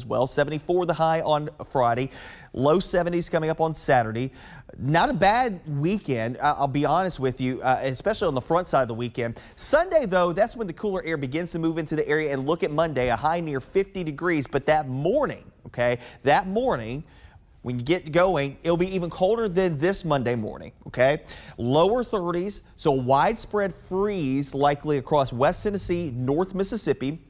as well. 74 the high on Friday, low 70s coming up on Saturday. Not a bad weekend, I'll be honest with you, especially on the front side of the weekend. Sunday, though, that's when the cooler air begins to move into the area, and look at Monday, a high near 50 degrees. But that morning, okay, that morning, when you get going, it'll be even colder than this Monday morning, okay? Lower 30s, so widespread freeze likely across West Tennessee, North Mississippi.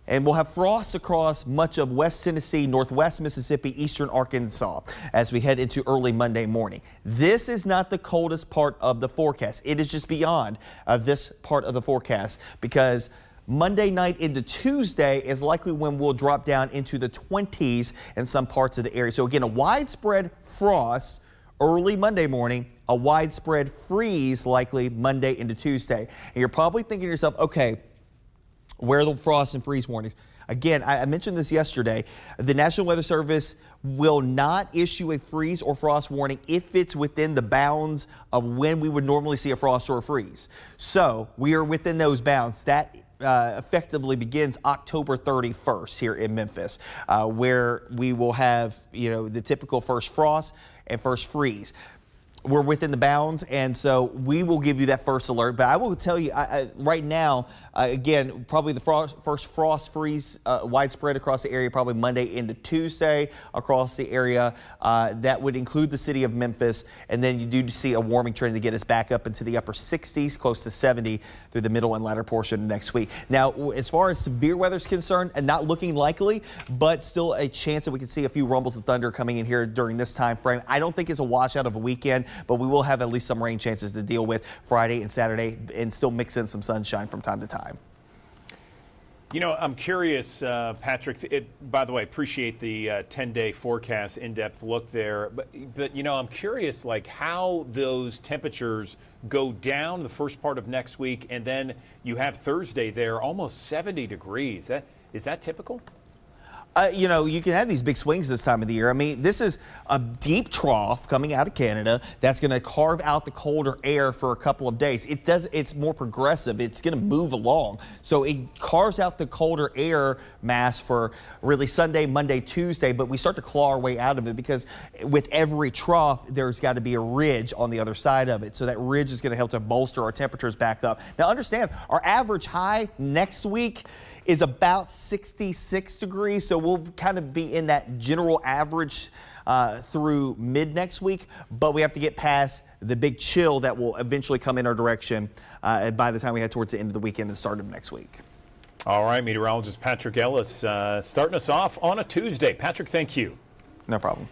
And we'll have frost across much of West Tennessee, Northwest Mississippi, Eastern Arkansas as we head into early Monday morning. This is not the coldest part of the forecast. It is just beyond this part of the forecast, because Monday night into Tuesday is likely when we'll drop down into the 20s in some parts of the area. So again, a widespread frost early Monday morning, a widespread freeze likely Monday into Tuesday. And you're probably thinking to yourself, okay, where are the frost and freeze warnings? Again, I mentioned this yesterday. The National Weather Service will not issue a freeze or frost warning if it's within the bounds of when we would normally see a frost or a freeze. So we are within those bounds. That effectively begins October 31st here in Memphis, where we will have, the typical first frost and first freeze. We're within the bounds, and so we will give you that first alert. But I will tell you, right now, again, probably the first frost freeze widespread across the area, probably Monday into Tuesday across the area. That would include the city of Memphis, and then you do see a warming trend to get us back up into the upper 60s, close to 70 through the middle and latter portion of next week. Now, as far as severe weather is concerned, and not looking likely, but still a chance that we can see a few rumbles of thunder coming in here during this time frame. I don't think it's a washout of a weekend, but we will have at least some rain chances to deal with Friday and Saturday, and still mix in some sunshine from time to time. I'm curious, Patrick, by the way, appreciate the 10-day forecast in-depth look there. But I'm curious, like, how those temperatures go down the first part of next week, and then you have Thursday there, almost 70 degrees. Is that typical? You can have these big swings this time of the year. I mean, this is a deep trough coming out of Canada that's going to carve out the colder air for a couple of days. It's more progressive. It's going to move along. So it carves out the colder air mass for really Sunday, Monday, Tuesday, but we start to claw our way out of it, because with every trough, there's got to be a ridge on the other side of it. So that ridge is going to help to bolster our temperatures back up. Now, understand, our average high next week is about 66 degrees. So we'll kind of be in that general average through mid next week, but we have to get past the big chill that will eventually come in our direction by the time we head towards the end of the weekend and start of next week. All right, meteorologist Patrick Ellis starting us off on a Tuesday. Patrick, thank you. No problem.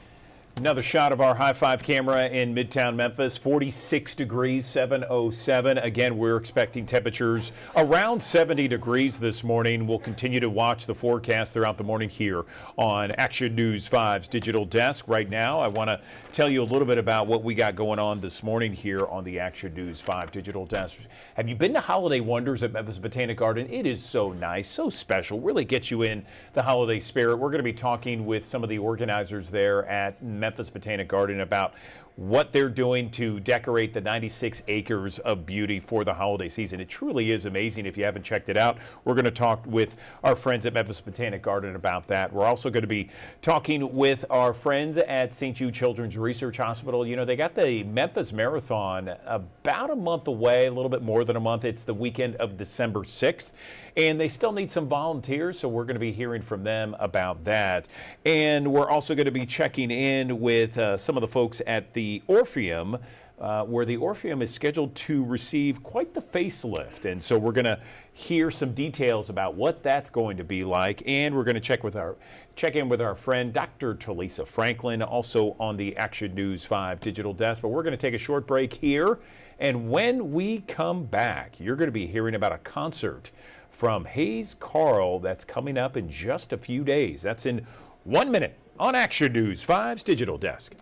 Another shot of our high five camera in Midtown Memphis, 46 degrees, 707. Again, we're expecting temperatures around 70 degrees this morning. We'll continue to watch the forecast throughout the morning here on Action News 5's digital desk. Right now, I want to tell you a little bit about what we got going on this morning here on the Action News 5 digital desk. Have you been to Holiday Wonders at Memphis Botanic Garden? It is so nice, so special, really gets you in the holiday spirit. We're going to be talking with some of the organizers there at Memphis Botanic Garden about what they're doing to decorate the 96 acres of beauty for the holiday season. It truly is amazing. If you haven't checked it out, we're going to talk with our friends at Memphis Botanic Garden about that. We're also going to be talking with our friends at St. Jude Children's Research Hospital. They got the Memphis Marathon about a month away, a little bit more than a month. It's the weekend of December 6th, and they still need some volunteers, so we're going to be hearing from them about that. And we're also going to be checking in with some of the folks at the Orpheum, where the Orpheum is scheduled to receive quite the facelift. And so we're going to hear some details about what that's going to be like. And we're going to check in with our friend, Dr. Talisa Franklin, also on the Action News 5 digital desk. But we're going to take a short break here. And when we come back, you're going to be hearing about a concert from Hayes Carl that's coming up in just a few days. That's in 1 minute on Action News 5's digital desk.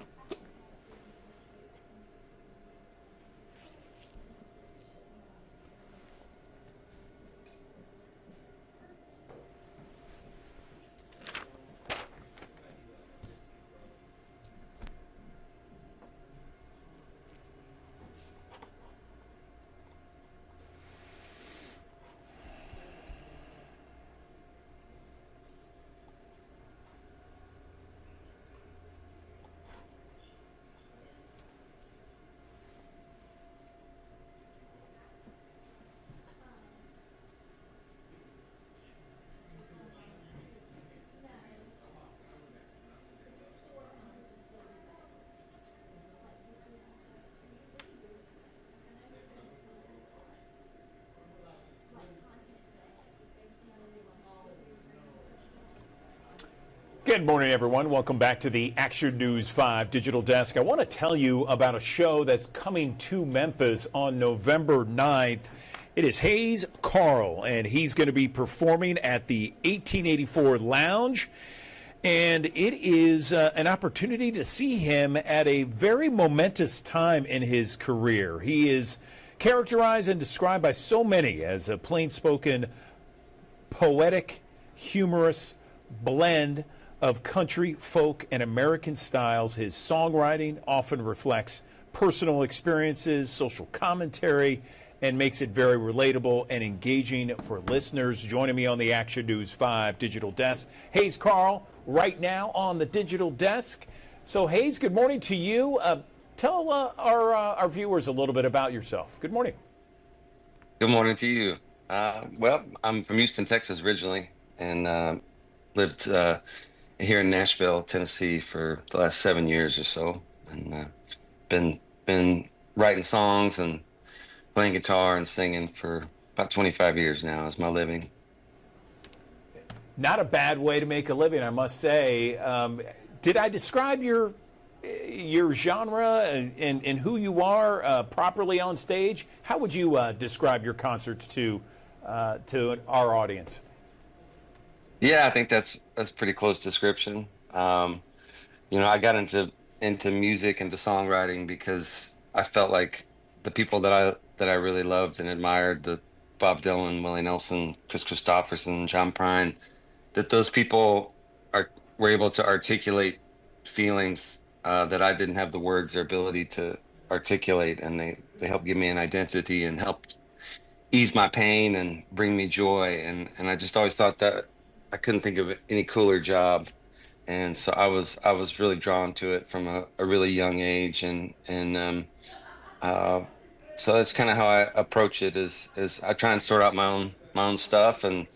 Good morning, everyone. Welcome back to the Action News 5 Digital Desk. I want to tell you about a show that's coming to Memphis on November 9th. It is Hayes Carl, and he's going to be performing at the 1884 Lounge. And it is an opportunity to see him at a very momentous time in his career. He is characterized and described by so many as a plain-spoken, poetic, humorous blend of country, folk, and American styles. His songwriting often reflects personal experiences, social commentary, and makes it very relatable and engaging for listeners. Joining me on the Action News 5 Digital Desk, Hayes Carl, right now on the Digital Desk. So, Hayes, good morning to you. Tell our viewers a little bit about yourself. Good morning. Good morning to you. Well, I'm from Houston, Texas originally, and lived here in Nashville, Tennessee for the last 7 years or so, and been writing songs and playing guitar and singing for about 25 years now as my living. Not a bad way to make a living, I must say. Did I describe your genre and who you are properly on stage? How would you describe your concerts to our audience? Yeah, I think that's pretty close description. I got into music and to songwriting because I felt like the people that I really loved and admired, the Bob Dylan, Willie Nelson, Chris Christopherson, John Prine, that those people were able to articulate feelings that I didn't have the words or ability to articulate, and they helped give me an identity and helped ease my pain and bring me joy. And I just always thought that I couldn't think of any cooler job, and so I was really drawn to it from a really young age, and so that's kind of how I approach it. Is I try and sort out my own stuff, and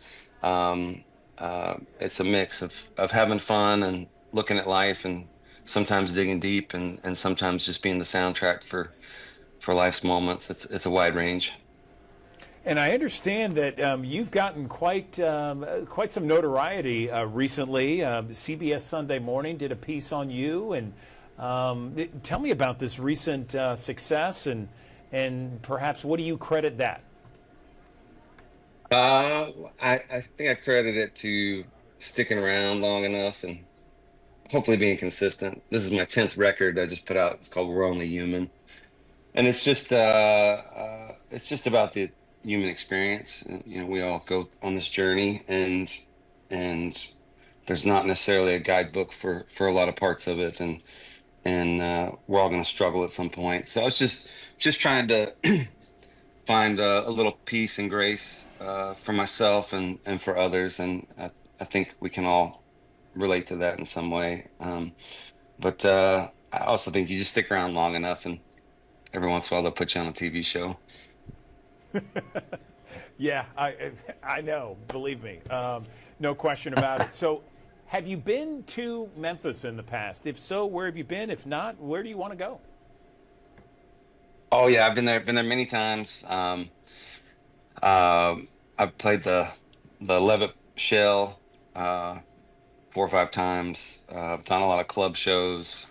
it's a mix of having fun and looking at life, and sometimes digging deep, and sometimes just being the soundtrack for life's moments. It's a wide range. And I understand that you've gotten quite some notoriety recently. CBS Sunday Morning did a piece on you, and tell me about this recent success, and perhaps what do you credit that? I think I credit it to sticking around long enough and hopefully being consistent. This is my 10th record I just put out. It's called We're Only Human, and it's just about the human experience. We all go on this journey, and there's not necessarily a guidebook for a lot of parts of it, and we're all going to struggle at some point. So it's just trying to find a little peace and grace for myself and for others, and I think we can all relate to that in some way. But I also think you just stick around long enough, and every once in a while they'll put you on a TV show. Yeah, I know. Believe me, no question about it. So, have you been to Memphis in the past? If so, where have you been? If not, where do you want to go? Oh yeah, I've been there. Been there many times. I've played the Levitt Shell 4 or 5 times. I've done a lot of club shows.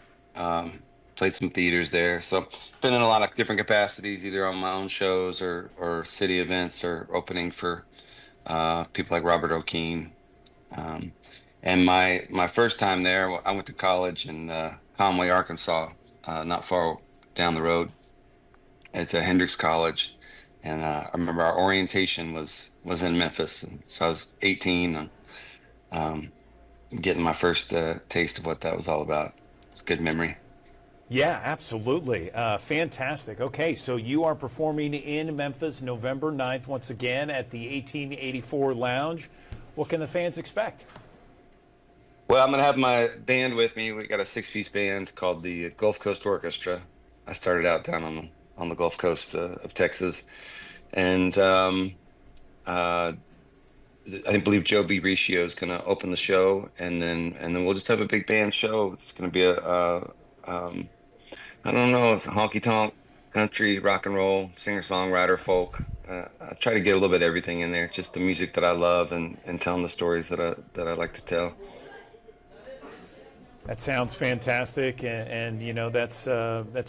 Played some theaters there, so been in a lot of different capacities, either on my own shows or city events, or opening for people like Robert O'Keefe. And my first time there, I went to college in Conway, Arkansas, not far down the road. It's a Hendrix College, and I remember our orientation was in Memphis, and so I was 18 and getting my first taste of what that was all about. It's a good memory. Yeah, absolutely. Fantastic. Okay, so you are performing in Memphis November 9th once again at the 1884 Lounge. What can the fans expect? Well, I'm going to have my band with me. We got a 6-piece band called the Gulf Coast Orchestra. I started out down on the Gulf Coast of Texas, and I believe Joe B. Riccio is going to open the show, and then we'll just have a big band show. It's going to be I don't know, it's a honky tonk, country, rock and roll, singer songwriter, folk. I try to get a little bit of everything in there, just the music that I love and telling the stories that I like to tell. That sounds fantastic, and you know that's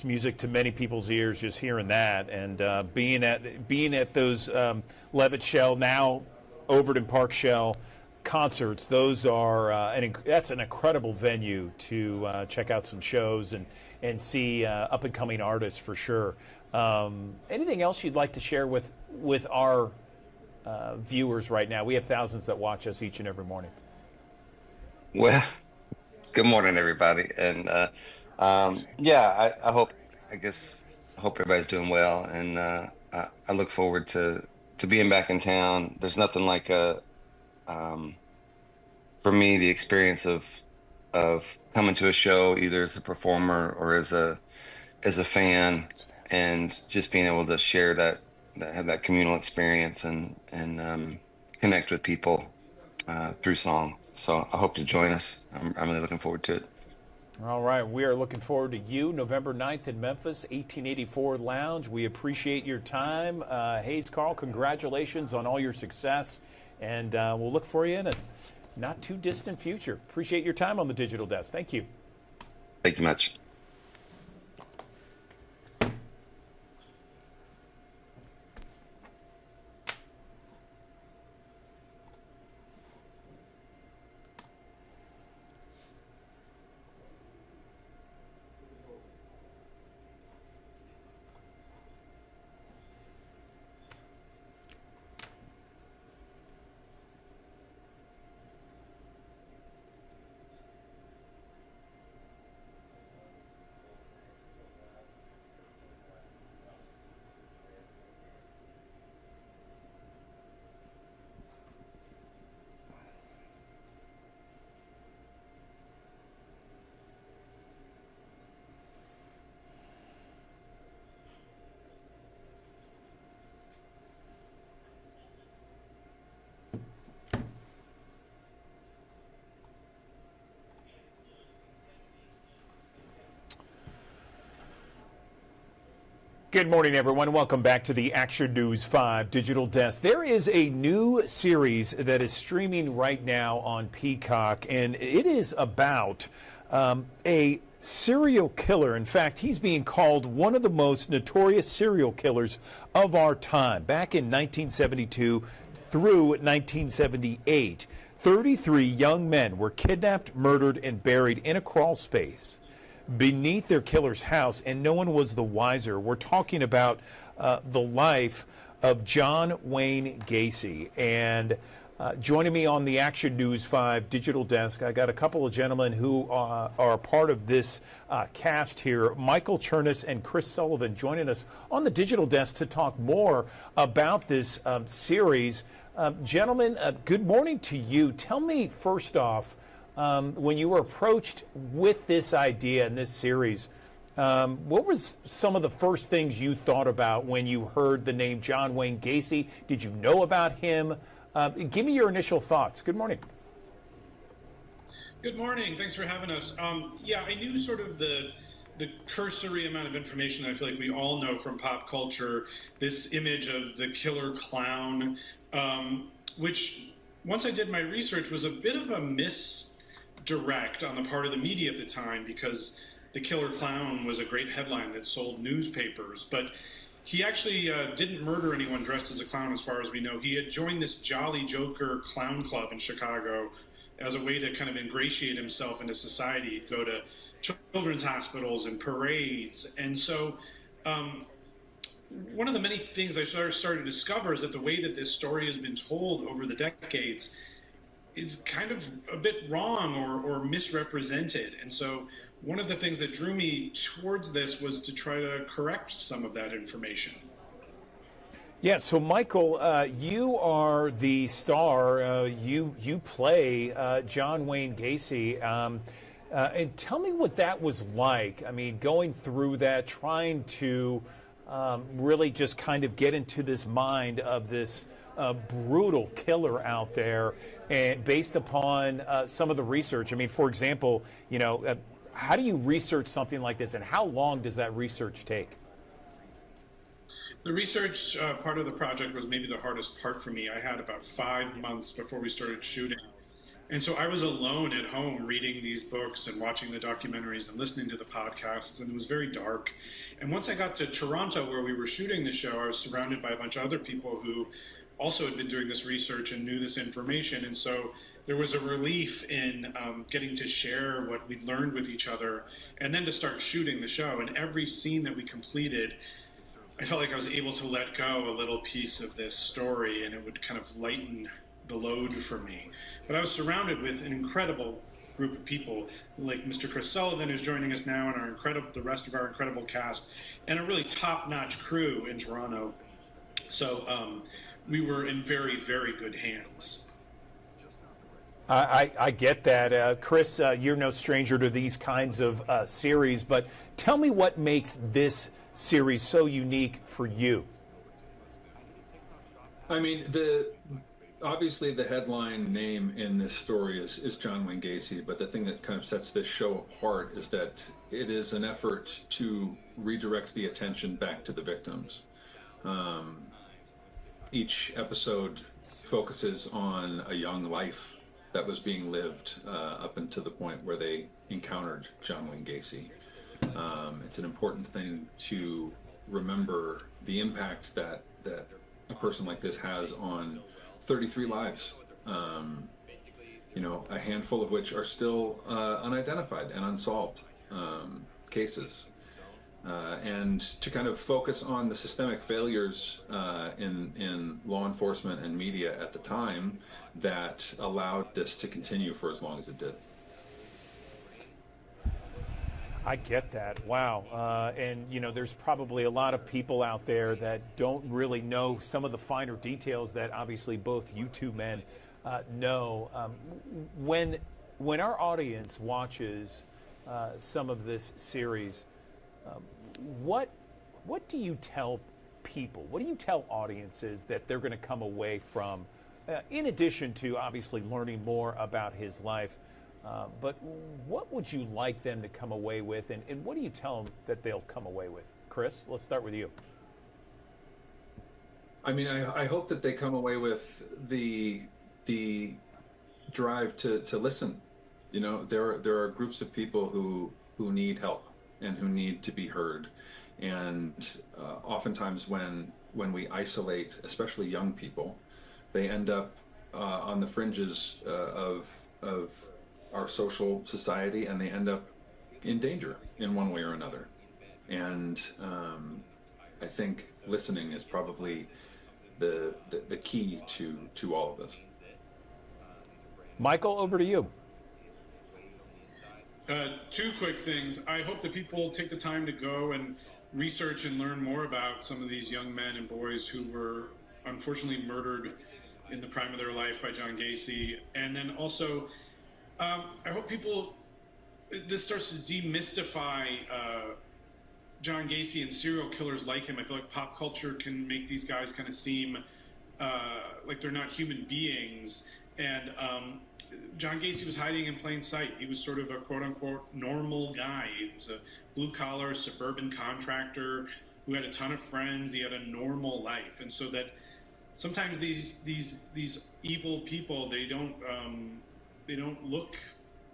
music to many people's ears just hearing that, and being at those Levitt Shell, now Overton Park Shell concerts. Those are that's an incredible venue to check out some shows and see up and coming artists for sure. Anything else you'd like to share with our viewers right now? We have thousands that watch us each and every morning. Well, good morning, everybody. And yeah, I hope everybody's doing well. And I look forward to being back in town. There's nothing like um, for me, the experience of coming to a show, either as a performer or as a fan, and just being able to share that have that communal experience and connect with people through song. So I hope to join us. I'm really looking forward to it. All right, we are looking forward to you November 9th in Memphis, 1884 Lounge. We appreciate your time. Hayes Carl, congratulations on all your success, and we'll look for you in a not too distant future. Appreciate your time on the Digital Desk. Thank you. Thank you much. Good morning, everyone. Welcome back to the Action News 5 Digital Desk. There is a new series that is streaming right now on Peacock, and it is about a serial killer. In fact, he's being called one of the most notorious serial killers of our time. Back in 1972 through 1978, 33 young men were kidnapped, murdered, and buried in a crawl space beneath their killer's house, and no one was the wiser. We're talking about the life of John Wayne Gacy. And joining me on the Action News 5 Digital Desk, I got a couple of gentlemen who are part of this cast here, Michael Chernus and Chris Sullivan, joining us on the Digital Desk to talk more about this series. Gentlemen, good morning to you. Tell me first off, when you were approached with this idea and this series, what was some of the first things you thought about when you heard the name John Wayne Gacy? Did you know about him? Give me your initial thoughts. Good morning. Good morning. Thanks for having us. Yeah, I knew sort of the cursory amount of information that I feel like we all know from pop culture, this image of the killer clown, which once I did my research was a bit of a misdirect on the part of the media at the time, because the killer clown was a great headline that sold newspapers, but he actually didn't murder anyone dressed as a clown as far as we know. He had joined this Jolly Joker clown club in Chicago as a way to kind of ingratiate himself into society. He'd go to children's hospitals and parades. And so one of the many things I started to discover is that the way that this story has been told over the decades is kind of a bit wrong or misrepresented. And so one of the things that drew me towards this was to try to correct some of that information. Yeah, so Michael, you are the star. You play John Wayne Gacy. And tell me what that was like. I mean, going through that, trying to really just kind of get into this mind of this brutal killer out there, and based upon some of the research. I mean, for example, how do you research something like this, and how long does that research take? The research part of the project was maybe the hardest part for me. I had about 5 months before we started shooting And so I was alone at home reading these books and watching the documentaries and listening to the podcasts, and it was very dark. And once I got to Toronto, where we were shooting the show, I was surrounded by a bunch of other people who also had been doing this research and knew this information. And so there was a relief in getting to share what we'd learned with each other and then to start shooting the show. And every scene that we completed, I felt like I was able to let go a little piece of this story, and it would kind of lighten the load for me. But I was surrounded with an incredible group of people, like Mr. Chris Sullivan, who's joining us now, and the rest of our incredible cast, and a really top-notch crew in Toronto. So we were in very, very good hands. I get that. Chris, you're no stranger to these kinds of series, but tell me what makes this series so unique for you. I mean, obviously the headline name in this story is John Wayne Gacy, but the thing that kind of sets this show apart is that it is an effort to redirect the attention back to the victims. Each episode focuses on a young life that was being lived up until the point where they encountered John Wayne Gacy. It's an important thing to remember the impact that a person like this has on 33 lives, a handful of which are still unidentified and unsolved cases. And to kind of focus on the systemic failures in law enforcement and media at the time that allowed this to continue for as long as it did. I get that. Wow. And, there's probably a lot of people out there that don't really know some of the finer details that obviously both you two men know. When our audience watches some of this series, what do you tell people? What do you tell audiences that they're going to come away from, in addition to obviously learning more about his life? But what would you like them to come away with, and what do you tell them that they'll come away with? Chris, let's start with you. I mean, I hope that they come away with the drive to listen. There are groups of people who need help and who need to be heard. And oftentimes when we isolate, especially young people, they end up on the fringes of our social society, and they end up in danger in one way or another. And I think listening is probably the key to all of this. Michael, over to you. Two quick things. I hope that people take the time to go and research and learn more about some of these young men and boys who were unfortunately murdered in the prime of their life by John Gacy. And then also, I hope this starts to demystify John Gacy and serial killers like him. I feel like pop culture can make these guys kind of seem like they're not human beings. And John Gacy was hiding in plain sight. He was sort of a quote-unquote normal guy. He was a blue-collar suburban contractor who had a ton of friends. He had a normal life. And so that sometimes these evil people, they don't look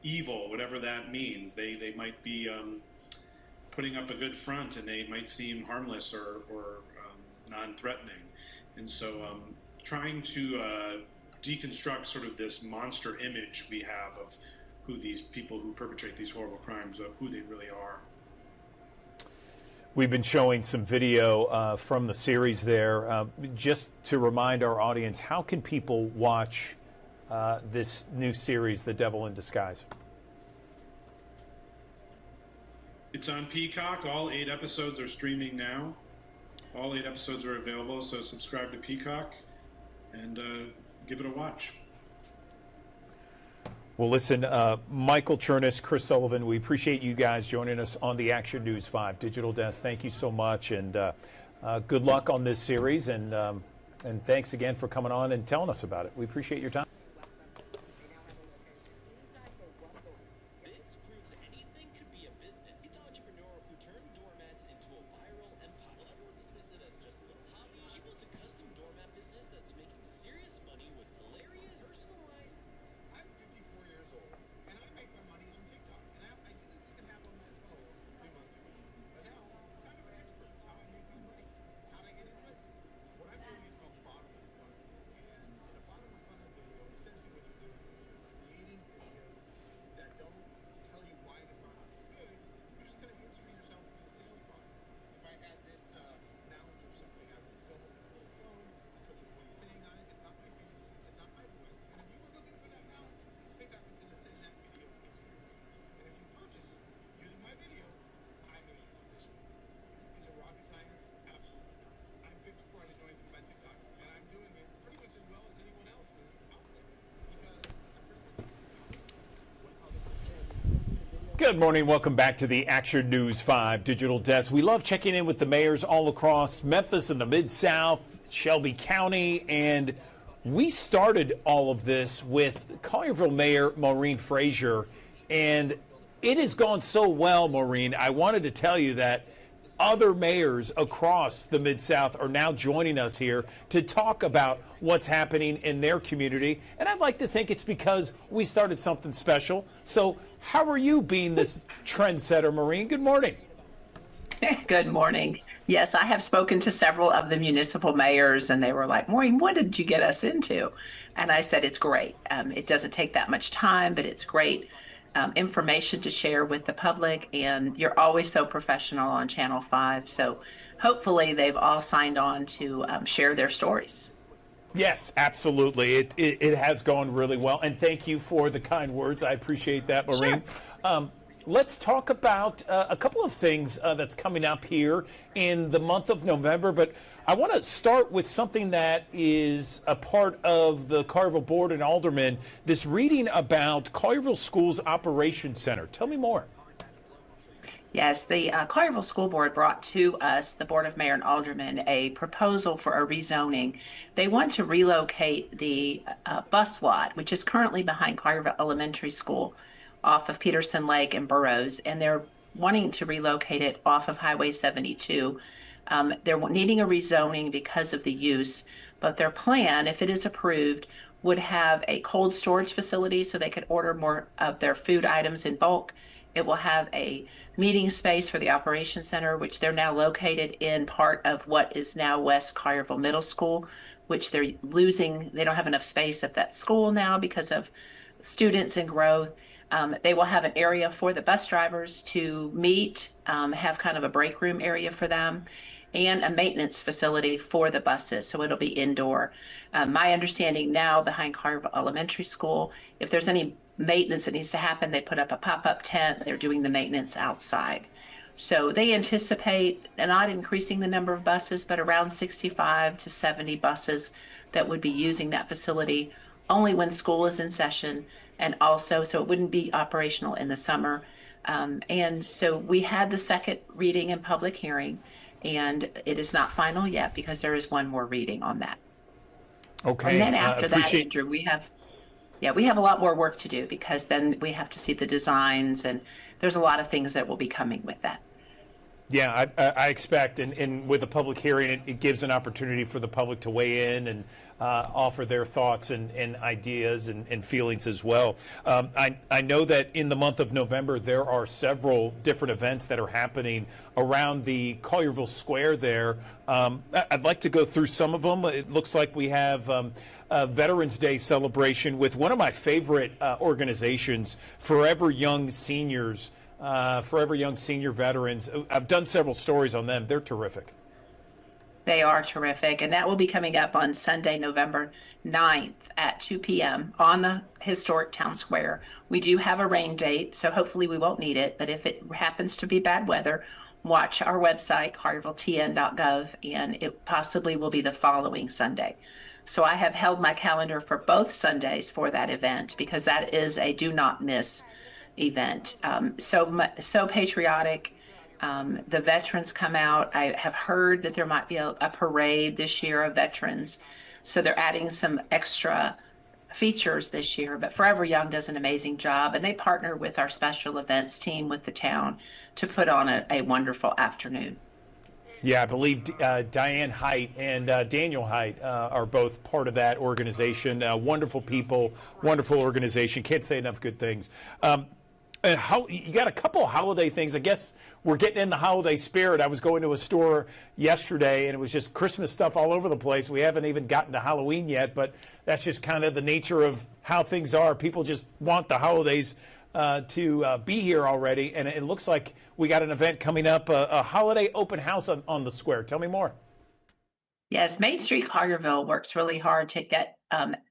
evil, whatever that means. They might be putting up a good front, and they might seem harmless or non-threatening. And so trying to deconstruct sort of this monster image we have of who these people who perpetrate these horrible crimes, of who they really are. We've been showing some video from the series there. Just to remind our audience, how can people watch this new series, The Devil in Disguise? It's on Peacock. All 8 episodes are streaming now. All 8 episodes are available, so subscribe to Peacock and give it a watch. Well, listen, Michael Chernis, Chris Sullivan, we appreciate you guys joining us on the Action News 5 Digital Desk. Thank you so much, and good luck on this series, and thanks again for coming on and telling us about it. We appreciate your time. Good morning. Welcome back to the Action News 5 Digital Desk. We love checking in with the mayors all across Memphis and the Mid-South, Shelby County, and we started all of this with Collierville Mayor Maureen Frazier, and it has gone so well, Maureen. I wanted to tell you that other mayors across the Mid-South are now joining us here to talk about what's happening in their community. And I'd like to think it's because we started something special. So how are you being this trendsetter, Maureen? Good morning. Good morning. Yes, I have spoken to several of the municipal mayors, and they were like, Maureen, what did you get us into? And I said, it's great. It doesn't take that much time, but it's great information to share with the public. And you're always so professional on Channel 5. So hopefully they've all signed on to share their stories. Yes, absolutely. It has gone really well. And thank you for the kind words. I appreciate that, Maureen. Sure. Let's talk about a couple of things that's coming up here in the month of November. But I want to start with something that is a part of the Collierville Board and Aldermen, this reading about Collierville Schools Operations Center. Tell me more. Yes, the Collierville School Board brought to us, the Board of Mayor and Aldermen, a proposal for a rezoning. They want to relocate the bus lot, which is currently behind Collierville Elementary School, off of Peterson Lake and Burroughs, and they're wanting to relocate it off of Highway 72. They're needing a rezoning because of the use, but their plan, if it is approved, would have a cold storage facility so they could order more of their food items in bulk. It will have a meeting space for the Operations Center, which they're now located in part of what is now West Collierville Middle School, which they're losing. They don't have enough space at that school now because of students and growth. They will have an area for the bus drivers to meet, have kind of a break room area for them, and a maintenance facility for the buses, so it'll be indoor. My understanding now behind Collierville Elementary School, if there's any maintenance that needs to happen, they put up a pop-up tent. They're doing the maintenance outside. So they anticipate not increasing the number of buses, but around 65 to 70 buses that would be using that facility only when school is in session, and also so it wouldn't be operational in the summer. And so we had the second reading and public hearing, and it is not final yet because there is one more reading on that. Okay. And then after that, Andrew, we have a lot more work to do because then we have to see the designs, and there's a lot of things that will be coming with that. Yeah, I expect, and with a public hearing, it gives an opportunity for the public to weigh in and offer their thoughts and ideas and feelings as well. I know that in the month of November, there are several different events that are happening around the Collierville Square there. I'd like to go through some of them. It looks like we have a Veterans Day celebration with one of my favorite organizations, Forever Young Seniors. Forever Young Senior Veterans. I've done several stories on them. They're terrific. They are terrific. And that will be coming up on Sunday, November 9th at 2 p.m. on the historic town square. We do have a rain date, so hopefully we won't need it. But if it happens to be bad weather, watch our website, colliervilletn.gov, and it possibly will be the following Sunday. So I have held my calendar for both Sundays for that event because that is a do not miss event. So patriotic. The veterans come out. I have heard that there might be a parade this year of veterans. So they're adding some extra features this year. But Forever Young does an amazing job, and they partner with our special events team with the town to put on a wonderful afternoon. Yeah, I believe Diane Height and Daniel Height are both part of that organization. Wonderful people, wonderful organization. Can't say enough good things. You got a couple of holiday things. I guess we're getting in the holiday spirit. I was going to a store yesterday, and it was just Christmas stuff all over the place. We haven't even gotten to Halloween yet, but that's just kind of the nature of how things are. People just want the holidays to be here already, and it looks like we got an event coming up, a holiday open house on the square. Tell me more. Yes, Main Street Collierville works really hard to get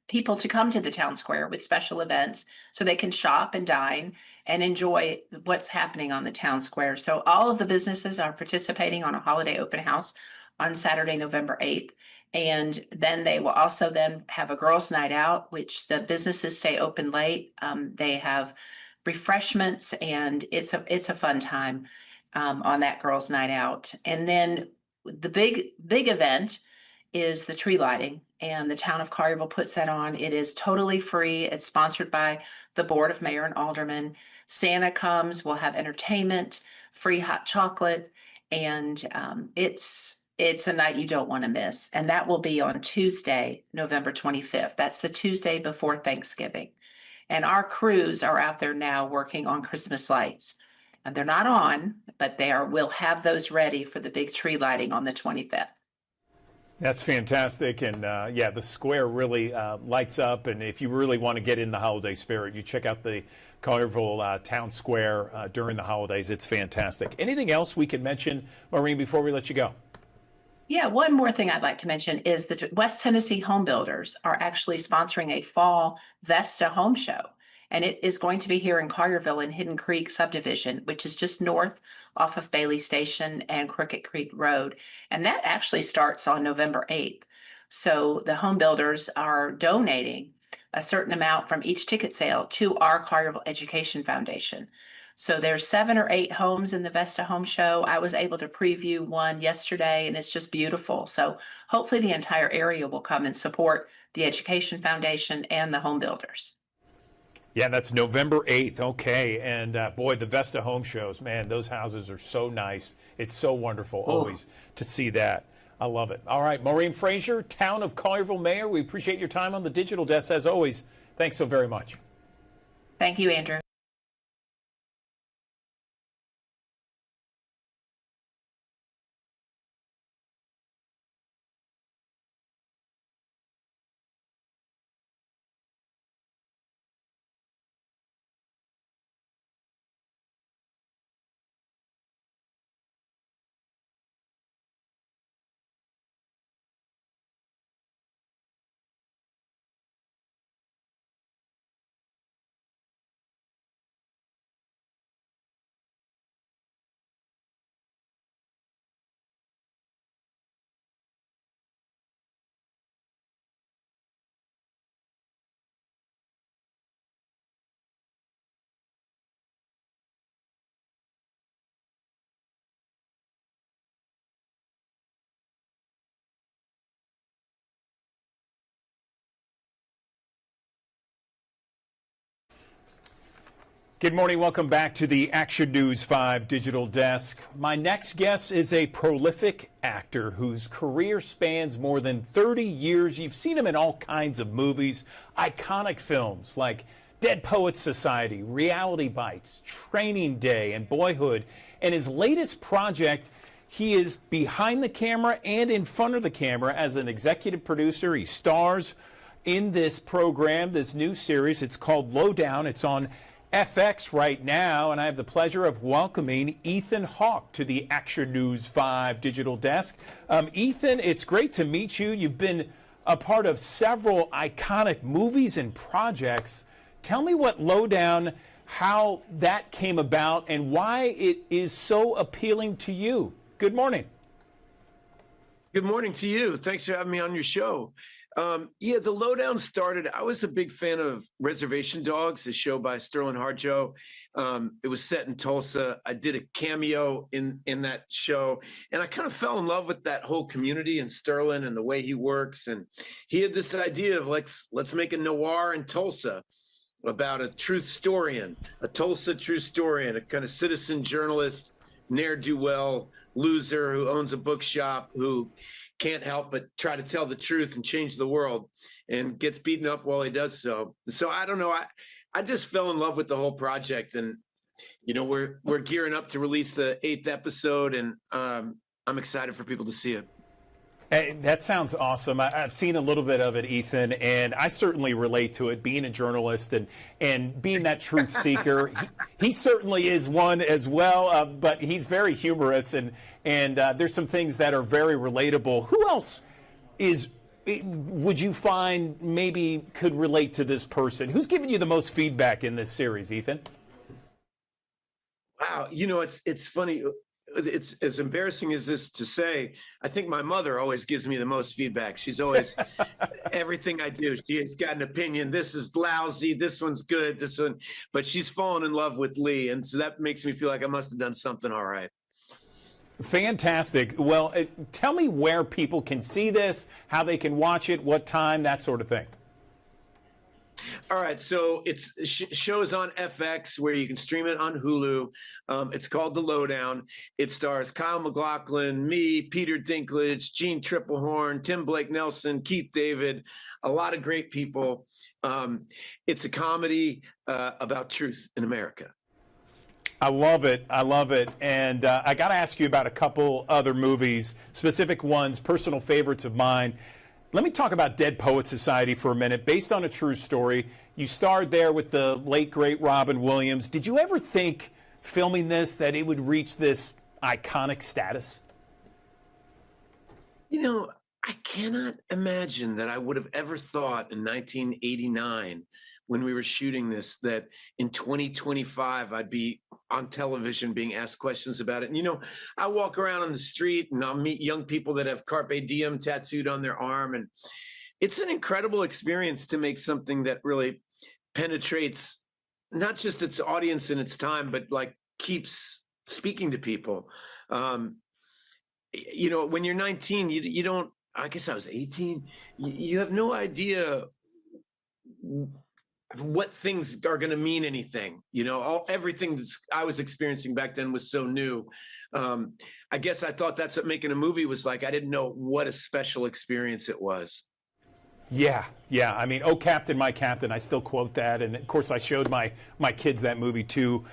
people to come to the town square with special events so they can shop and dine and enjoy what's happening on the town square. So all of the businesses are participating on a holiday open house on Saturday, November 8th. And then they will also then have a girls' night out, which the businesses stay open late. They have refreshments, and it's a fun time on that girls' night out. And then the big event is the tree lighting, and the town of Collierville puts that on. It is totally free. It's sponsored by the Board of Mayor and Aldermen. Santa comes, we'll have entertainment, free hot chocolate, and it's a night you don't want to miss. And that will be on Tuesday, November 25th. That's the Tuesday before Thanksgiving. And our crews are out there now working on Christmas lights. And they're not on, but we'll have those ready for the big tree lighting on the 25th. That's fantastic, and yeah, the square really lights up, and if you really want to get in the holiday spirit, you check out the Collierville Town Square during the holidays. It's fantastic. Anything else we can mention, Maureen, before we let you go? Yeah, one more thing I'd like to mention is that West Tennessee Home Builders are actually sponsoring a fall Vesta home show. And it is going to be here in Collierville in Hidden Creek subdivision, which is just north off of Bailey Station and Crooked Creek Road. And that actually starts on November 8th. So the home builders are donating a certain amount from each ticket sale to our Collierville Education Foundation. So there's 7 or 8 homes in the Vesta Home Show. I was able to preview one yesterday, and it's just beautiful. So hopefully the entire area will come and support the Education Foundation and the home builders. Yeah, that's November 8th. Okay. And boy, the Vesta home shows, man, those houses are so nice. It's so wonderful always to see that. I love it. All right, Maureen Frazier, Town of Collierville Mayor, we appreciate your time on the digital desk as always. Thanks so very much. Thank you, Andrew. Good morning. Welcome back to the Action News 5 digital desk. My next guest is a prolific actor whose career spans more than 30 years. You've seen him in all kinds of movies, iconic films like Dead Poets Society, Reality Bites, Training Day, and Boyhood. And his latest project, he is behind the camera and in front of the camera as an executive producer. He stars in this program, this new series. It's called Lowdown. It's on FX right now, and I have the pleasure of welcoming Ethan Hawke to the Action News 5 digital desk. Ethan, it's great to meet you. You've been a part of several iconic movies and projects. Tell me what Lowdown, how that came about, and why it is so appealing to you. Good morning. Good morning to you. Thanks for having me on your show. Yeah, the Lowdown started. I was a big fan of Reservation Dogs, a show by Sterling Harjo. It was set in Tulsa. I did a cameo in that show, and I kind of fell in love with that whole community and Sterling and the way he works. And he had this idea of let's make a noir in Tulsa about a truth historian, a Tulsa truth historian, a kind of citizen journalist, ne'er-do-well loser who owns a bookshop who can't help but try to tell the truth and change the world, and gets beaten up while he does so. So I don't know. I just fell in love with the whole project, and we're gearing up to release the 8th episode, and I'm excited for people to see it. Hey, that sounds awesome. I've seen a little bit of it, Ethan, and I certainly relate to it, being a journalist and being that truth seeker. He certainly is one as well, but he's very humorous, and there's some things that are very relatable. Who else would you find maybe could relate to this person? Who's giving you the most feedback in this series, Ethan? Wow, it's funny. it's as embarrassing as this to say. I think my mother always gives me the most feedback. She's always everything I do. She has got an opinion. This is lousy. This one's good. This one, but she's fallen in love with Lee, and so that makes me feel like I must have done something all right. Fantastic. Well, tell me where people can see this, how they can watch it, what time, that sort of thing. All right, so it's shows on FX where you can stream it on Hulu. It's called The Lowdown. It stars Kyle MacLachlan, me, Peter Dinklage, Gene Triplehorn, Tim Blake Nelson, Keith David, a lot of great people. It's a comedy about truth in America. I love it. I love it. And I got to ask you about a couple other movies, specific ones, personal favorites of mine. Let me talk about Dead Poets Society for a minute. Based on a true story, you starred there with the late, great Robin Williams. Did you ever think, filming this, that it would reach this iconic status? You know, I cannot imagine that I would have ever thought in 1989, when we were shooting this, that in 2025 I'd be on television being asked questions about it. And, you know, I walk around on the street and I'll meet young people that have Carpe Diem tattooed on their arm. And it's an incredible experience to make something that really penetrates not just its audience in its time, but like keeps speaking to people. You know, when you're 19, you don't, I guess I was 18, you have no idea what things are going to mean anything. You know, everything that I was experiencing back then was so new. I guess I thought that's what making a movie was like. I didn't know what a special experience it was. Yeah. I mean, "Oh, Captain, my Captain." I still quote that, and of course, I showed my kids that movie too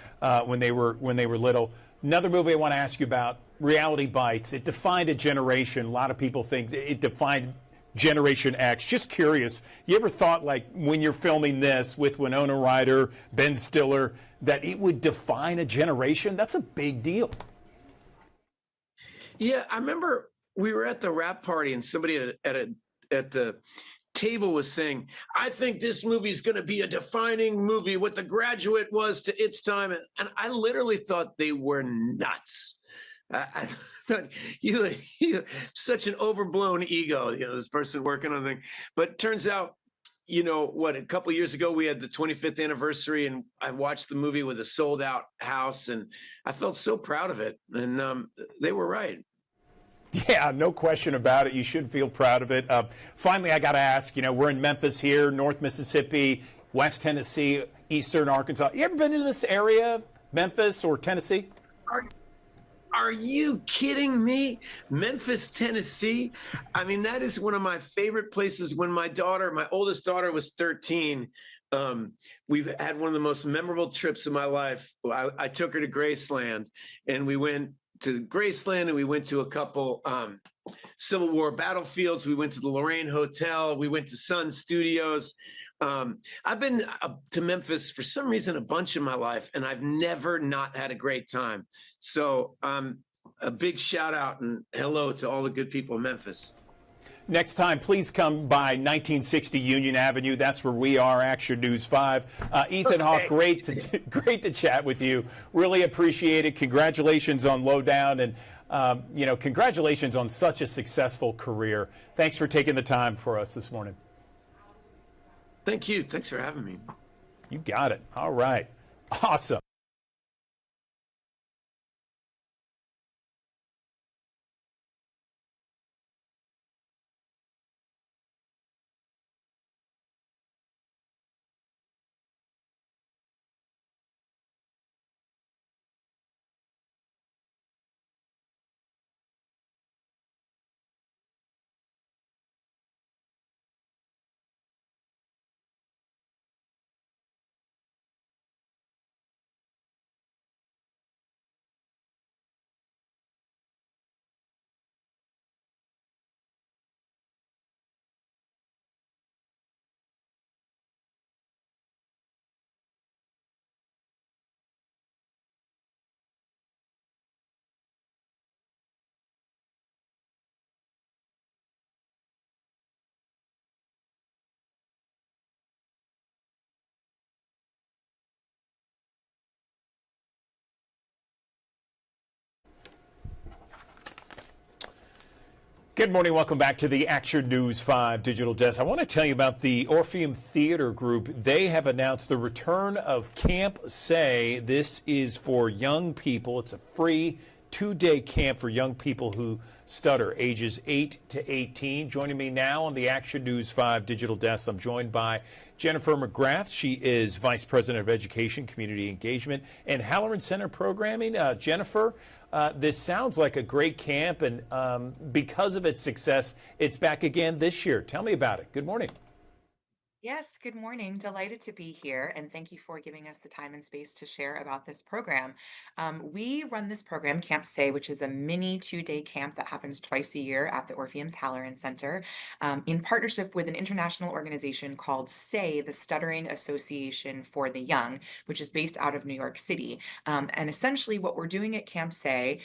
when they were little. Another movie I want to ask you about, Reality Bites. It defined a generation. A lot of people think it defined Generation X. Just curious, you ever thought, like, when you're filming this with Winona Ryder, Ben Stiller, that it would define a generation? That's a big deal. Yeah, I remember we were at the wrap party and somebody at the table was saying, "I think this movie is going to be a defining movie, what The Graduate was to its time." And I literally thought they were nuts. I thought you such an overblown ego, you know, this person working on the thing. But it turns out, you know what, a couple of years ago we had the 25th anniversary and I watched the movie with a sold out house and I felt so proud of it. And they were right. Yeah, no question about it. You should feel proud of it. Finally, I got to ask, you know, we're in Memphis here, North Mississippi, West Tennessee, Eastern Arkansas. You ever been to this area, Memphis or Tennessee? Are you kidding me? Memphis, Tennessee? I mean, that is one of my favorite places. When my oldest daughter was 13, we've had one of the most memorable trips of my life. I took her to Graceland and we went to Graceland and we went to a couple Civil War battlefields. We went to the Lorraine Hotel. We went to Sun Studios. I've been to Memphis for some reason a bunch in my life, and I've never not had a great time. So a big shout out and hello to all the good people in Memphis. Next time, please come by 1960 Union Avenue. That's where we are, Action News 5. Ethan Hawke, great to chat with you. Really appreciate it. Congratulations on Lowdown, and you know, congratulations on such a successful career. Thanks for taking the time for us this morning. Thank you. Thanks for having me. You got it. All right. Awesome. Good morning. Welcome back to the Action News 5 Digital Desk. I want to tell you about the Orpheum Theater Group. They have announced the return of Camp Say. This is for young people. It's a free 2-day camp for young people who stutter, ages 8 to 18. Joining me now on the Action News 5 Digital Desk, I'm joined by Jennifer McGrath. She is Vice President of Education, Community Engagement, and Halloran Center Programming. Jennifer, this sounds like a great camp, and because of its success, it's back again this year. Tell me about it. Good morning. Yes, good morning. Delighted to be here, and thank you for giving us the time and space to share about this program. We run this program, Camp Say, which is a mini 2-day camp that happens twice a year at the Orpheum's Halloran Center, in partnership with an international organization called SAY, the Stuttering Association for the Young, which is based out of New York City. And essentially, what we're doing at Camp Say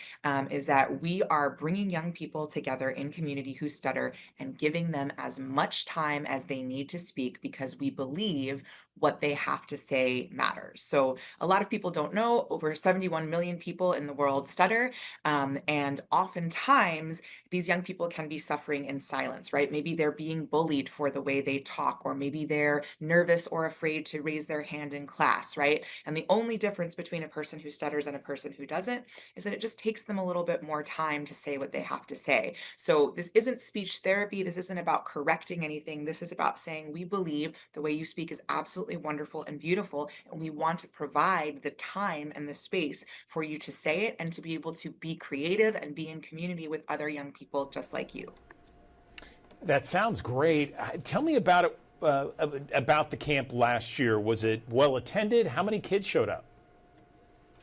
is that we are bringing young people together in community who stutter and giving them as much time as they need to speak, because we believe what they have to say matters. So a lot of people don't know, over 71 million people in the world stutter. And oftentimes these young people can be suffering in silence, right? Maybe they're being bullied for the way they talk, or maybe they're nervous or afraid to raise their hand in class, right? And the only difference between a person who stutters and a person who doesn't is that it just takes them a little bit more time to say what they have to say. So this isn't speech therapy. This isn't about correcting anything. This is about saying, we believe the way you speak is absolutely wonderful and beautiful, and we want to provide the time and the space for you to say it and to be able to be creative and be in community with other young people just like you. That sounds great. Tell me about it, about the camp last year. Was it well attended? How many kids showed up?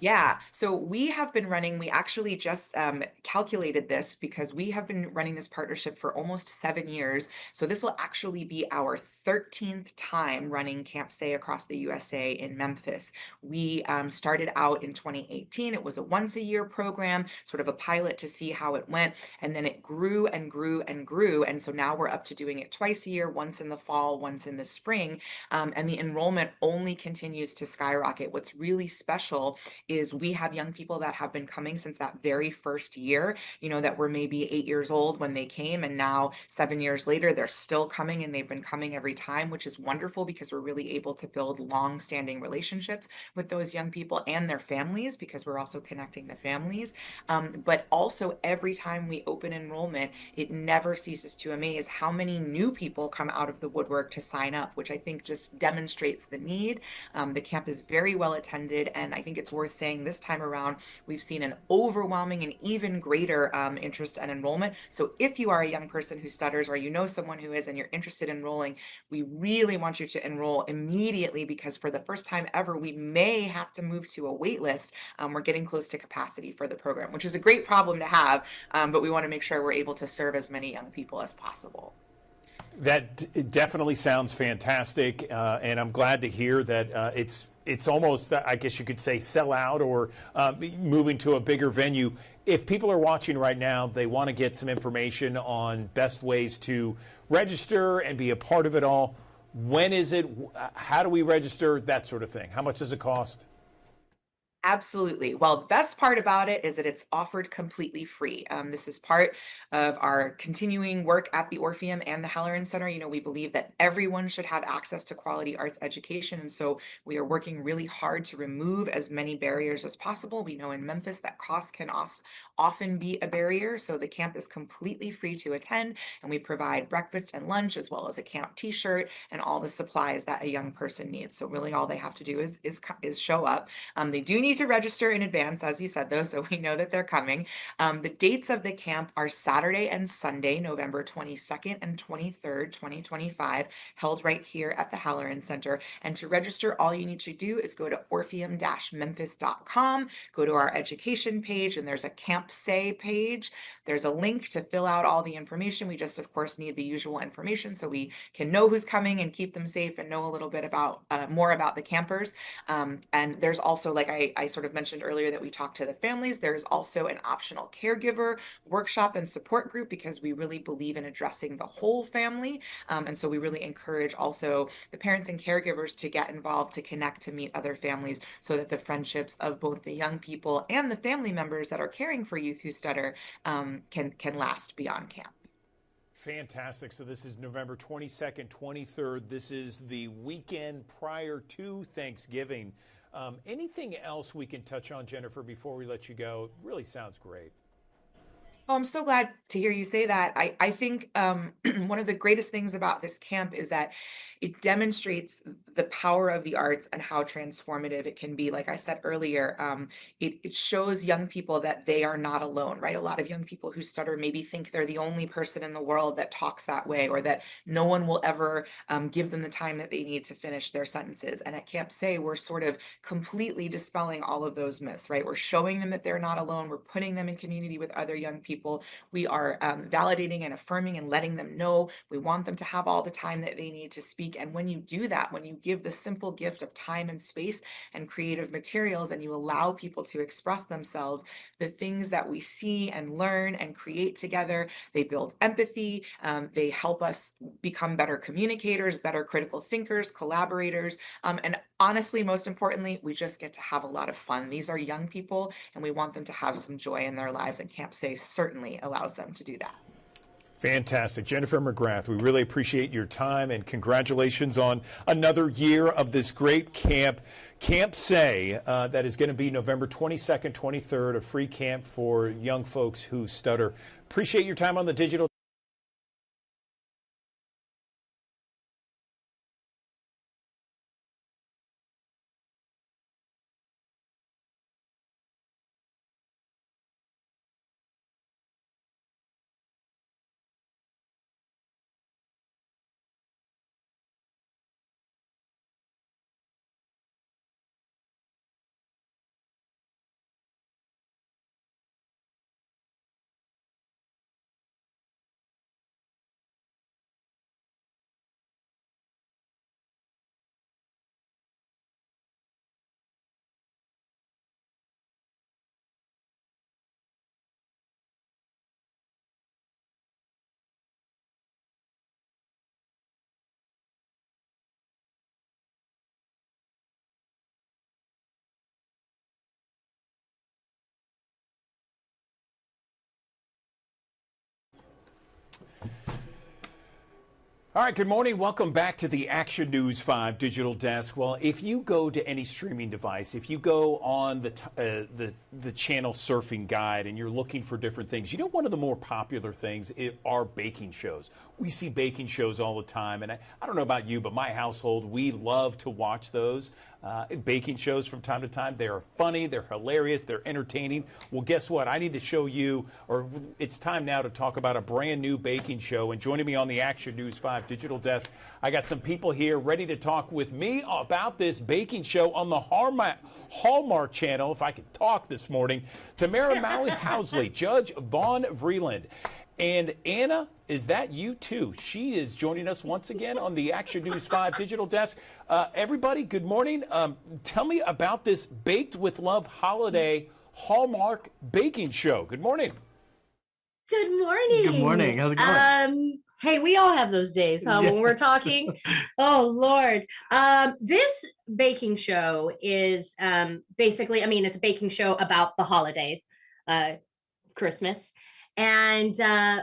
Yeah, so we have been running, we actually just calculated this because we have been running this partnership for almost 7 years. So this will actually be our 13th time running Camp Say across the USA in Memphis. We started out in 2018. It was a once a year program, sort of a pilot to see how it went. And then it grew and grew and grew. And so now we're up to doing it twice a year, once in the fall, once in the spring. And the enrollment only continues to skyrocket. What's really special is we have young people that have been coming since that very first year, that were maybe 8 years old when they came, and now 7 years later, they're still coming, and they've been coming every time, which is wonderful because we're really able to build long-standing relationships with those young people and their families, because we're also connecting the families. But also every time we open enrollment, it never ceases to amaze how many new people come out of the woodwork to sign up, which I think just demonstrates the need. The camp is very well attended, and I think it's worth saying this time around, we've seen an overwhelming and even greater interest and enrollment. So if you are a young person who stutters, or you know someone who is, and you're interested in enrolling, we really want you to enroll immediately, because for the first time ever, we may have to move to a wait list. We're getting close to capacity for the program, which is a great problem to have, but we want to make sure we're able to serve as many young people as possible. That definitely sounds fantastic, and I'm glad to hear that it's almost, I guess you could say, sell out, or moving to a bigger venue. If people are watching right now, they want to get some information on best ways to register and be a part of it all. When is it? How do we register? That sort of thing. How much does it cost? Absolutely. Well, the best part about it is that it's offered completely free. This is part of our continuing work at the Orpheum and the Halloran Center. We believe that everyone should have access to quality arts education. And so we are working really hard to remove as many barriers as possible. We know in Memphis that cost can often be a barrier. So the camp is completely free to attend, and we provide breakfast and lunch, as well as a camp t-shirt and all the supplies that a young person needs. So really all they have to do is show up. They do need to register in advance, as you said, though, so we know that they're coming. The dates of the camp are Saturday and Sunday, November 22nd and 23rd, 2025, held right here at the Halloran Center. And to register, all you need to do is go to orpheum-memphis.com, go to our education page, and there's a Camp Say page. There's a link to fill out all the information. We just, of course, need the usual information so we can know who's coming and keep them safe and know a little bit about more about the campers. And there's also, like I sort of mentioned earlier, that we talk to the families. There's also an optional caregiver workshop and support group, because we really believe in addressing the whole family. And so we really encourage also the parents and caregivers to get involved, to connect, to meet other families, so that the friendships of both the young people and the family members that are caring for youth who stutter can last beyond camp. Fantastic. So this is November 22nd, 23rd. This is the weekend prior to Thanksgiving. Anything else we can touch on, Jennifer, before we let you go? It really sounds great. Oh, I'm so glad to hear you say that. I think one of the greatest things about this camp is that it demonstrates the power of the arts and how transformative it can be. Like I said earlier, it shows young people that they are not alone, right? A lot of young people who stutter maybe think they're the only person in the world that talks that way, or that no one will ever give them the time that they need to finish their sentences. And at Camp Say, we're sort of completely dispelling all of those myths, right? We're showing them that they're not alone. We're putting them in community with other young people. We are validating and affirming and letting them know we want them to have all the time that they need to speak. And when you do that, when you give the simple gift of time and space and creative materials, and you allow people to express themselves, the things that we see and learn and create together, they build empathy. They help us become better communicators, better critical thinkers, collaborators. And honestly, most importantly, we just get to have a lot of fun. These are young people, and we want them to have some joy in their lives, and Camp Say certainly allows them to do that. Fantastic. Jennifer McGrath, we really appreciate your time, and congratulations on another year of this great camp, Camp Say, that is going to be November 22nd, 23rd, a free camp for young folks who stutter. Appreciate your time on the digital. All right, good morning. Welcome back to the Action News 5 Digital Desk. Well, if you go to any streaming device, if you go on the channel surfing guide and you're looking for different things, you know, one of the more popular things are baking shows. We see baking shows all the time, and I don't know about you, but my household, we love to watch those baking shows from time to time. They are funny, they're hilarious, they're entertaining. Well, guess what? I need to show you, or it's time now to talk about a brand new baking show. And joining me on the Action News 5 Digital Desk, I got some people here ready to talk with me about this baking show on the Hallmark Channel, if I could talk this morning. Tamara Housley, Judge Vaughn Vreeland. And Anna, is that you too? She is joining us once again on the Action News 5 Digital Desk. Everybody, good morning. Tell me about this Baked with Love holiday Hallmark baking show. Good morning. Good morning. Good morning. How's it going? Hey, we all have those days, huh? Yeah. When we're talking. Oh, Lord. This baking show is basically, I mean, it's a baking show about the holidays, Christmas. And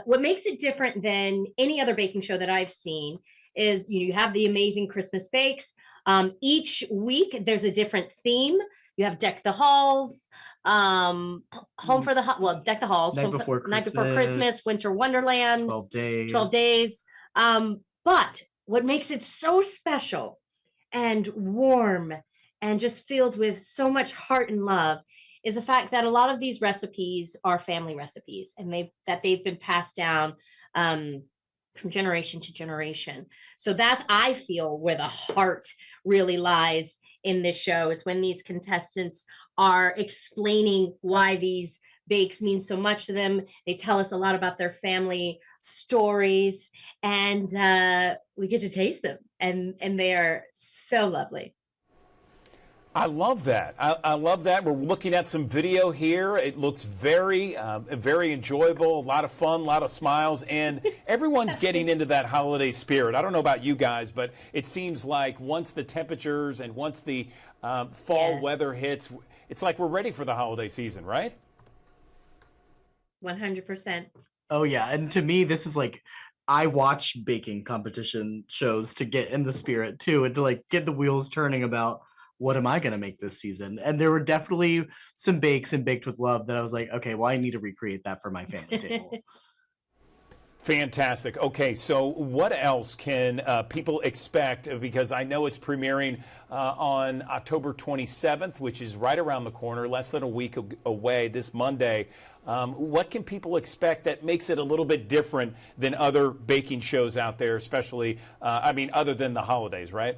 what makes it different than any other baking show that I've seen is you have the amazing Christmas bakes. Each week, there's a different theme. You have Deck the Halls, Home for the Deck the Halls, Night Before Night Before Christmas, Winter Wonderland, 12 days. 12 days. But what makes it so special and warm and just filled with so much heart and love is the fact that a lot of these recipes are family recipes, and they've been passed down from generation to generation. So that's, I feel, where the heart really lies in this show, is when these contestants are explaining why these bakes mean so much to them. They tell us a lot about their family stories, and we get to taste them, and they are so lovely. I love that. I love that. We're looking at some video here. It looks very enjoyable, a lot of fun, a lot of smiles, and everyone's getting into that holiday spirit. I don't know about you guys, but it seems like once the temperatures and once the fall weather hits, it's like we're ready for the holiday season, right? 100%. Oh, yeah. And to me, this is like, I watch baking competition shows to get in the spirit too, and to like get the wheels turning about what am I going to make this season. And there were definitely some bakes and Baked with Love that I was like, okay, well, I need to recreate that for my family table. Fantastic. Okay, so what else can people expect? Because I know it's premiering on October 27th, which is right around the corner, less than a week away, this Monday. What can people expect that makes it a little bit different than other baking shows out there, especially, other than the holidays, right?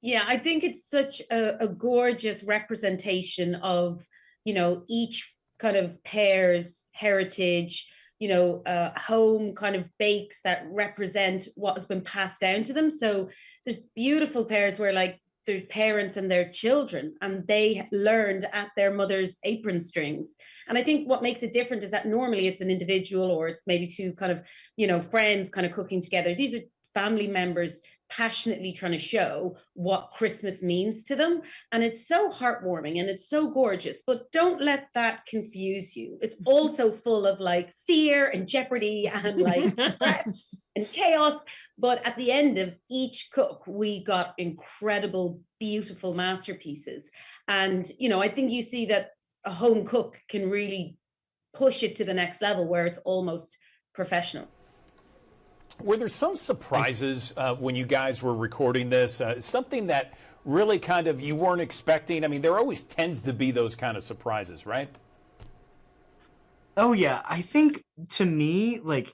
Yeah, I think it's such a gorgeous representation of, each kind of pair's heritage, home kind of bakes that represent what has been passed down to them. So there's beautiful pairs where like their parents and their children, and they learned at their mother's apron strings. And I think what makes it different is that normally it's an individual, or it's maybe two kind of, friends kind of cooking together. These are family members passionately trying to show what Christmas means to them. And it's so heartwarming and it's so gorgeous, but don't let that confuse you. It's also full of like fear and jeopardy and like stress and chaos. But at the end of each cook, we got incredible, beautiful masterpieces. And, I think you see that a home cook can really push it to the next level where it's almost professional. Were there some surprises when you guys were recording this? Something that really kind of you weren't expecting? I mean, there always tends to be those kind of surprises, right? Oh, yeah. I think to me, like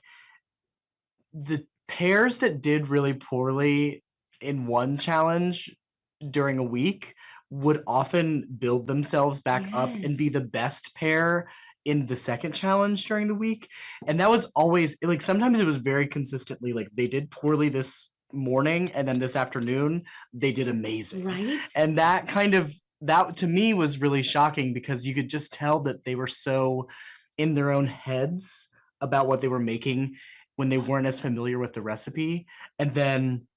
the pairs that did really poorly in one challenge during a week would often build themselves back up and be the best pair in the second challenge during the week. And that was always like, sometimes it was very consistently like they did poorly this morning and then this afternoon they did amazing. Right. And that to me was really shocking because you could just tell that they were so in their own heads about what they were making when they weren't as familiar with the recipe. And then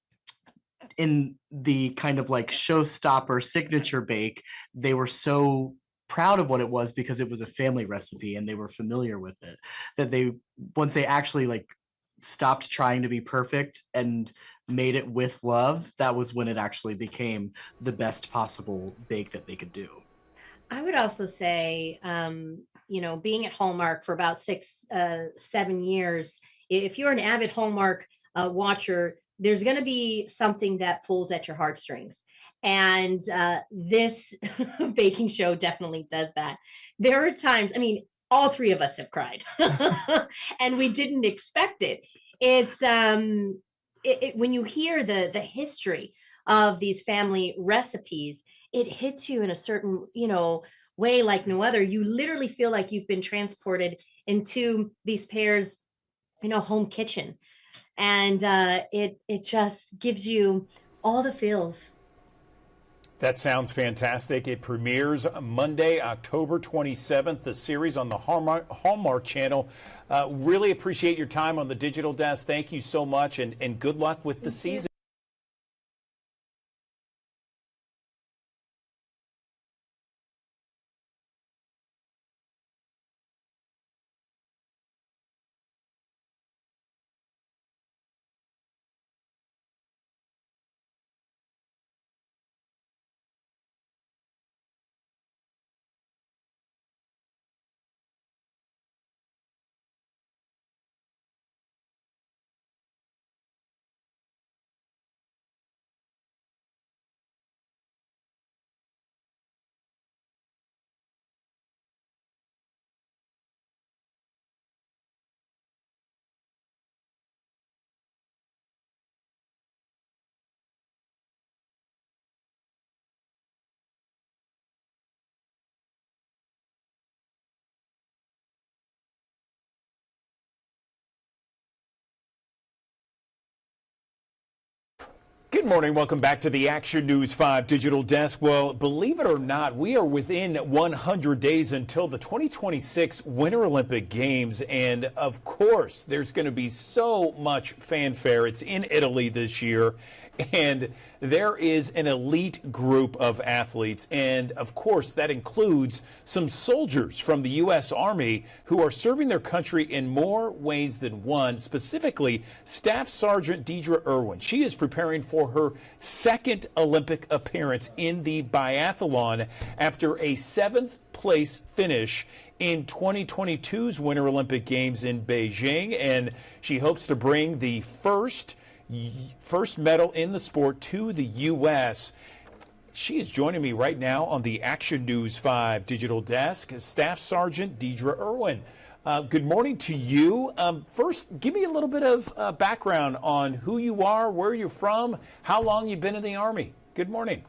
in the kind of like showstopper signature bake, they were so proud of what it was because it was a family recipe and they were familiar with it, that they, once they actually like stopped trying to be perfect and made it with love, that was when it actually became the best possible bake that they could do. I would also say, being at Hallmark for about 7 years, if you're an avid Hallmark watcher, there's going to be something that pulls at your heartstrings. And this baking show definitely does that. There are times, all three of us have cried and we didn't expect it. It's when you hear the history of these family recipes, it hits you in a certain, way like no other. You literally feel like you've been transported into these pairs, home kitchen. And it just gives you all the feels. That sounds fantastic. It premieres Monday, October 27th, the series on the Hallmark Channel. Really appreciate your time on the Digital Desk. Thank you so much, and good luck with the season. Good morning. Welcome back to the Action News 5 Digital Desk. Well, believe it or not, we are within 100 days until the 2026 Winter Olympic Games. And of course, there's going to be so much fanfare. It's in Italy this year. And there is an elite group of athletes. And of course, that includes some soldiers from the U.S. Army who are serving their country in more ways than one, specifically Staff Sergeant Deidre Irwin. She is preparing for her second Olympic appearance in the biathlon after a 7th place finish in 2022's Winter Olympic Games in Beijing. And she hopes to bring the first medal in the sport to the U.S. She is joining me right now on the Action News 5 digital desk, Staff Sergeant Deidre Irwin. Good morning to you. First, give me a little bit of background on who you are, where you're from, how long you've been in the Army. Good morning.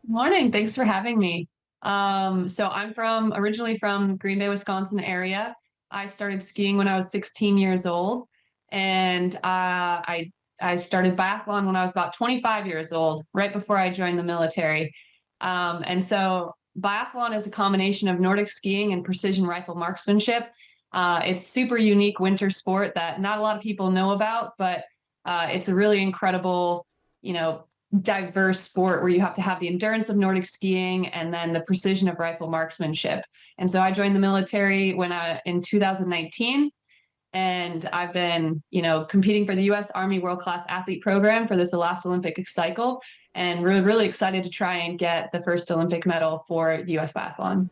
Morning. Thanks for having me. So I'm originally from Green Bay, Wisconsin area. I started skiing when I was 16 years old. And I started biathlon when I was about 25 years old, right before I joined the military. And so biathlon is a combination of Nordic skiing and precision rifle marksmanship. It's super unique winter sport that not a lot of people know about, but it's a really incredible, diverse sport where you have to have the endurance of Nordic skiing and then the precision of rifle marksmanship. And so I joined the military in 2019. And I've been, competing for the U.S. Army World Class Athlete Program for this last Olympic cycle. And we're really excited to try and get the first Olympic medal for the U.S. biathlon.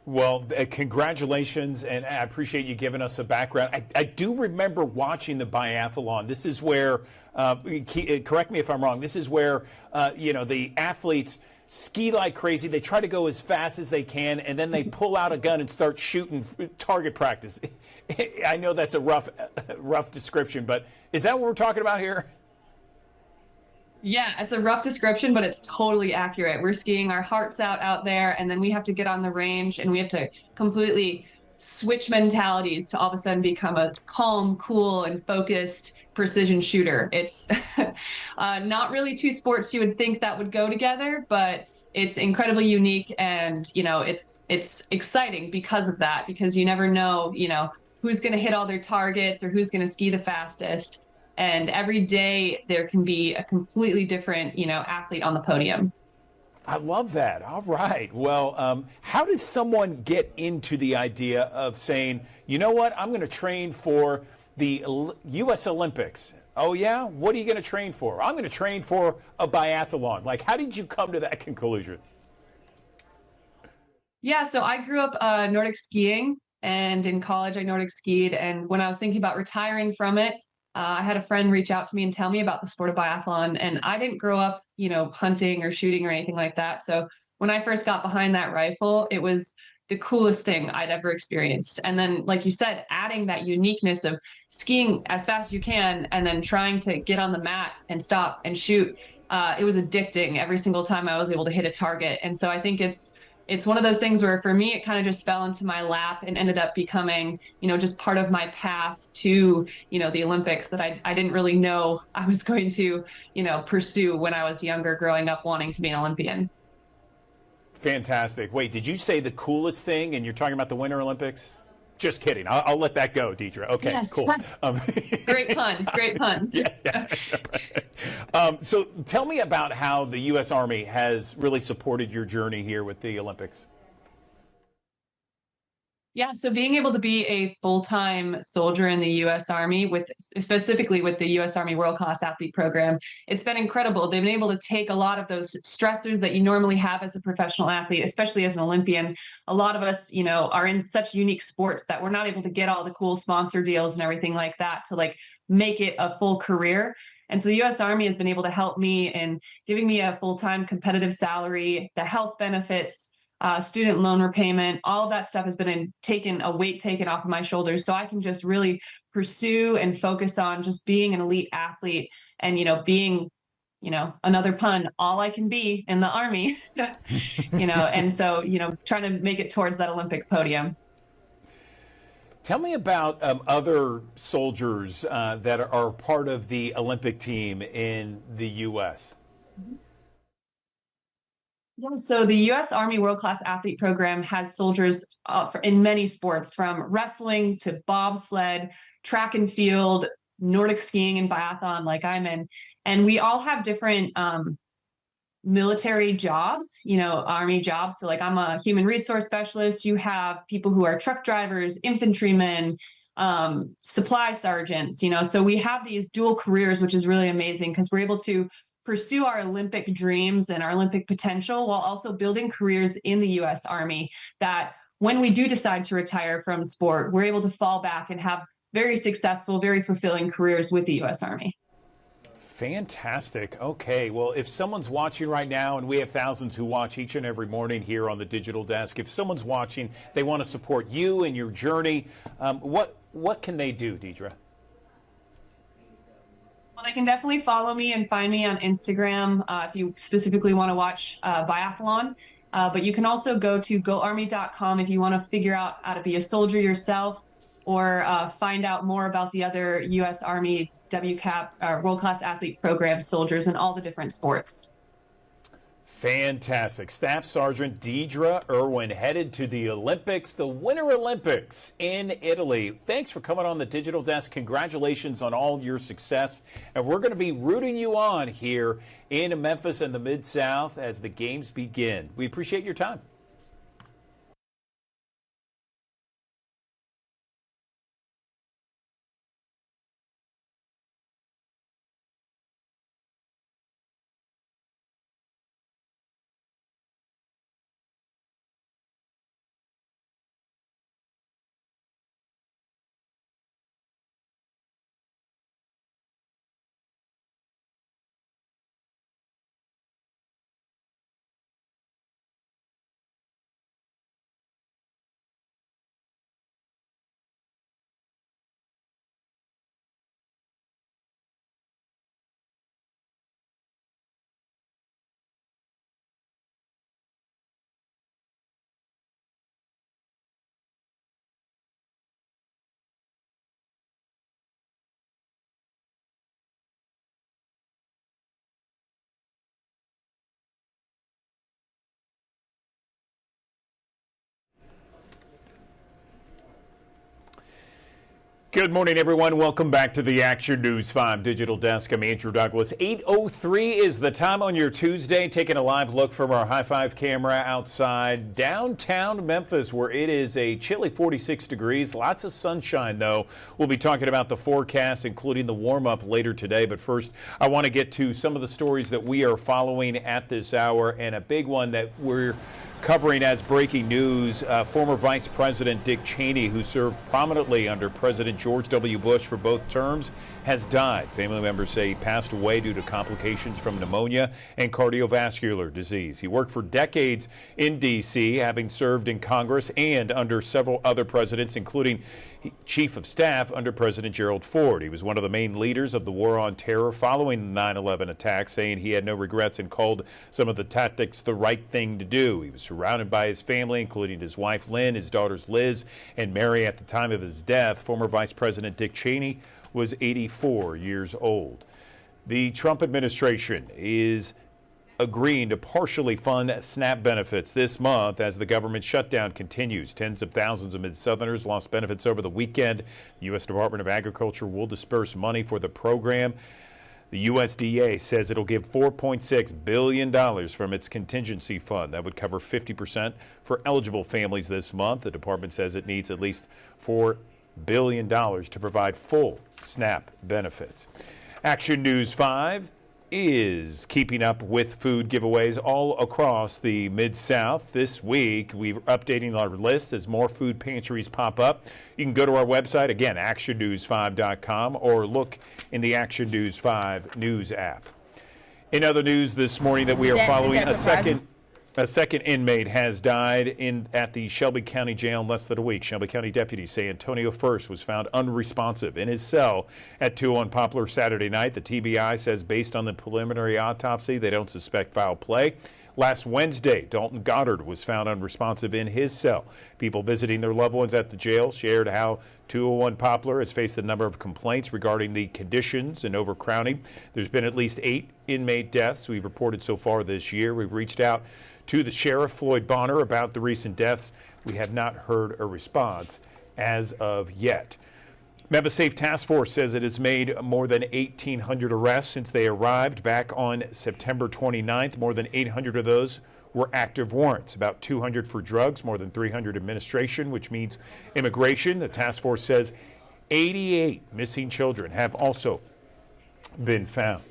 Well, congratulations, and I appreciate you giving us a background. I do remember watching the biathlon. This is where, correct me if I'm wrong, this is where, the athletes ski like crazy. They try to go as fast as they can, and then they pull out a gun and start shooting target practice. I know that's a rough description, but is that what we're talking about here? Yeah, it's a rough description, but it's totally accurate. We're skiing our hearts out there, and then we have to get on the range, and we have to completely switch mentalities to all of a sudden become a calm, cool, and focused precision shooter. It's not really two sports you would think that would go together, but it's incredibly unique, and it's exciting because of that, because you never know who's going to hit all their targets or who's going to ski the fastest. And every day there can be a completely different athlete on the podium. I love that. All right. Well, how does someone get into the idea of saying, you know what, I'm going to train for the U.S. Olympics? Oh, yeah? What are you going to train for? I'm going to train for a biathlon. Like, how did you come to that conclusion? Yeah, so I grew up Nordic skiing, and in college I Nordic skied. And when I was thinking about retiring from it, I had a friend reach out to me and tell me about the sport of biathlon. And I didn't grow up, hunting or shooting or anything like that. So when I first got behind that rifle, it was the coolest thing I'd ever experienced. And then, like you said, adding that uniqueness of skiing as fast as you can and then trying to get on the mat and stop and shoot. It was addicting every single time I was able to hit a target. And so I think it's one of those things where for me, it kind of just fell into my lap and ended up becoming, just part of my path to, the Olympics that I didn't really know I was going to, pursue when I was younger, growing up wanting to be an Olympian. Fantastic. Wait, did you say the coolest thing and you're talking about the Winter Olympics? Just kidding. I'll let that go, Deidre. Okay, yes. Cool. Great puns. Great puns. Yeah. So tell me about how the U.S. Army has really supported your journey here with the Olympics. Yeah, so being able to be a full-time soldier in the U.S. Army, specifically with the U.S. Army World Class Athlete Program, it's been incredible. They've been able to take a lot of those stressors that you normally have as a professional athlete, especially as an Olympian. A lot of us, are in such unique sports that we're not able to get all the cool sponsor deals and everything like that to make it a full career. And so the U.S. Army has been able to help me in giving me a full-time competitive salary, the health benefits, student loan repayment, all of that stuff has been a weight taken off of my shoulders. So I can just really pursue and focus on just being an elite athlete and, being, another pun, all I can be in the Army, and so, trying to make it towards that Olympic podium. Tell me about other soldiers that are part of the Olympic team in the U.S. Yeah, so the U.S. Army World Class Athlete Program has soldiers in many sports, from wrestling to bobsled, track and field, Nordic skiing and biathlon like I'm in. And we all have different military jobs, Army jobs. So like I'm a human resource specialist. You have people who are truck drivers, infantrymen, supply sergeants, so we have these dual careers, which is really amazing because we're able to pursue our Olympic dreams and our Olympic potential while also building careers in the U.S. Army that when we do decide to retire from sport, we're able to fall back and have very successful, very fulfilling careers with the U.S. Army. Fantastic. Okay, well, if someone's watching right now, and we have thousands who watch each and every morning here on the Digital Desk, if someone's watching, they want to support you and your journey, what can they do, Deidre? Well, they can definitely follow me and find me on Instagram if you specifically want to watch biathlon. But you can also go to goarmy.com if you want to figure out how to be a soldier yourself or find out more about the other U.S. Army WCAP World Class Athlete Program soldiers in all the different sports. Fantastic. Staff Sergeant Deidre Irwin headed to the Olympics, the Winter Olympics in Italy. Thanks for coming on the Digital Desk. Congratulations on all your success. And we're going to be rooting you on here in Memphis and the Mid-South as the games begin. We appreciate your time. Good morning, everyone. Welcome back to the Action News 5 Digital Desk. I'm Andrew Douglas. 8:03 is the time on your Tuesday. Taking a live look from our High Five camera outside downtown Memphis, where it is a chilly 46 degrees. Lots of sunshine, though. We'll be talking about the forecast, including the warm-up later today. But first, I want to get to some of the stories that we are following at this hour, and a big one that we're covering as breaking news. Former Vice President Dick Cheney, who served prominently under President George W. Bush for both terms, has died. Family members say he passed away due to complications from pneumonia and cardiovascular disease. He worked for decades in D.C., having served in Congress and under several other presidents, including Chief of Staff under President Gerald Ford. He was one of the main leaders of the war on terror following the 9/11 attacks, saying he had no regrets and called some of the tactics the right thing to do. He was surrounded by his family, including his wife Lynn, his daughters Liz and Mary. At the time of his death, former Vice President Dick Cheney was 84 years old. The Trump administration is agreeing to partially fund SNAP benefits this month as the government shutdown continues. Tens of thousands of Mid-Southerners lost benefits over the weekend. The U.S. Department of Agriculture will disperse money for the program. The USDA says it'll give $4.6 billion from its contingency fund. That would cover 50% for eligible families this month. The department says it needs at least $4 billion to provide full SNAP benefits. Action News 5 is keeping up with food giveaways all across the Mid-South. This week, we're updating our list as more food pantries pop up. You can go to our website, again, actionnews5.com, or look in the Action News 5 news app. In other news this morning that we are following, a second inmate has died at the Shelby County Jail in less than a week. Shelby County deputies say Antonio First was found unresponsive in his cell at 201 Poplar Saturday night. The TBI says based on the preliminary autopsy, they don't suspect foul play. Last Wednesday, Dalton Goddard was found unresponsive in his cell. People visiting their loved ones at the jail shared how 201 Poplar has faced a number of complaints regarding the conditions and overcrowding. There's been at least 8 inmate deaths we've reported so far this year. We've reached out to the sheriff, Floyd Bonner, about the recent deaths. We have not heard a response as of yet. Memphis Safe Task Force says it has made more than 1,800 arrests since they arrived back on September 29th. More than 800 of those were active warrants, about 200 for drugs, more than 300 administration, which means immigration. The task force says 88 missing children have also been found.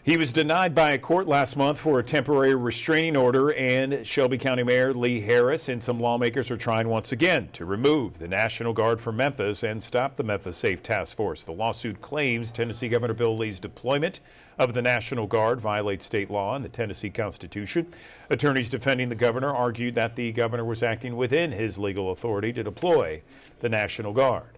He was denied by a court last month for a temporary restraining order, and Shelby County Mayor Lee Harris and some lawmakers are trying once again to remove the National Guard from Memphis and stop the Memphis Safe Task Force. The lawsuit claims Tennessee Governor Bill Lee's deployment of the National Guard violates state law and the Tennessee Constitution. Attorneys defending the governor argued that the governor was acting within his legal authority to deploy the National Guard.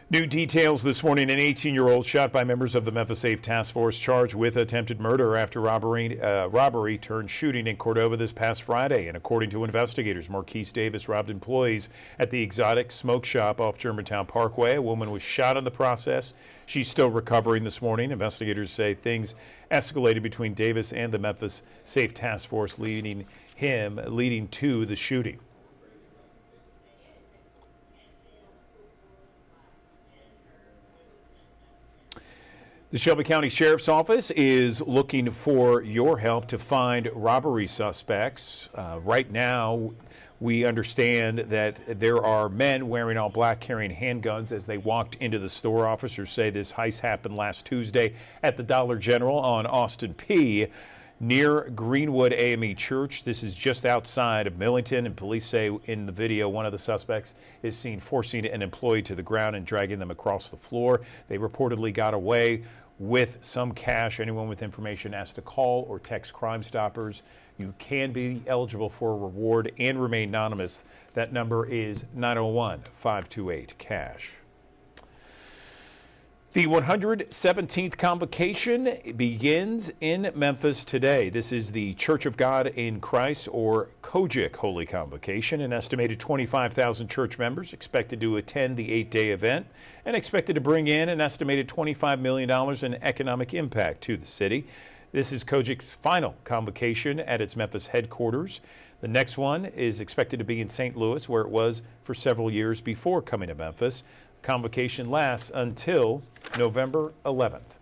New details this morning. An 18-year-old shot by members of the Memphis Safe Task Force charged with attempted murder after robbery turned shooting in Cordova this past Friday. And according to investigators, Marquise Davis robbed employees at the Exotic Smoke Shop off Germantown Parkway. A woman was shot in the process. She's still recovering this morning. Investigators say things escalated between Davis and the Memphis Safe Task Force, leading to the shooting. The Shelby County Sheriff's Office is looking for your help to find robbery suspects. Right now, we understand that there are men wearing all black carrying handguns as they walked into the store. Officers say this heist happened last Tuesday at the Dollar General on Austin P. near Greenwood AME Church. This is just outside of Millington, and police say in the video one of the suspects is seen forcing an employee to the ground and dragging them across the floor. They reportedly got away with some cash. Anyone with information asked to call or text Crime Stoppers. You can be eligible for a reward and remain anonymous. That number is 901-528-CASH. The 117th convocation begins in Memphis today. This is the Church of God in Christ, or COGIC Holy Convocation. An estimated 25,000 church members expected to attend the 8-day event and expected to bring in an estimated $25 million in economic impact to the city. This is COGIC's final convocation at its Memphis headquarters. The next one is expected to be in St. Louis, where it was for several years before coming to Memphis. Convocation lasts until November 11th.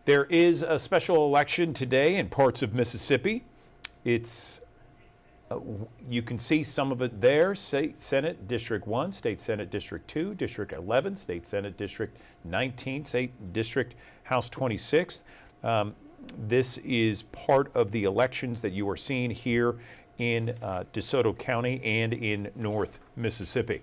There is a special election today in parts of Mississippi. It's you can see some of it there. State Senate District 1, State Senate District 2, District 11, State Senate District 19, State District House 26. This is part of the elections that you are seeing here in DeSoto County and in North Mississippi.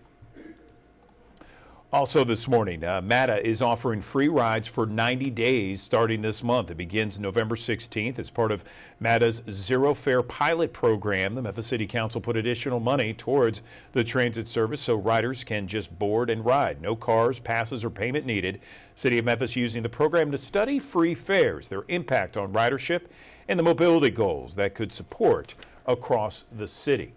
Also this morning, MATA is offering free rides for 90 days starting this month. It begins November 16th as part of MATA's Zero Fare pilot program. The Memphis City Council put additional money towards the transit service so riders can just board and ride. No cars, passes, or payment needed. City of Memphis using the program to study free fares, their impact on ridership, and the mobility goals that could support across the city.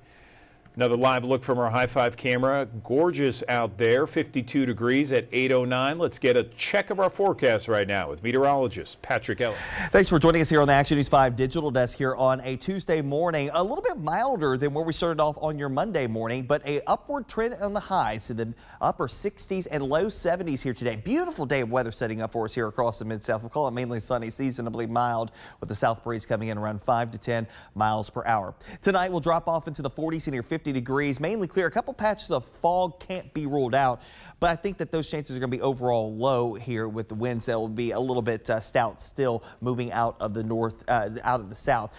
Another live look from our High Five camera. Gorgeous out there, 52 degrees at 8:09. Let's get a check of our forecast right now with meteorologist Patrick Ellen. Thanks for joining us here on the Action News 5 digital desk here on a Tuesday morning. A little bit milder than where we started off on your Monday morning, but a upward trend on the highs to the upper 60s and low 70s here today. Beautiful day of weather setting up for us here across the Mid-South. We'll call it mainly sunny, seasonably mild with the south breeze coming in around 5 to 10 miles per hour. Tonight we'll drop off into the 40s and near 50 degrees, mainly clear. A couple patches of fog can't be ruled out, but I think that those chances are going to be overall low here with the winds that will be a little bit stout still moving out of the north, out of the south.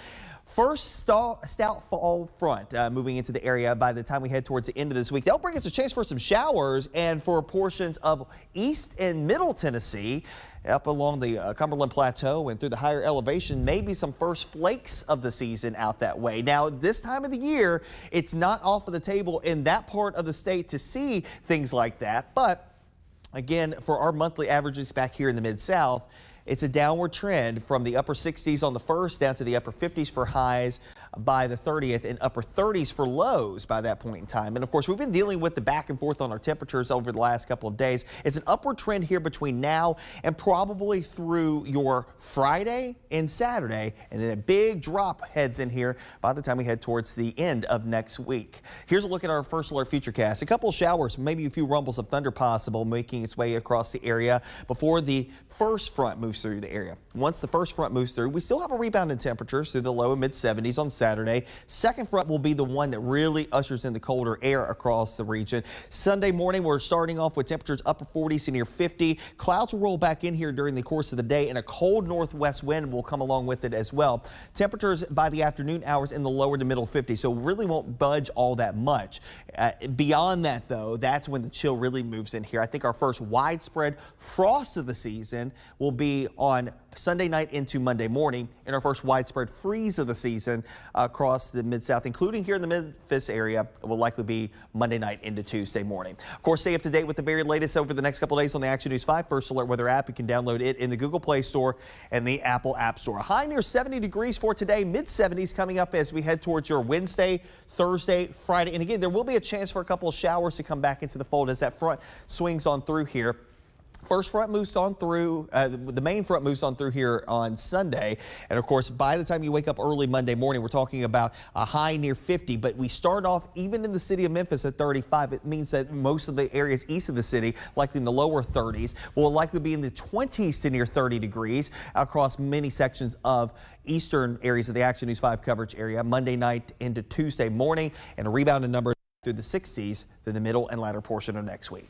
First stout fall front moving into the area by the time we head towards the end of this week. That'll bring us a chance for some showers and for portions of east and middle Tennessee. Up along the Cumberland Plateau and through the higher elevation, maybe some first flakes of the season out that way. Now, this time of the year, it's not off of the table in that part of the state to see things like that. But again, for our monthly averages back here in the Mid-South, it's a downward trend from the upper 60s on the first down to the upper 50s for highs by the 30th and upper 30s for lows by that point in time. And of course, we've been dealing with the back and forth on our temperatures over the last couple of days. It's an upward trend here between now and probably through your Friday and Saturday, and then a big drop heads in here by the time we head towards the end of next week. Here's a look at our first alert futurecast. A couple of showers, maybe a few rumbles of thunder possible, making its way across the area before the first front moves through the area. Once the first front moves through, we still have a rebound in temperatures through the low and mid 70s on Saturday. Second front will be the one that really ushers in the colder air across the region. Sunday morning, we're starting off with temperatures upper 40s to near 50. Clouds will roll back in here during the course of the day, and a cold northwest wind will come along with it as well. Temperatures by the afternoon hours in the lower to middle 50s, so really won't budge all that much. Beyond that, though, that's when the chill really moves in here. I think our first widespread frost of the season will be on Sunday night into Monday morning, and our first widespread freeze of the season across the Mid-South, including here in the Memphis area, will likely be Monday night into Tuesday morning. Of course, stay up to date with the very latest over the next couple of days on the Action News 5 First Alert Weather app. You can download it in the Google Play Store and the Apple App Store. A high near 70 degrees for today, mid-70s coming up as we head towards your Wednesday, Thursday, Friday. And again, there will be a chance for a couple of showers to come back into the fold as that front swings on through here. First front moves on through, the main front moves on through here on Sunday. And of course, by the time you wake up early Monday morning, we're talking about a high near 50. But we start off even in the city of Memphis at 35. It means that most of the areas east of the city, likely in the lower 30s, will likely be in the 20s to near 30 degrees across many sections of eastern areas of the Action News 5 coverage area Monday night into Tuesday morning, and a rebound in numbers through the 60s through the middle and latter portion of next week.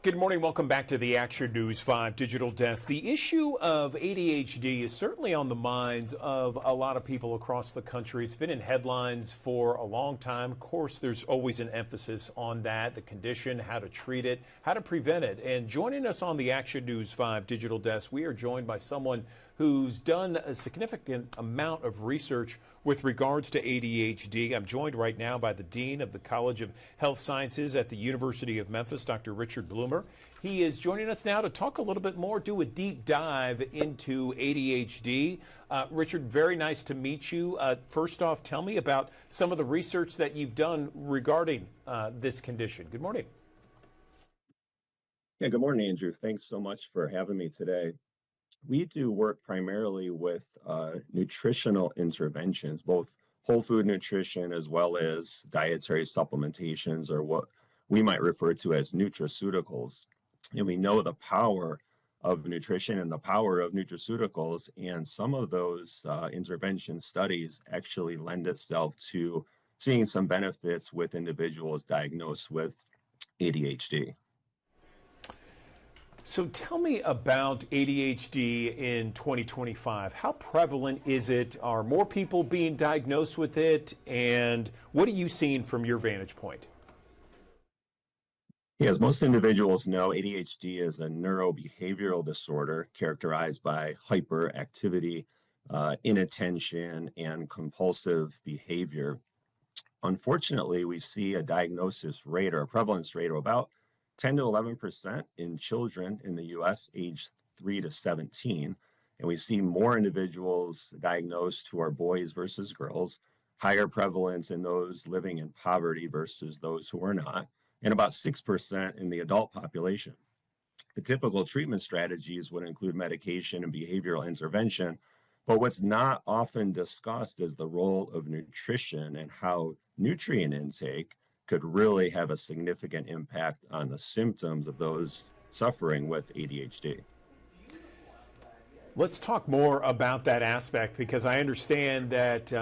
Good morning. Welcome back to the Action News 5 Digital Desk. The issue of ADHD is certainly on the minds of a lot of people across the country. It's been in headlines for a long time. Of course, there's always an emphasis on that, the condition, how to treat it, how to prevent it. And joining us on the Action News 5 Digital Desk, we are joined by someone who's done a significant amount of research with regards to ADHD. I'm joined right now by the Dean of the College of Health Sciences at the University of Memphis, Dr. Richard Bloomer. He is joining us now to talk a little bit more, do a deep dive into ADHD. Richard, very nice to meet you. First off, tell me about some of the research that you've done regarding this condition. Good morning. Yeah, good morning, Andrew. Thanks so much for having me today. We do work primarily with nutritional interventions, both whole food nutrition as well as dietary supplementations, or what we might refer to as nutraceuticals. And we know the power of nutrition and the power of nutraceuticals, and some of those intervention studies actually lend itself to seeing some benefits with individuals diagnosed with ADHD. So tell me about ADHD in 2025. How prevalent is it? Are more people being diagnosed with it? And what are you seeing from your vantage point? As most individuals know, ADHD is a neurobehavioral disorder characterized by hyperactivity, inattention, and compulsive behavior. Unfortunately, we see a diagnosis rate or a prevalence rate of about 10 to 11% in children in the US aged 3 to 17. And we see more individuals diagnosed who are boys versus girls, higher prevalence in those living in poverty versus those who are not, and about 6% in the adult population. The typical treatment strategies would include medication and behavioral intervention, but what's not often discussed is the role of nutrition and how nutrient intake could really have a significant impact on the symptoms of those suffering with ADHD. Let's talk more about that aspect, because I understand that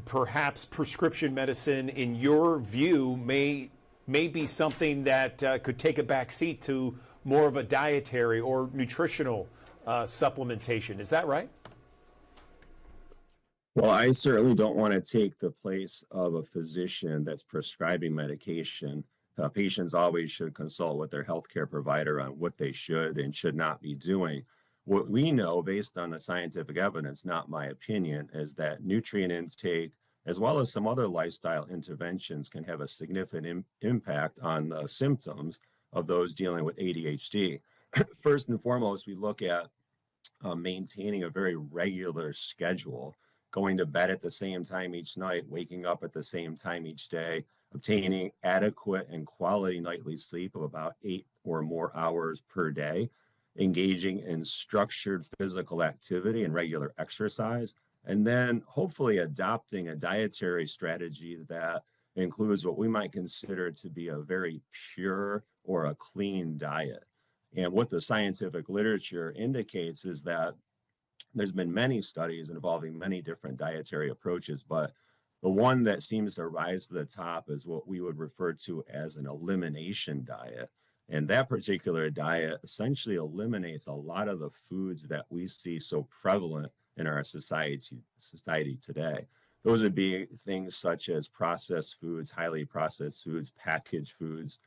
perhaps prescription medicine, in your view, may be something that could take a back seat to more of a dietary or nutritional supplementation. Is that right? Well, I certainly don't want to take the place of a physician that's prescribing medication. Patients always should consult with their healthcare provider on what they should and should not be doing. What we know, based on the scientific evidence, not my opinion, is that nutrient intake, as well as some other lifestyle interventions, can have a significant impact on the symptoms of those dealing with ADHD. First and foremost, we look at maintaining a very regular schedule, going to bed at the same time each night, waking up at the same time each day, obtaining adequate and quality nightly sleep of about 8 or more hours per day, engaging in structured physical activity and regular exercise, and then hopefully adopting a dietary strategy that includes what we might consider to be a very pure or a clean diet. And what the scientific literature indicates is that there's been many studies involving many different dietary approaches, but the one that seems to rise to the top is what we would refer to as an elimination diet. And that particular diet essentially eliminates a lot of the foods that we see so prevalent in our society today. Those would be things such as processed foods, highly processed foods, packaged foods.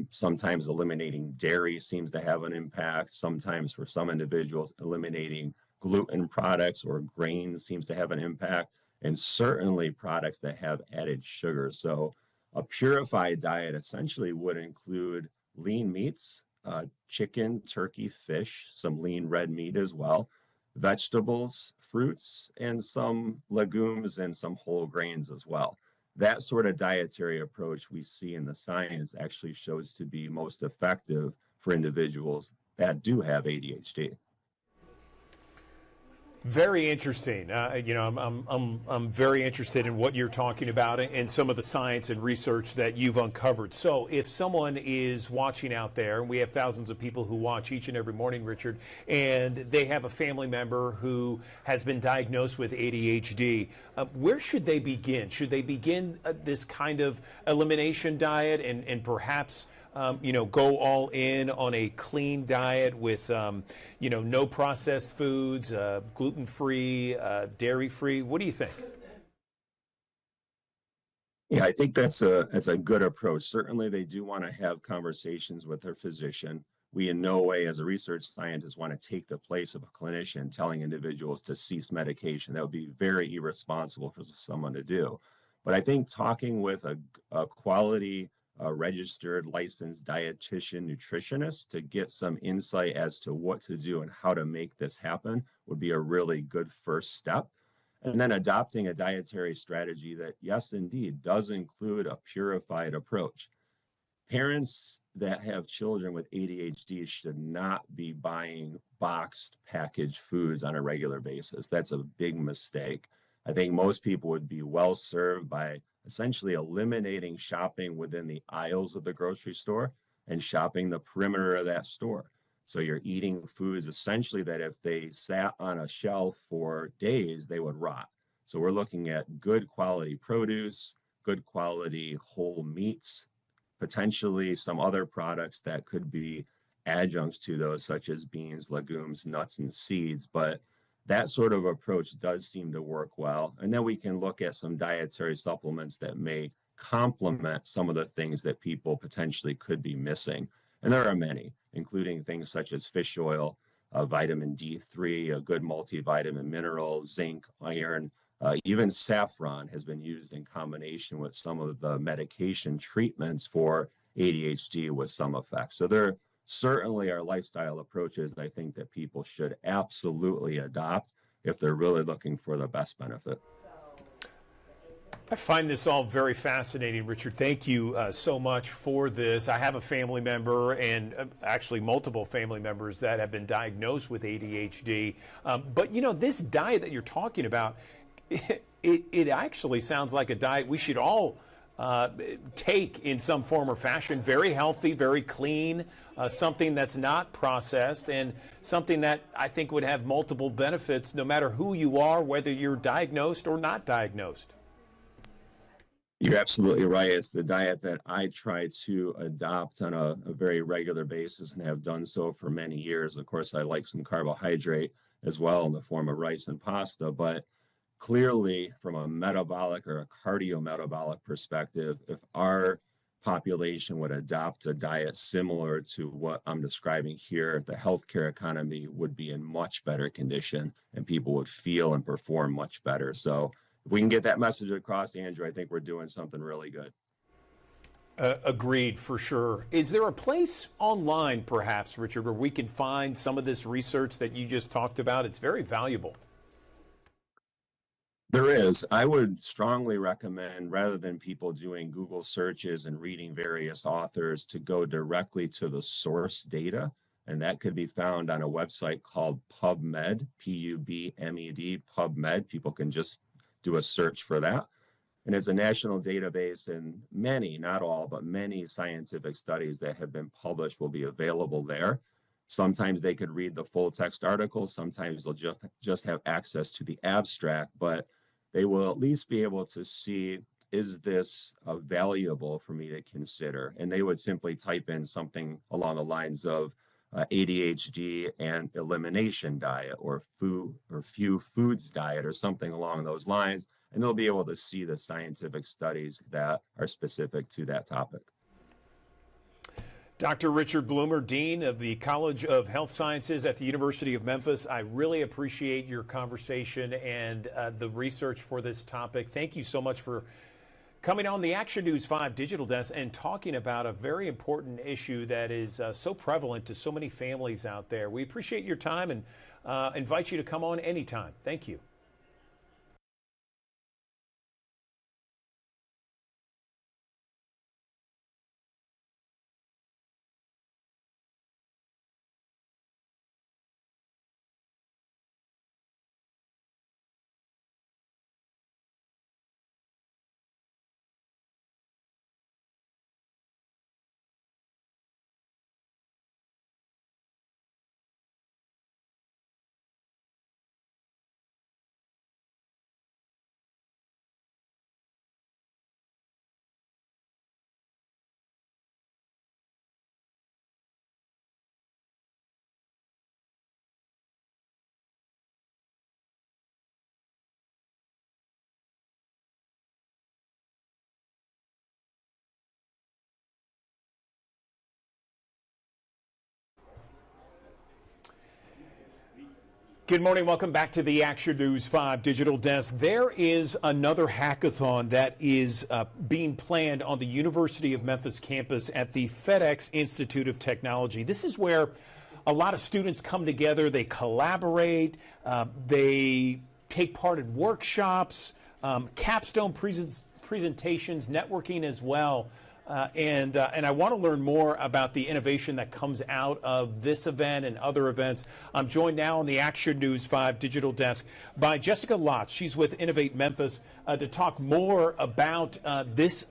Sometimes eliminating dairy seems to have an impact. Sometimes for some individuals, eliminating gluten products or grains seems to have an impact, and certainly products that have added sugar. So a purified diet essentially would include lean meats, chicken, turkey, fish, some lean red meat as well, vegetables, fruits, and some legumes and some whole grains as well. That sort of dietary approach we see in the science actually shows to be most effective for individuals that do have ADHD. Very interesting. I'm very interested in what you're talking about and some of the science and research that you've uncovered. So if someone is watching out there, and we have thousands of people who watch each and every morning, Richard, and they have a family member who has been diagnosed with ADHD, where should they begin? Should they begin this kind of elimination diet and perhaps go all in on a clean diet with, no processed foods, gluten-free, dairy-free? What do you think? Yeah, I think that's a good approach. Certainly, they do want to have conversations with their physician. We in no way, as a research scientist, want to take the place of a clinician telling individuals to cease medication. That would be very irresponsible for someone to do. But I think talking with a quality registered licensed dietitian nutritionist to get some insight as to what to do and how to make this happen would be a really good first step. And then adopting a dietary strategy that, yes, indeed, does include a purified approach. Parents that have children with ADHD should not be buying boxed packaged foods on a regular basis. That's a big mistake. I think most people would be well served by essentially eliminating shopping within the aisles of the grocery store and shopping the perimeter of that store. So you're eating foods essentially that if they sat on a shelf for days, they would rot. So we're looking at good quality produce, good quality whole meats, potentially some other products that could be adjuncts to those, such as beans, legumes, nuts, and seeds. But that sort of approach does seem to work well. And then we can look at some dietary supplements that may complement some of the things that people potentially could be missing. And there are many, including things such as fish oil, vitamin D3, a good multivitamin mineral, zinc, iron, even saffron has been used in combination with some of the medication treatments for ADHD with some effect. So there certainly are lifestyle approaches I think that people should absolutely adopt if they're really looking for the best benefit. I find this all very fascinating, Richard. Thank you so much for this. I have a family member and actually multiple family members that have been diagnosed with ADHD. But you know, this diet that you're talking about, it actually sounds like a diet we should all take in some form or fashion. Very healthy, very clean, something that's not processed, and something that I think would have multiple benefits no matter who you are, whether you're diagnosed or not diagnosed. You're absolutely right. It's the diet that I try to adopt on a very regular basis and have done so for many years. Of course, I like some carbohydrate as well in the form of rice and pasta, but clearly from a metabolic or a cardiometabolic perspective, if our population would adopt a diet similar to what I'm describing here, the healthcare economy would be in much better condition and people would feel and perform much better. So if we can get that message across, Andrew, I think we're doing something really good. Agreed, for sure. Is there a place online, perhaps, Richard, where we can find some of this research that you just talked about? It's very valuable. There is. I would strongly recommend, rather than people doing Google searches and reading various authors, to go directly to the source data. And that could be found on a website called PubMed, PubMed, PubMed. People can just do a search for that. And it's a national database, and many, not all, but many scientific studies that have been published will be available there. Sometimes they could read the full text article. Sometimes they'll just have access to the abstract, but they will at least be able to see, is this valuable for me to consider? And they would simply type in something along the lines of ADHD and elimination diet, or food or few foods diet, or something along those lines. And they'll be able to see the scientific studies that are specific to that topic. Dr. Richard Bloomer, Dean of the College of Health Sciences at the University of Memphis, I really appreciate your conversation and the research for this topic. Thank you so much for coming on the Action News 5 Digital Desk and talking about a very important issue that is so prevalent to so many families out there. We appreciate your time and invite you to come on anytime. Thank you. Good morning. Welcome back to the Action News 5 Digital Desk. There is another hackathon that is being planned on the University of Memphis campus at the FedEx Institute of Technology. This is where a lot of students come together. They collaborate. They take part in workshops, capstone presentations, networking as well. And I want to learn more about the innovation that comes out of this event and other events. I'm joined now on the Action News 5 Digital Desk by Jessica Lotz. She's with Innovate Memphis to talk more about this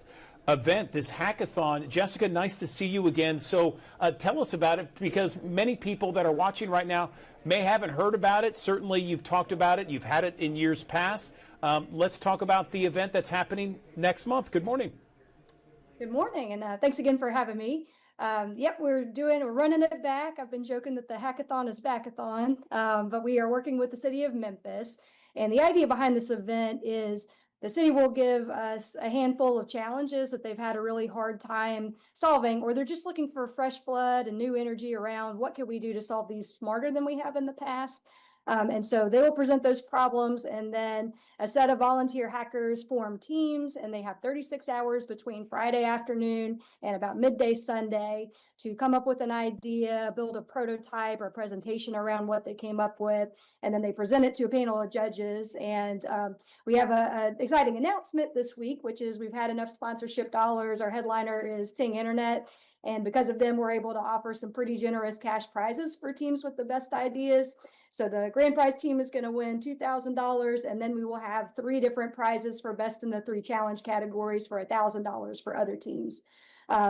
event, this hackathon. Jessica, nice to see you again. So tell us about it, because many people that are watching right now may haven't heard about it. Certainly you've talked about it. You've had it in years past. Let's talk about the event that's happening next month. Good morning. Good morning, and thanks again for having me. Yep, we're running it back. I've been joking that the hackathon is backathon, but we are working with the city of Memphis. And the idea behind this event is the city will give us a handful of challenges that they've had a really hard time solving, or they're just looking for fresh blood and new energy around what can we do to solve these smarter than we have in the past. And so they will present those problems, and then a set of volunteer hackers form teams, and they have 36 hours between Friday afternoon and about midday Sunday to come up with an idea, build a prototype or presentation around what they came up with, and then they present it to a panel of judges. And we have an exciting announcement this week, which is we've had enough sponsorship dollars. Our headliner is Ting Internet. And because of them, we're able to offer some pretty generous cash prizes for teams with the best ideas. So the grand prize team is going to win $2,000, and then we will have 3 different prizes for best in the 3 challenge categories for $1,000 for other teams.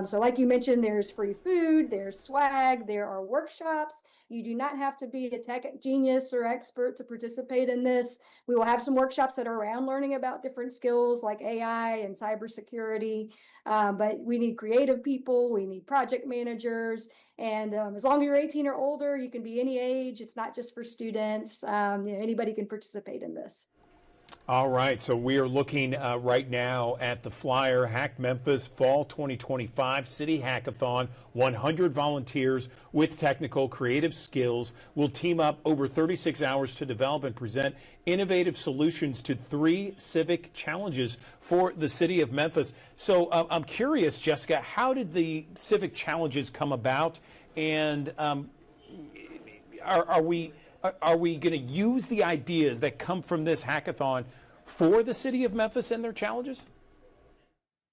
So like you mentioned, there's free food, there's swag, there are workshops. You do not have to be a tech genius or expert to participate in this. We will have some workshops that are around learning about different skills like AI and cybersecurity. But we need creative people, we need project managers, and as long as you're 18 or older, you can be any age. It's not just for students. Anybody can participate in this. All right, so we are looking right now at the flyer, Hack Memphis Fall 2025 City Hackathon. 100 volunteers with technical creative skills will team up over 36 hours to develop and present innovative solutions to 3 civic challenges for the city of Memphis. So I'm curious, Jessica, how did the civic challenges come about, and are we going to use the ideas that come from this hackathon for the city of Memphis and their challenges?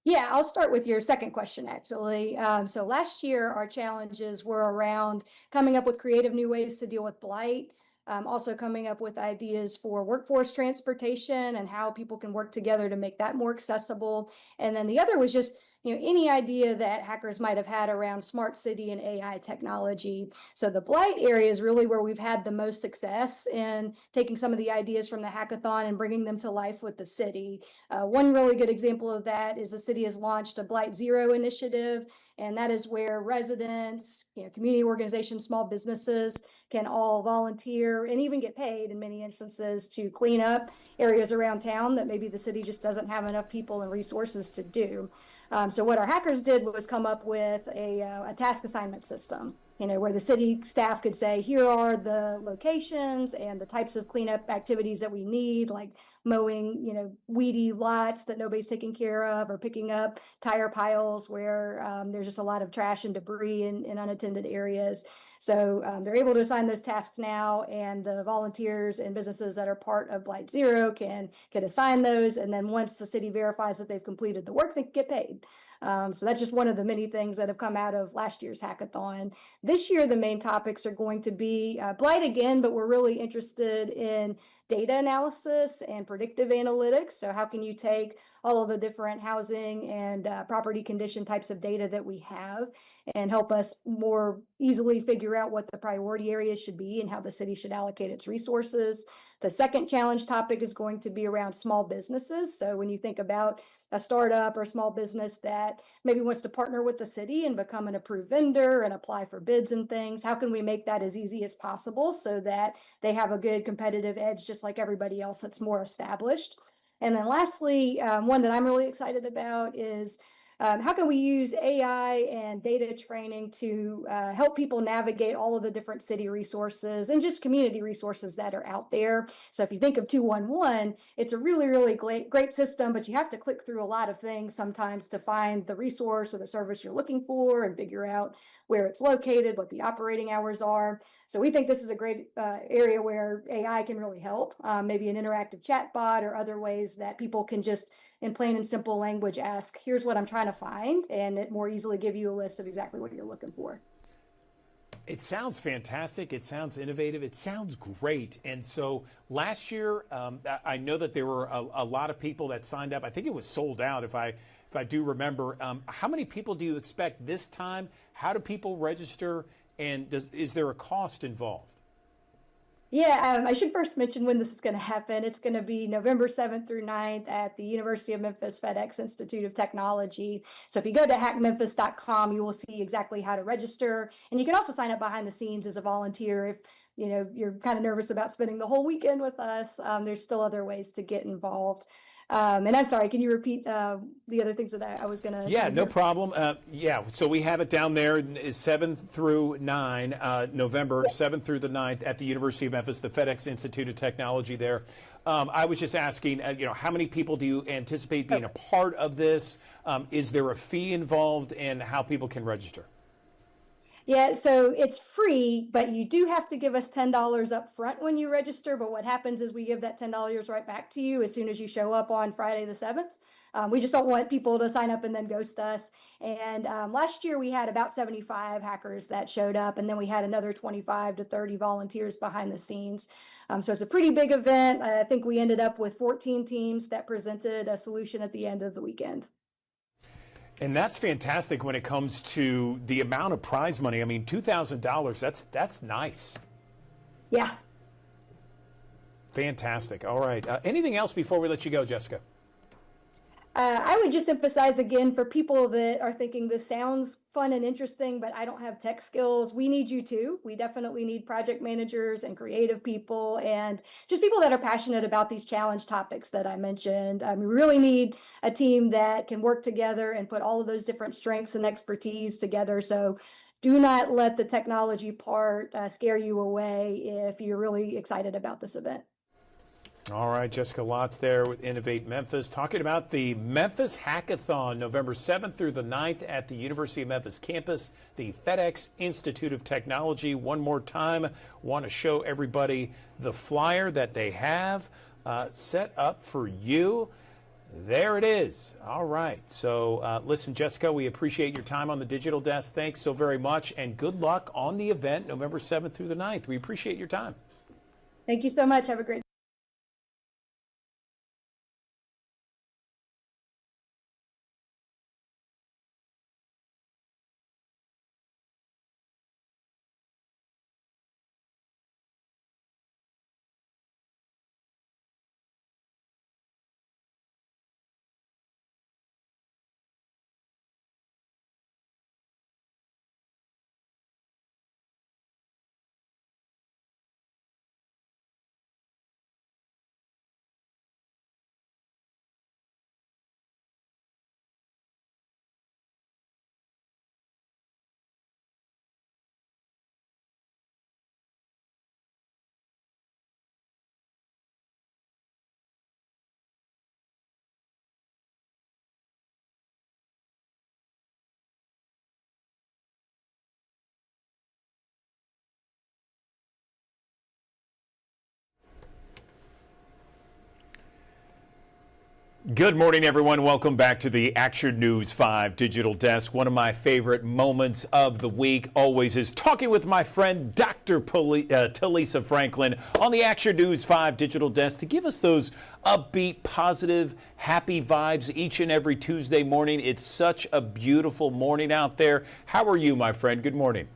Yeah, I'll start with your second question, actually. So last year, our challenges were around coming up with creative new ways to deal with blight, also coming up with ideas for workforce transportation and how people can work together to make that more accessible. And then the other was just any idea that hackers might have had around smart city and AI technology. So the blight area is really where we've had the most success in taking some of the ideas from the hackathon and bringing them to life with the city. One really good example of that is the city has launched a Blight Zero initiative, and that is where residents, community organizations, small businesses can all volunteer and even get paid in many instances to clean up areas around town that maybe the city just doesn't have enough people and resources to do. So what our hackers did was come up with a task assignment system, where the city staff could say, here are the locations and the types of cleanup activities that we need, like mowing, weedy lots that nobody's taking care of, or picking up tire piles where there's just a lot of trash and debris in unattended areas. So they're able to assign those tasks now, and the volunteers and businesses that are part of Blight Zero can assign those. And then once the city verifies that they've completed the work, they can get paid. So that's just one of the many things that have come out of last year's hackathon. This year, the main topics are going to be blight again, but we're really interested in data analysis and predictive analytics. So how can you take all of the different housing and property condition types of data that we have and help us more easily figure out what the priority areas should be and how the city should allocate its resources. The second challenge topic is going to be around small businesses. So when you think about a startup or a small business that maybe wants to partner with the city and become an approved vendor and apply for bids and things, how can we make that as easy as possible so that they have a good competitive edge just like everybody else that's more established? And then lastly, one that I'm really excited about is how can we use AI and data training to help people navigate all of the different city resources and just community resources that are out there? So if you think of 211, it's a really, really great system, but you have to click through a lot of things sometimes to find the resource or the service you're looking for and figure out where it's located, what the operating hours are. So we think this is a great area where AI can really help, maybe an interactive chat bot or other ways that people can just in plain and simple language ask, here's what I'm trying to find, and it more easily give you a list of exactly what you're looking for. It sounds fantastic. It sounds innovative. It sounds great. And so last year, I know that there were a lot of people that signed up. I think it was sold out, if I do remember. How many people do you expect this time? How do people register? And is there a cost involved? Yeah, I should first mention when this is going to happen. It's going to be November 7th through 9th at the University of Memphis FedEx Institute of Technology. So if you go to hackmemphis.com, you will see exactly how to register. And you can also sign up behind the scenes as a volunteer if you're kind of nervous about spending the whole weekend with us. There's still other ways to get involved. And I'm sorry, can you repeat the other things that I was going to? Yeah, no problem. So we have it down there, is 7th through 9, November 7th through the 9th at the University of Memphis, the FedEx Institute of Technology there. I was just asking, how many people do you anticipate being a part of this? Is there a fee involved, and how people can register? Yeah, so it's free, but you do have to give us $10 up front when you register. But what happens is we give that $10 right back to you as soon as you show up on Friday the 7th. We just don't want people to sign up and then ghost us. And last year we had about 75 hackers that showed up, and then we had another 25 to 30 volunteers behind the scenes. So it's a pretty big event. I think we ended up with 14 teams that presented a solution at the end of the weekend. And that's fantastic when it comes to the amount of prize money. I mean, $2,000, that's nice. Yeah. Fantastic. All right. Anything else before we let you go, Jessica? I would just emphasize again for people that are thinking this sounds fun and interesting, but I don't have tech skills. We need you too. We definitely need project managers and creative people and just people that are passionate about these challenge topics that I mentioned. We really need a team that can work together and put all of those different strengths and expertise together. So do not let the technology part scare you away if you're really excited about this event. All right, Jessica Lotz there with Innovate Memphis, talking about the Memphis Hackathon, November 7th through the 9th at the University of Memphis campus, the FedEx Institute of Technology. One more time, want to show everybody the flyer that they have set up for you. There it is. All right. So listen, Jessica, we appreciate your time on the digital desk. Thanks so very much, and good luck on the event, November 7th through the 9th. We appreciate your time. Thank you so much. Have a great day. Good morning, everyone. Welcome back to the Action News 5 Digital Desk. One of my favorite moments of the week always is talking with my friend Dr. Talisa Franklin on the Action News 5 Digital Desk to give us those upbeat, positive, happy vibes each and every Tuesday morning. It's such a beautiful morning out there. How are you, my friend? Good morning.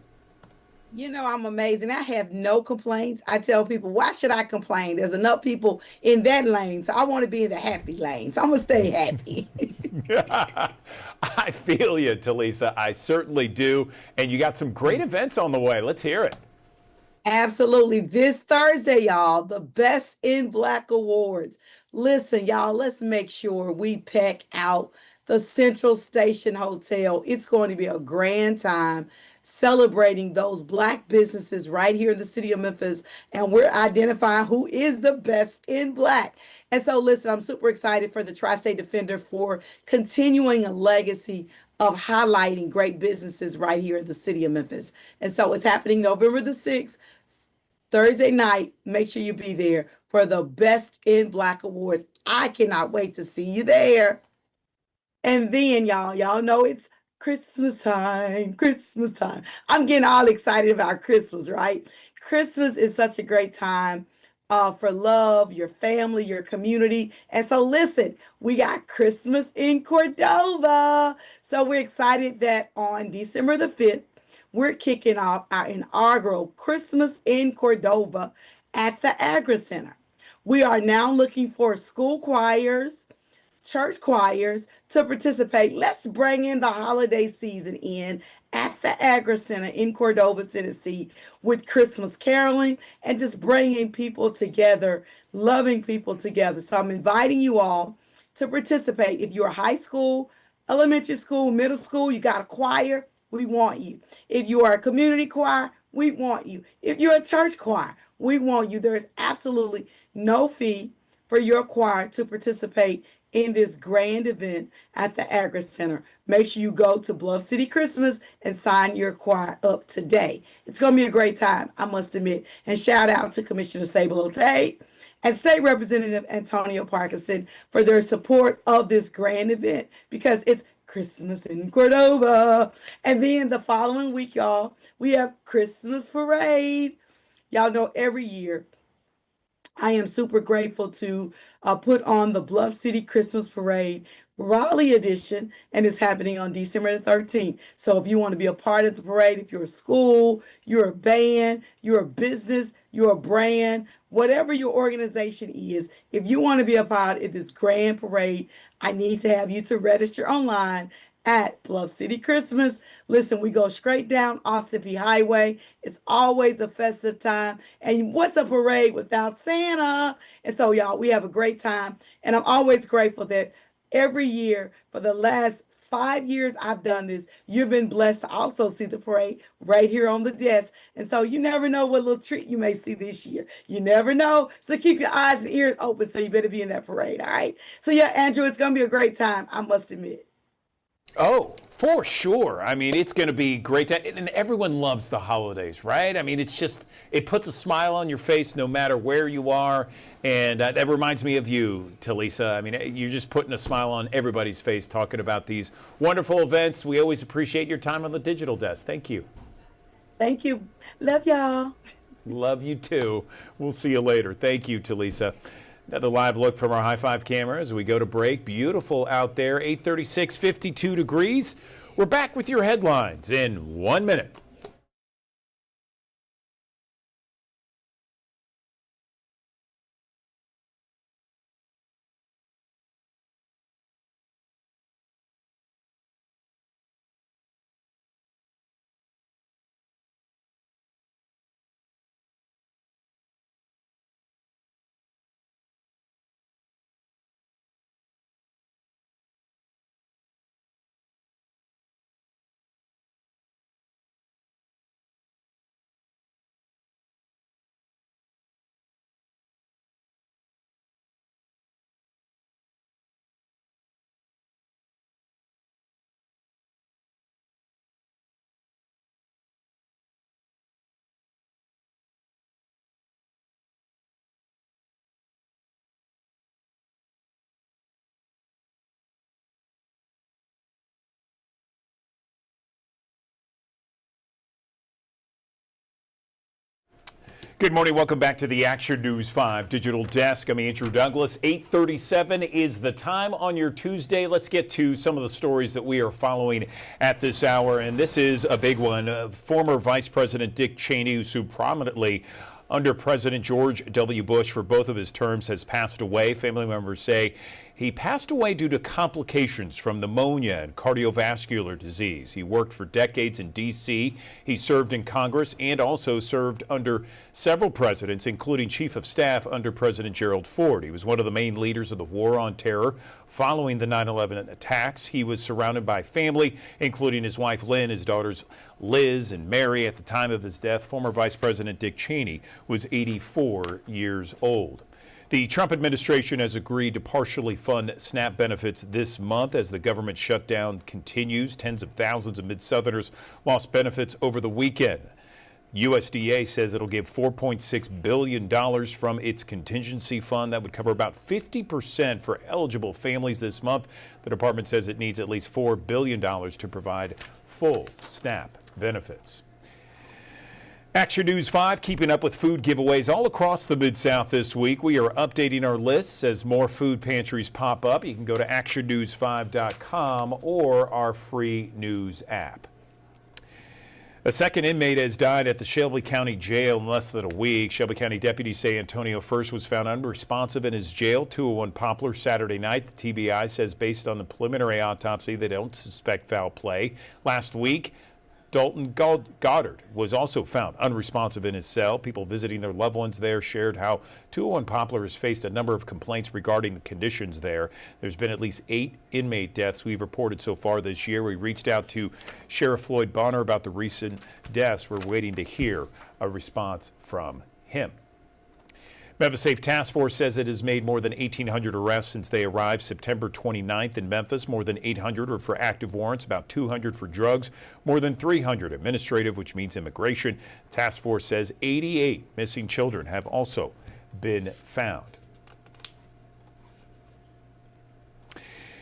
You know, I'm amazing. I have no complaints. I tell people, why should I complain? There's enough people in that lane. So I want to be in the happy lane. So I'm going to stay happy. I feel you, Talisa. I certainly do. And you got some great events on the way. Let's hear it. Absolutely. This Thursday, y'all, the Best in Black Awards. Listen, y'all, let's make sure we pack out the Central Station Hotel. It's going to be a grand time celebrating those Black businesses right here in the city of Memphis. And we're identifying who is the best in Black. And so, listen, I'm super excited for the Tri-State Defender for continuing a legacy of highlighting great businesses right here in the city of Memphis. And so it's happening November the 6th, Thursday night. Make sure you be there for the Best in Black Awards. I cannot wait to see you there. And then, y'all know it's Christmas time, Christmas time. I'm getting all excited about Christmas, right? Christmas is such a great time for love, your family, your community. And so listen, we got Christmas in Cordova. So we're excited that on December the 5th, we're kicking off our inaugural Christmas in Cordova at the Agri Center. We are now looking for school choirs, church choirs to participate. Let's bring in the holiday season in at the Agri Center in Cordova, Tennessee, with Christmas caroling and just bringing people together, loving people together. So I'm inviting you all to participate. If you're high school, elementary school, middle school, you got a choir, we want you. If you are a community choir, we want you. If you're a church choir, we want you. There is absolutely no fee for your choir to participate in this grand event at the Agri Center. Make sure you go to Bluff City Christmas and sign your choir up today. It's going to be a great time, I must admit. And shout out to Commissioner Sable Otay and State Representative Antonio Parkinson for their support of this grand event, because it's Christmas in Cordova. And then the following week, y'all, we have Christmas Parade. Y'all know every year I am super grateful to put on the Bluff City Christmas Parade Raleigh edition, and it's happening on December the 13th. So if you want to be a part of the parade, if you're a school, you're a band, you're a business, you're a brand, whatever your organization is, if you want to be a part of this grand parade, I need to have you to register online at Bluff City Christmas. Listen, we go straight down Austin P Highway. It's always a festive time. And what's a parade without Santa? And so, y'all, we have a great time. And I'm always grateful that every year for the last 5 years I've done this, you've been blessed to also see the parade right here on the desk. And so you never know what little treat you may see this year. You never know. So keep your eyes and ears open. So you better be in that parade. All right. So yeah, Andrew, it's going to be a great time, I must admit. Oh, for sure. I mean, it's going to be great. And everyone loves the holidays, right? I mean, it's just, it puts a smile on your face no matter where you are. And that reminds me of you, Talisa. I mean, you're just putting a smile on everybody's face talking about these wonderful events. We always appreciate your time on the digital desk. Thank you. Thank you. Love y'all. Love you too. We'll see you later. Thank you, Talisa. Another live look from our High Five camera as we go to break. Beautiful out there, 8:36, 52 degrees. We're back with your headlines in 1 minute. Good morning. Welcome back to the Action News 5 Digital Desk. I'm Andrew Douglas. 8:37 is the time on your Tuesday. Let's get to some of the stories that we are following at this hour. And this is a big one. Former Vice President Dick Cheney, who served prominently under President George W. Bush for both of his terms, has passed away. Family members say he passed away due to complications from pneumonia and cardiovascular disease. He worked for decades in D.C. He served in Congress and also served under several presidents, including Chief of Staff under President Gerald Ford. He was one of the main leaders of the War on Terror following the 9/11 attacks. He was surrounded by family, including his wife Lynn, his daughters Liz and Mary. At the time of his death, former Vice President Dick Cheney was 84 years old. The Trump administration has agreed to partially fund SNAP benefits this month as the government shutdown continues. Tens of thousands of Mid-Southerners lost benefits over the weekend. USDA says it'll give $4.6 billion from its contingency fund. That would cover about 50% for eligible families this month. The department says it needs at least $4 billion to provide full SNAP benefits. Action News 5, keeping up with food giveaways all across the Mid-South this week. We are updating our lists as more food pantries pop up. You can go to actionnews5.com or our free news app. A second inmate has died at the Shelby County Jail in less than a week. Shelby County deputies say Antonio First was found unresponsive in his jail, 201 Poplar, Saturday night. The TBI says based on the preliminary autopsy, they don't suspect foul play. Last week, Dalton Goddard was also found unresponsive in his cell. People visiting their loved ones there shared how 201 Poplar has faced a number of complaints regarding the conditions there. There's been at least 8 inmate deaths we've reported so far this year. We reached out to Sheriff Floyd Bonner about the recent deaths. We're waiting to hear a response from him. Memphis Safe Task Force says it has made more than 1,800 arrests since they arrived September 29th in Memphis. More than 800 are for active warrants, about 200 for drugs, more than 300 administrative, which means immigration. Task Force says 88 missing children have also been found.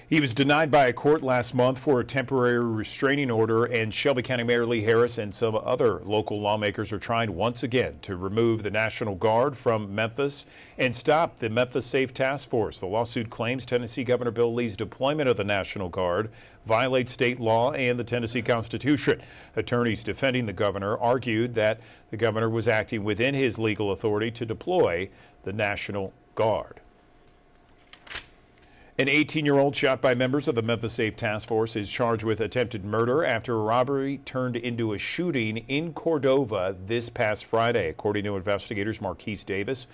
He was denied by a court last month for a temporary restraining order, and Shelby County Mayor Lee Harris and some other local lawmakers are trying once again to remove the National Guard from Memphis and stop the Memphis Safe Task Force. The lawsuit claims Tennessee Governor Bill Lee's deployment of the National Guard violates state law and the Tennessee Constitution. Attorneys defending the governor argued that the governor was acting within his legal authority to deploy the National Guard. An 18-year-old shot by members of the Memphis Safe Task Force is charged with attempted murder after a robbery turned into a shooting in Cordova this past Friday. According to investigators, Marquise Davis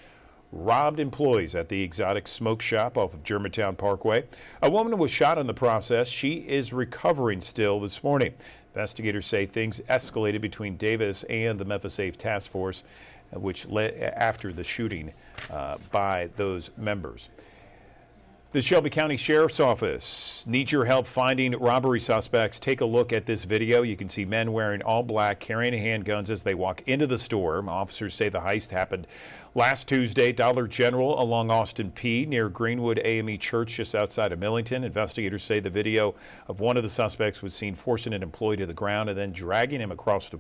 robbed employees at the Exotic Smoke Shop off of Germantown Parkway. A woman was shot in the process. She is recovering still this morning. Investigators say things escalated between Davis and the Memphis Safe Task Force, which led after the shooting by those members. The Shelby County Sheriff's Office needs your help finding robbery suspects. Take a look at this video. You can see men wearing all black carrying handguns as they walk into the store. Officers say the heist happened last Tuesday, Dollar General along Austin P near Greenwood AME Church just outside of Millington. Investigators say the video of one of the suspects was seen forcing an employee to the ground and then dragging him across the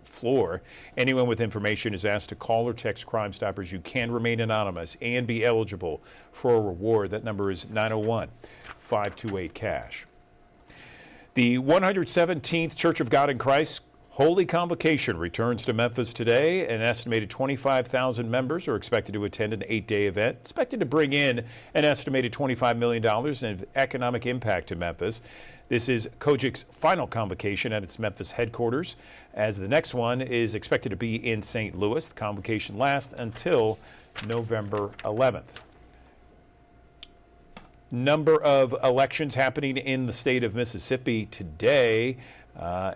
floor. Anyone with information is asked to call or text Crime Stoppers. You can remain anonymous and be eligible for a reward. That number is 901-528-CASH. The 117th Church of God in Christ Holy Convocation returns to Memphis today. An estimated 25,000 members are expected to attend an 8-day event, expected to bring in an estimated $25 million in economic impact to Memphis. This is COGIC's final convocation at its Memphis headquarters, as the next one is expected to be in St. Louis. The convocation lasts until November 11th. Number of elections happening in the state of Mississippi today.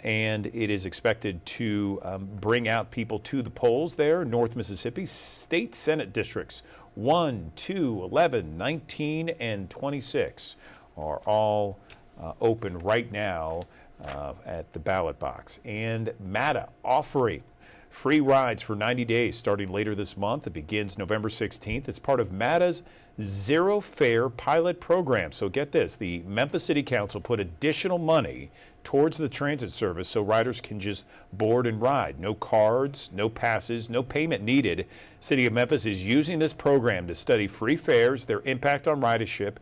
And it is expected to bring out people to the polls there. North Mississippi state Senate districts 1, 2, 11, 19, and 26 are all open right now at the ballot box. And MATA offering free rides for 90 days starting later this month. It begins November 16th. It's part of MATA's Zero Fare pilot program. So get this, the Memphis City Council put additional money towards the transit service so riders can just board and ride. No cards, no passes, no payment needed. City of Memphis is using this program to study free fares, their impact on ridership,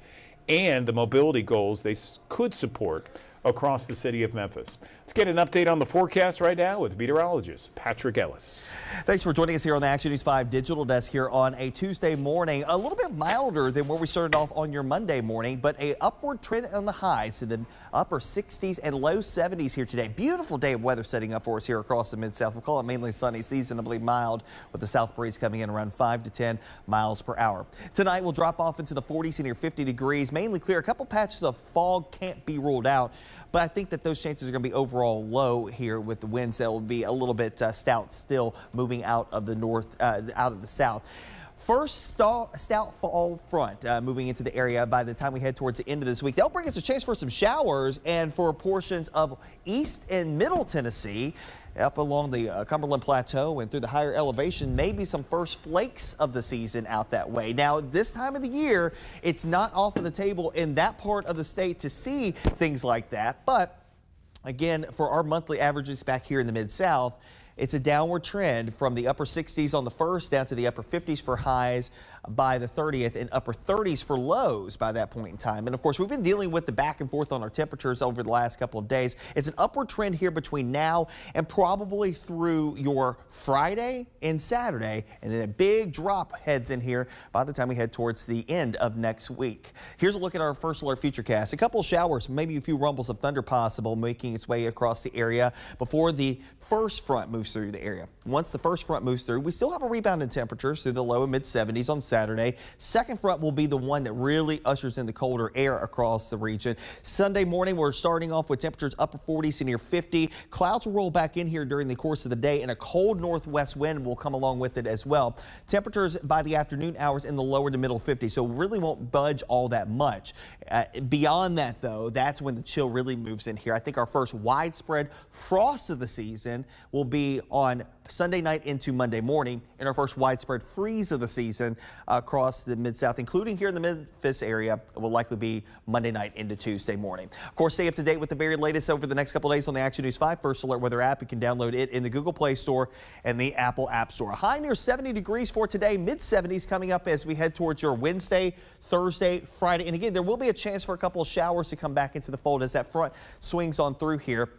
and the mobility goals they could support across the city of Memphis. Let's get an update on the forecast right now with meteorologist Patrick Ellis. Thanks for joining us here on the Action News 5 Digital Desk here on a Tuesday morning. A little bit milder than where we started off on your Monday morning, but a upward trend on the highs in the upper 60s and low 70s here today. Beautiful day of weather setting up for us here across the Mid-South. We'll call it mainly sunny, seasonably mild with the south breeze coming in around 5 to 10 miles per hour. Tonight we'll drop off into the 40s and near 50 degrees, mainly clear. A couple patches of fog can't be ruled out, but I think that those chances are going to be overall low here with the winds that will be a little bit stout still moving out of the north, out of the south. First stout fall front moving into the area by the time we head towards the end of this week. That'll bring us a chance for some showers and for portions of east and middle Tennessee up along the Cumberland Plateau and through the higher elevation, maybe some first flakes of the season out that way. Now, this time of the year, it's not off of the table in that part of the state to see things like that. But again, for our monthly averages back here in the Mid-South, it's a downward trend from the upper 60s on the 1st down to the upper 50s for highs by the 30th and upper 30s for lows by that point in time. And of course, we've been dealing with the back and forth on our temperatures over the last couple of days. It's an upward trend here between now and probably through your Friday and Saturday, and then a big drop heads in here by the time we head towards the end of next week. Here's a look at our first alert futurecast. A couple of showers, maybe a few rumbles of thunder possible, making its way across the area before the first front moves through the area. Once the first front moves through, we still have a rebound in temperatures through the low and mid 70s on Saturday. Second front will be the one that really ushers in the colder air across the region. Sunday morning, we're starting off with temperatures upper 40s to near 50. Clouds will roll back in here during the course of the day, and a cold northwest wind will come along with it as well. Temperatures by the afternoon hours in the lower to middle 50s, so really won't budge all that much. Beyond that, though, that's when the chill really moves in here. I think our first widespread frost of the season will be on Sunday night into Monday morning, and our first widespread freeze of the season across the Mid-South, including here in the Memphis area, will likely be Monday night into Tuesday morning. Of course, stay up to date with the very latest over the next couple of days on the Action News 5 First Alert Weather app. You can download it in the Google Play Store and the Apple App Store. A high near 70 degrees for today, mid-70s coming up as we head towards your Wednesday, Thursday, Friday. And again, there will be a chance for a couple of showers to come back into the fold as that front swings on through here.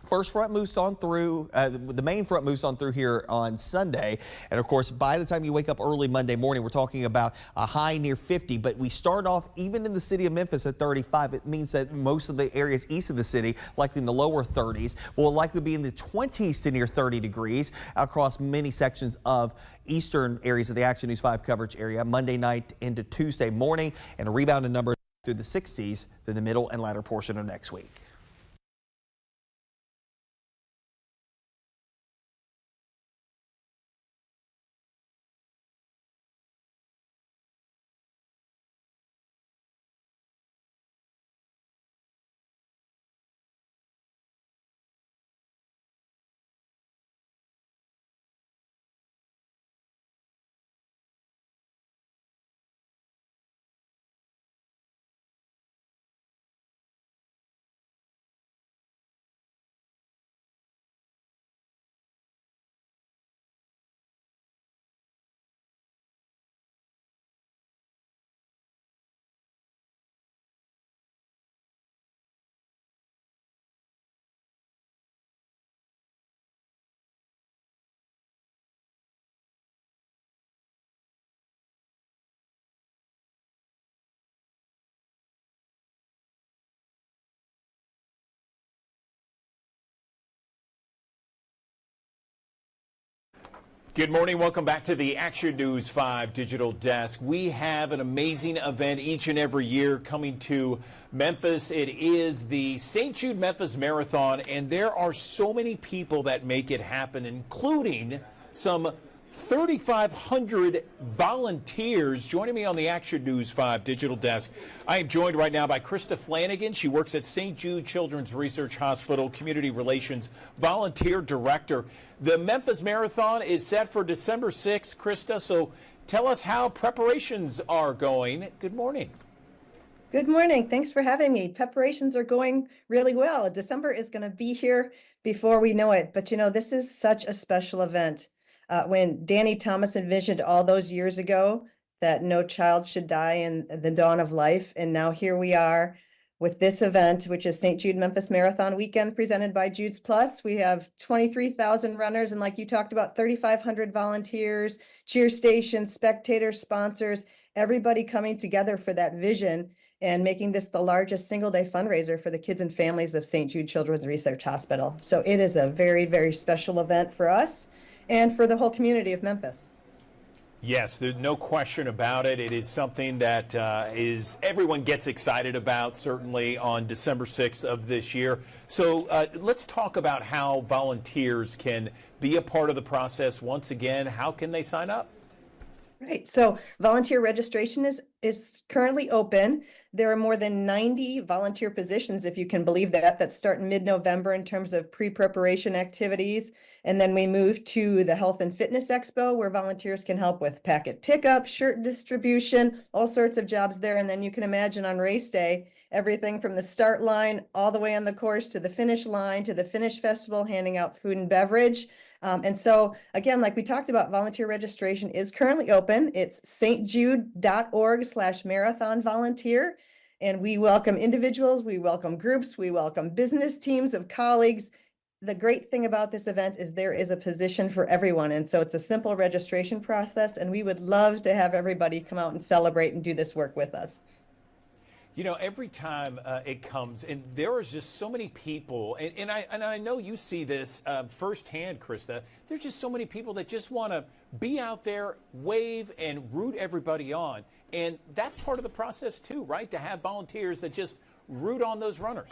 First front moves on through, the main front moves on through here on Sunday. And of course, by the time you wake up early Monday morning, we're talking about a high near 50. But we start off even in the city of Memphis at 35. It means that most of the areas east of the city, likely in the lower 30s, will likely be in the 20s to near 30 degrees across many sections of eastern areas of the Action News 5 coverage area Monday night into Tuesday morning, and a rebound in numbers through the 60s through the middle and latter portion of next week. Good morning. Welcome back to the Action News 5 Digital Desk. We have an amazing event each and every year coming to Memphis. It is the St. Jude Memphis Marathon, and there are so many people that make it happen, including some 3,500 volunteers. Joining me on the Action News 5 Digital Desk, I am joined right now by Krista Flanagan. She works at St. Jude Children's Research Hospital, Community Relations Volunteer Director. The Memphis Marathon is set for December 6th, Krista, so tell us how preparations are going. Good morning. Good morning. Thanks for having me. Preparations are going really well. December is going to be here before we know it. But you know, this is such a special event. When Danny Thomas envisioned all those years ago that no child should die in the dawn of life, and now here we are with this event, which is St. Jude Memphis Marathon Weekend presented by Jude's Plus. We have 23,000 runners, and like you talked about, 3,500 volunteers, cheer stations, spectators, sponsors, everybody coming together for that vision and making this the largest single-day fundraiser for the kids and families of St. Jude Children's Research Hospital. So it is a very, very special event for us and for the whole community of Memphis. Yes, there's no question about it. It is something that everyone gets excited about, certainly on December 6th of this year. So let's talk about how volunteers can be a part of the process. Once again, how can they sign up? Right. So volunteer registration is currently open. There are more than 90 volunteer positions, if you can believe that start in mid-November in terms of pre-preparation activities. And then we move to the Health and Fitness Expo, where volunteers can help with packet pickup, shirt distribution, all sorts of jobs there. And then you can imagine on race day, everything from the start line all the way on the course to the finish line to the finish festival, handing out food and beverage. And so again, like we talked about, volunteer registration is currently open. It's stjude.org/marathon volunteer. And we welcome individuals, we welcome groups, we welcome business teams of colleagues. The great thing about this event is there is a position for everyone. And so it's a simple registration process, and we would love to have everybody come out and celebrate and do this work with us. You know, every time it comes, and there are just so many people, and I know you see this firsthand, Krista. There's just so many people that just want to be out there, wave, and root everybody on. And that's part of the process too, right? To have volunteers that just root on those runners.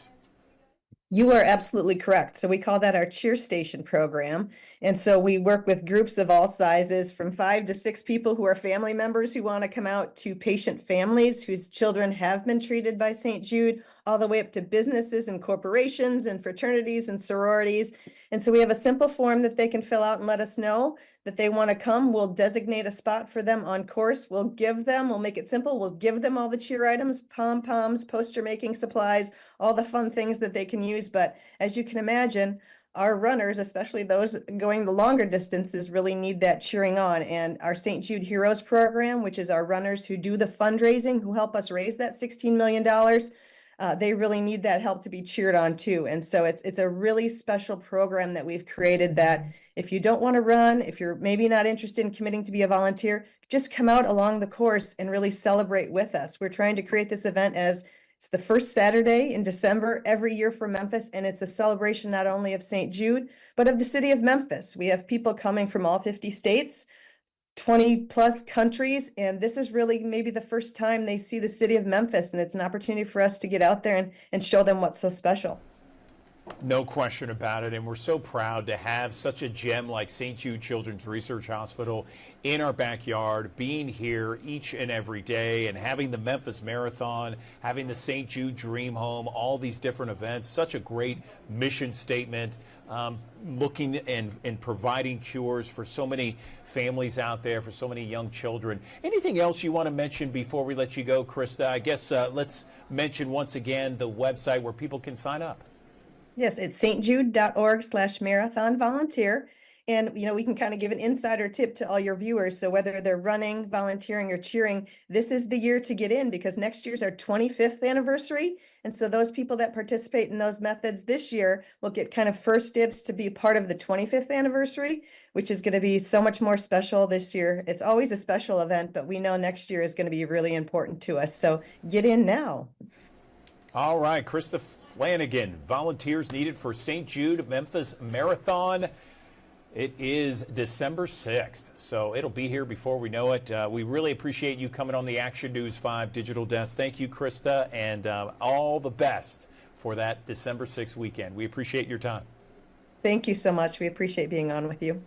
You are absolutely correct. So we call that our cheer station program. And so we work with groups of all sizes, from 5 to 6 people who are family members who want to come out, to patient families whose children have been treated by St. Jude, all the way up to businesses and corporations and fraternities and sororities. And so we have a simple form that they can fill out and let us know that they want to come. We'll designate a spot for them on course. We'll make it simple. We'll give them all the cheer items, pom-poms, poster making supplies, all the fun things that they can use. But as you can imagine, our runners, especially those going the longer distances, really need that cheering on. And our St. Jude Heroes program, which is our runners who do the fundraising, who help us raise that $16 million, they really need that help to be cheered on too. And so it's a really special program that we've created, that if you don't want to run, if you're maybe not interested in committing to be a volunteer, just come out along the course and really celebrate with us. We're trying to create this event as it's the first Saturday in December every year for Memphis, and it's a celebration not only of St. Jude, but of the city of Memphis. We have people coming from all 50 states, 20 plus countries, and this is really maybe the first time they see the city of Memphis, and it's an opportunity for us to get out there and show them what's so special. No question about it, and we're so proud to have such a gem like St. Jude Children's Research Hospital in our backyard, being here each and every day, and having the Memphis Marathon, having the St. Jude Dream Home, all these different events. Such a great mission statement, looking and providing cures for so many families out there, for so many young children. Anything else you want to mention before we let you go, Krista? I guess let's mention once again the website where people can sign up. Yes, it's stjude.org/marathon volunteer. And, we can kind of give an insider tip to all your viewers. So whether they're running, volunteering, or cheering, this is the year to get in, because next year's our 25th anniversary. And so those people that participate in those methods this year will get kind of first dibs to be part of the 25th anniversary, which is going to be so much more special this year. It's always a special event, but we know next year is going to be really important to us. So get in now. All right, Krista Flanagan, volunteers needed for St. Jude Memphis Marathon. It is December 6th, so it'll be here before we know it. We really appreciate you coming on the Action News 5 Digital Desk. Thank you, Krista, and all the best for that December 6th weekend. We appreciate your time. Thank you so much. We appreciate being on with you.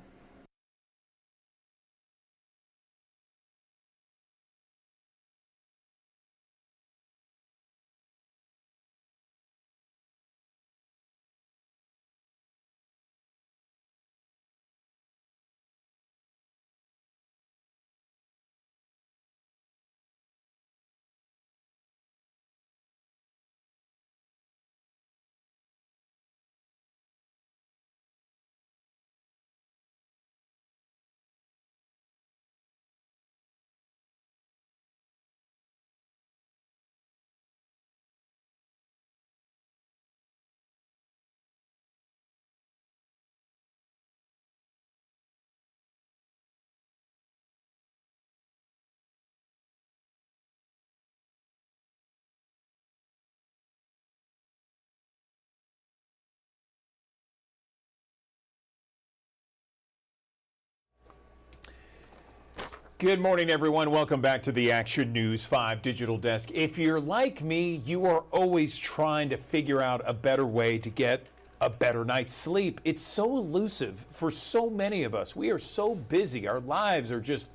Good morning, everyone. Welcome back to the Action News 5 Digital Desk. If you're like me, you are always trying to figure out a better way to get a better night's sleep. It's so elusive for so many of us. We are so busy. Our lives are just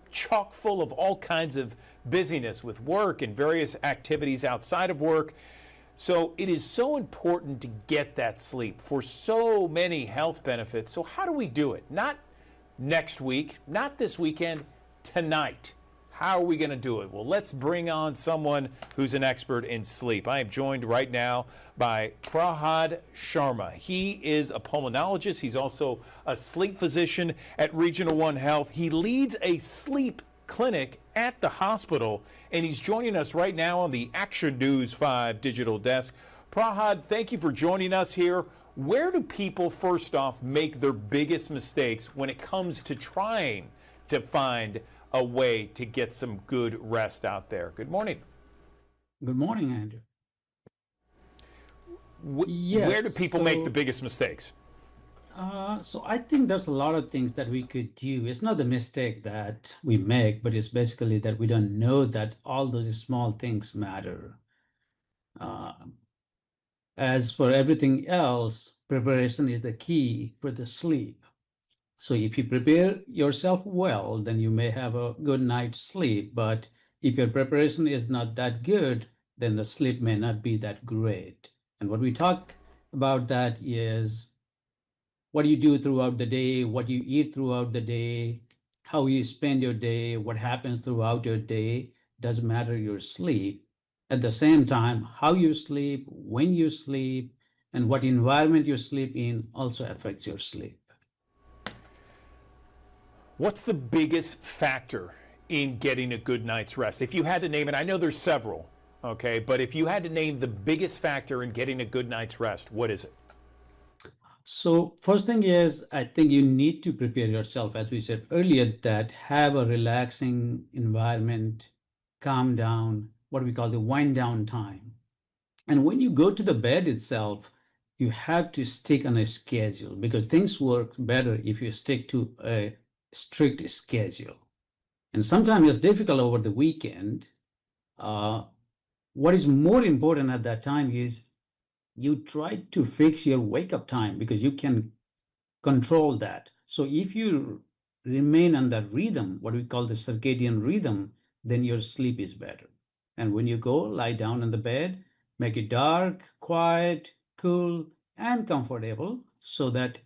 chock full of all kinds of busyness with work and various activities outside of work. So it is so important to get that sleep for so many health benefits. So how do we do it? Not next week, not this weekend, tonight. How are we going to do it? Well, let's bring on someone who's an expert in sleep. I am joined right now by Prahad Sharma. He is a pulmonologist. He's also a sleep physician at Regional One Health. He leads a sleep clinic at the hospital, and he's joining us right now on the Action News 5 digital desk. Prahad, thank you for joining us here. Where do people, first off, make their biggest mistakes when it comes to trying to find a way to get some good rest out there? Good morning. Good morning, Andrew. Where do people make the biggest mistakes? So I think there's a lot of things that we could do. It's not the mistake that we make, but it's basically that we don't know that all those small things matter. As for everything else, preparation is the key for the sleep. So if you prepare yourself well, then you may have a good night's sleep. But if your preparation is not that good, then the sleep may not be that great. And what we talk about that is what you do throughout the day, what you eat throughout the day, how you spend your day, what happens throughout your day does matter your sleep. At the same time, how you sleep, when you sleep, and what environment you sleep in also affects your sleep. What's the biggest factor in getting a good night's rest? If you had to name it, I know there's several, okay, but if you had to name the biggest factor in getting a good night's rest, what is it? So first thing is, I think you need to prepare yourself, as we said earlier, that have a relaxing environment, calm down, what we call the wind down time. And when you go to the bed itself, you have to stick on a schedule, because things work better if you stick to a strict schedule. And sometimes it's difficult over the weekend. What is more important at that time is you try to fix your wake up time, because you can control that. So if you remain on that rhythm, what we call the circadian rhythm, then your sleep is better. And when you go lie down in the bed, make it dark, quiet, cool, and comfortable, so that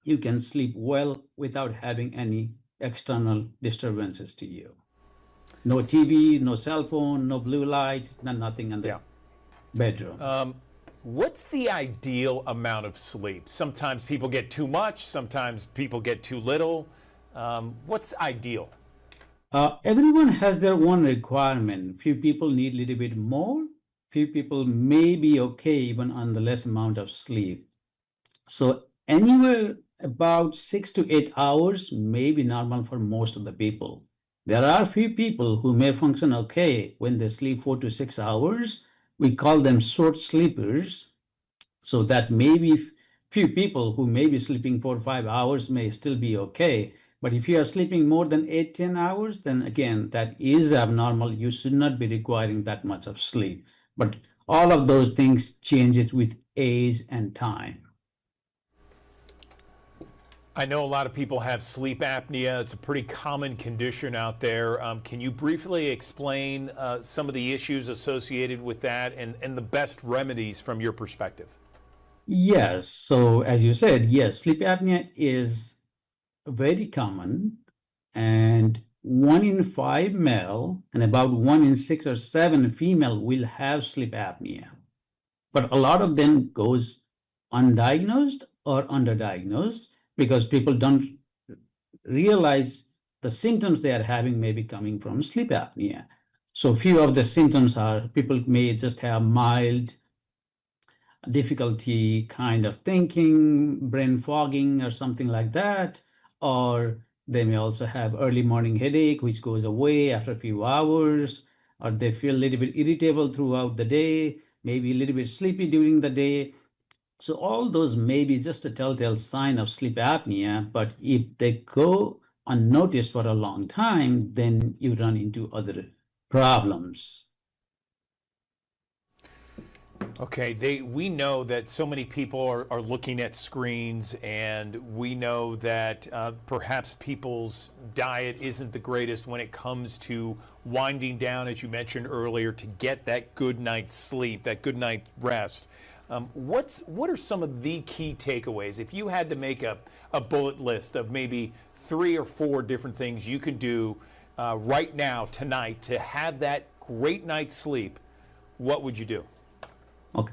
you can sleep well without having any external disturbances to you. No TV, no cell phone, no blue light, nothing in the bedroom. What's the ideal amount of sleep? Sometimes people get too much, sometimes people get too little. What's ideal? Everyone has their own requirement. Few people need a little bit more. Few people may be okay even on the less amount of sleep. So anywhere about 6 to 8 hours may be normal for most of the people. There are few people who may function okay when they sleep 4 to 6 hours. We call them short sleepers. So that maybe few people who may be sleeping 4 or 5 hours may still be okay. But if you are sleeping more than 8, 10 hours, then again, that is abnormal. You should not be requiring that much of sleep. But all of those things changes with age and time. I know a lot of people have sleep apnea. It's a pretty common condition out there. Can you briefly explain some of the issues associated with that and the best remedies from your perspective? Yes. So as you said, yes, sleep apnea is very common, and 1 in 5 male and about 1 in 6 or 7 female will have sleep apnea. But a lot of them goes undiagnosed or underdiagnosed, because people don't realize the symptoms they are having may be coming from sleep apnea. So few of the symptoms are people may just have mild difficulty kind of thinking, brain fogging or something like that, or they may also have early morning headache, which goes away after a few hours, or they feel a little bit irritable throughout the day, maybe a little bit sleepy during the day. So all those may be just a telltale sign of sleep apnea, but if they go unnoticed for a long time, then you run into other problems. Okay, we know that so many people are looking at screens, and we know that perhaps people's diet isn't the greatest when it comes to winding down, as you mentioned earlier, to get that good night's sleep, that good night rest. What are some of the key takeaways? If you had to make a bullet list of maybe 3 or 4 different things you can do right now, tonight, to have that great night's sleep, what would you do? Okay.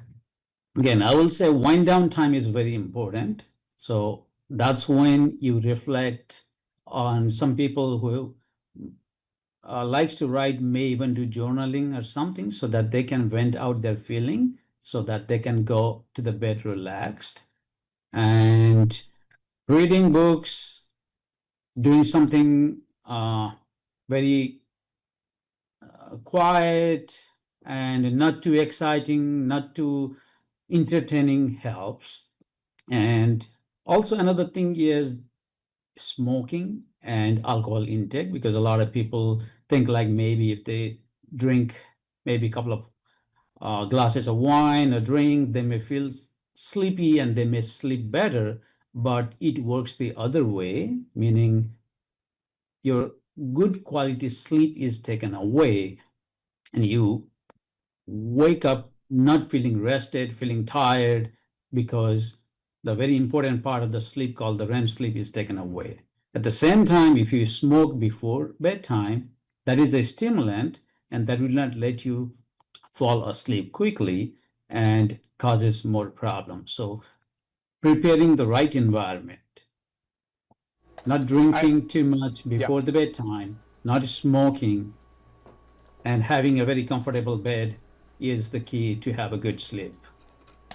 Again, I will say wind down time is very important. So that's when you reflect on. Some people who likes to write may even do journaling or something so that they can vent out their feeling so that they can go to the bed relaxed. And reading books, doing something very quiet and not too exciting, not too entertaining helps. And also another thing is smoking and alcohol intake, because a lot of people think like maybe if they drink maybe a couple of glasses of wine or drink, they may feel sleepy and they may sleep better, but it works the other way, meaning your good quality sleep is taken away and you wake up not feeling rested, feeling tired, because the very important part of the sleep called the REM sleep is taken away. At the same time, if you smoke before bedtime, that is a stimulant and that will not let you fall asleep quickly and causes more problems. So preparing the right environment, not drinking too much before the bedtime, not smoking, and having a very comfortable bed is the key to have a good sleep.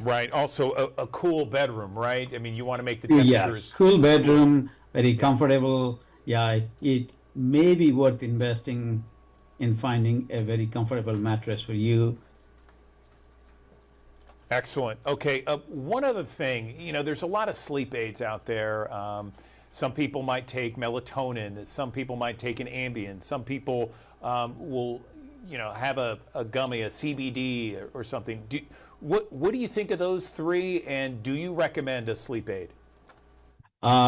Right. Also, a cool bedroom, right? I mean, you want to make the temperatures. Yes, cool bedroom, very comfortable. Yeah, it may be worth investing in finding a very comfortable mattress for you. Excellent. Okay, one other thing, there's a lot of sleep aids out there. Some people might take melatonin. Some people might take an Ambien. Some people will, have a gummy, a CBD or something. What do you think of those three, and do you recommend a sleep aid?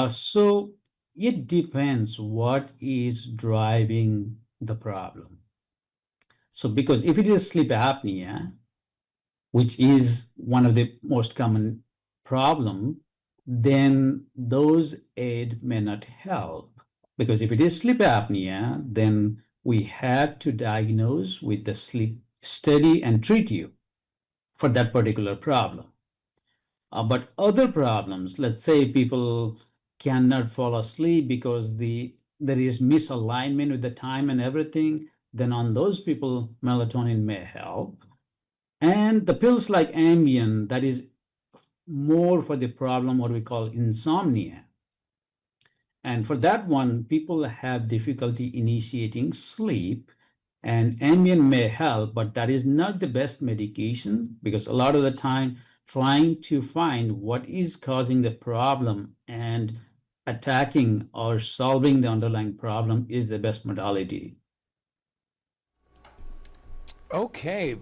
So it depends what is driving the problem. So because if it is sleep apnea, which is one of the most common problem, then those aid may not help. Because if it is sleep apnea, then we had to diagnose with the sleep study and treat you for that particular problem. But other problems, let's say people cannot fall asleep because there is misalignment with the time and everything, then on those people, melatonin may help. And the pills like Ambien, that is more for the problem what we call insomnia. And for that one, people have difficulty initiating sleep, and Ambien may help, but that is not the best medication, because a lot of the time trying to find what is causing the problem and attacking or solving the underlying problem is the best modality. Okay,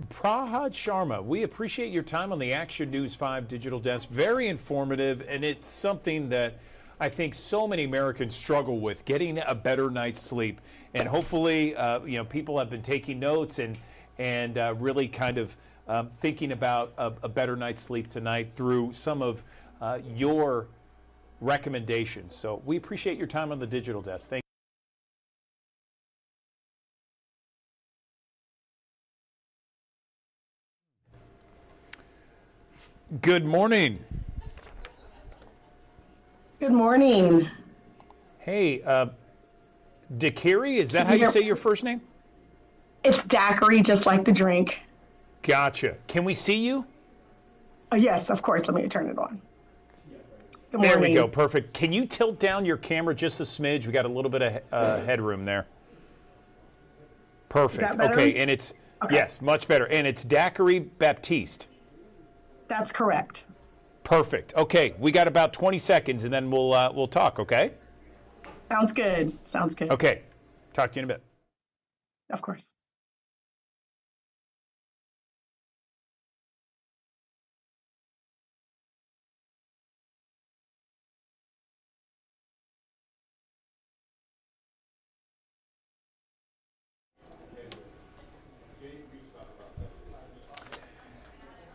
Prahad Sharma, we appreciate your time on the Action News 5 digital desk. Very informative, and it's something that I think so many Americans struggle with, getting a better night's sleep. And hopefully, people have been taking notes and really kind of thinking about a better night's sleep tonight through some of your recommendations. So we appreciate your time on the digital desk. Thank you. Good morning. Good morning. Hey, Dakiri, is that how you say your first name? It's daiquiri, just like the drink. Gotcha. Can we see you? Yes, of course. Let me turn it on. Good morning. There we go. Perfect. Can you tilt down your camera just a smidge? We got a little bit of headroom there. Perfect. Is that better? Okay, and it's yes, much better. And it's Daiquiri Baptiste. That's correct. Perfect. Okay, we got about 20 seconds, and then we'll talk. Okay. Sounds good. Sounds good. Okay. Talk to you in a bit. Of course.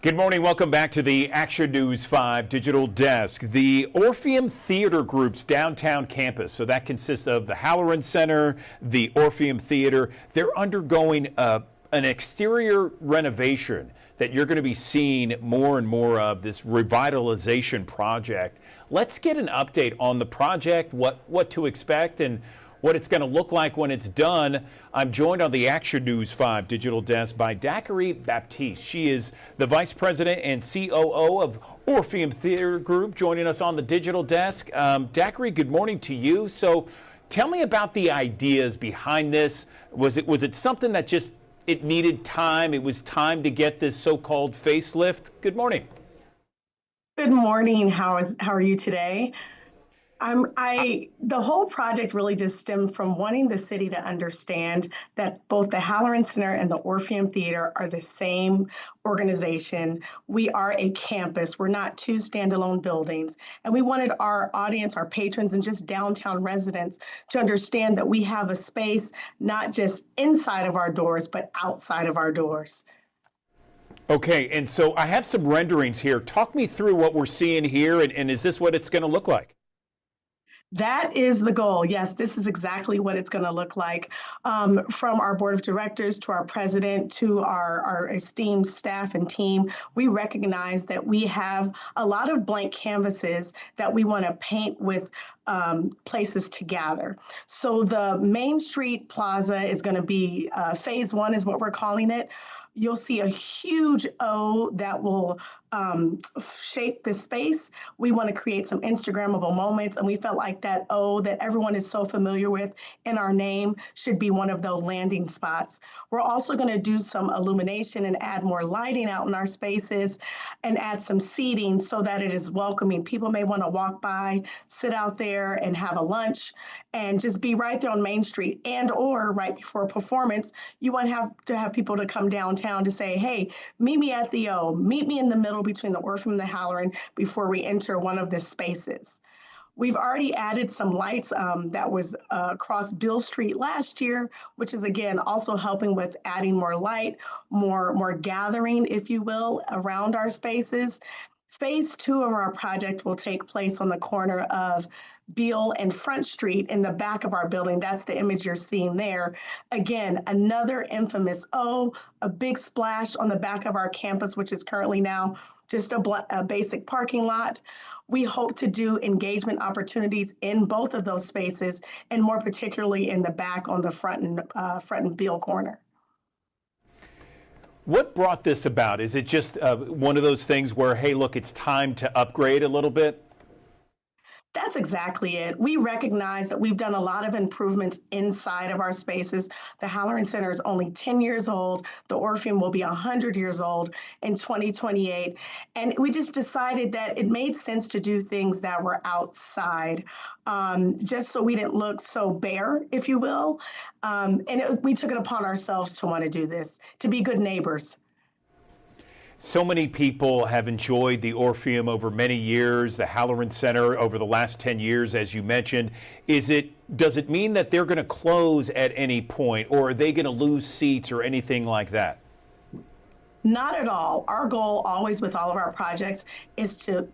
Good morning. Welcome back to the Action News 5 Digital Desk. The Orpheum Theater Group's downtown campus, so that consists of the Halloran Center, the Orpheum Theater. They're undergoing an exterior renovation that you're going to be seeing more and more of, this revitalization project. Let's get an update on the project, what to expect, and what it's going to look like when it's done. I'm joined on the Action News 5 Digital Desk by Daiquiri Baptiste. She is the Vice President and COO of Orpheum Theater Group, joining us on the Digital Desk. Daiquiri, good morning to you. So tell me about the ideas behind this. Was it something that just, it needed time? It was time to get this so-called facelift? Good morning. Good morning. How are you today? The whole project really just stemmed from wanting the city to understand that both the Halloran Center and the Orpheum Theater are the same organization. We are a campus. We're not two standalone buildings. And we wanted our audience, our patrons, and just downtown residents to understand that we have a space not just inside of our doors, but outside of our doors. Okay, and so I have some renderings here. Talk me through what we're seeing here, and is this what it's going to look like? That is the goal. Yes, this is exactly what it's going to look like. From our board of directors to our president to our esteemed staff and team, we recognize that we have a lot of blank canvases that we want to paint with places to gather. So the Main Street Plaza is going to be phase one is what we're calling it. You'll see a huge O that will shape the space. We want to create some Instagrammable moments, and we felt like that O that everyone is so familiar with in our name should be one of those landing spots. We're also going to do some illumination and add more lighting out in our spaces and add some seating so that it is welcoming. People may want to walk by, sit out there and have a lunch and just be right there on Main Street, and or right before a performance, you want to have people to come downtown to say, hey, meet me at the O, meet me in the middle between the Orpheum and the Halloran before we enter one of the spaces. We've already added some lights that was across Bill Street last year, which is again also helping with adding more light, more gathering, if you will, around our spaces. Phase two of our project will take place on the corner of Beale and Front Street in the back of our building. That's the image you're seeing there. Again, another infamous O, a big splash on the back of our campus, which is currently now just a basic parking lot. We hope to do engagement opportunities in both of those spaces, and more particularly in the back on the front and Beale corner. What brought this about? Is it just one of those things where, hey, look, it's time to upgrade a little bit? That's exactly it. We recognize that we've done a lot of improvements inside of our spaces. The Halloran Center is only 10 years old. The Orpheum will be 100 years old in 2028. And we just decided that it made sense to do things that were outside, just so we didn't look so bare, if you will. We took it upon ourselves to want to do this, to be good neighbors. So many people have enjoyed the Orpheum over many years, the Halloran Center over the last 10 years, as you mentioned. Does it mean that they're going to close at any point, or are they going to lose seats or anything like that? Not at all. Our goal always with all of our projects is to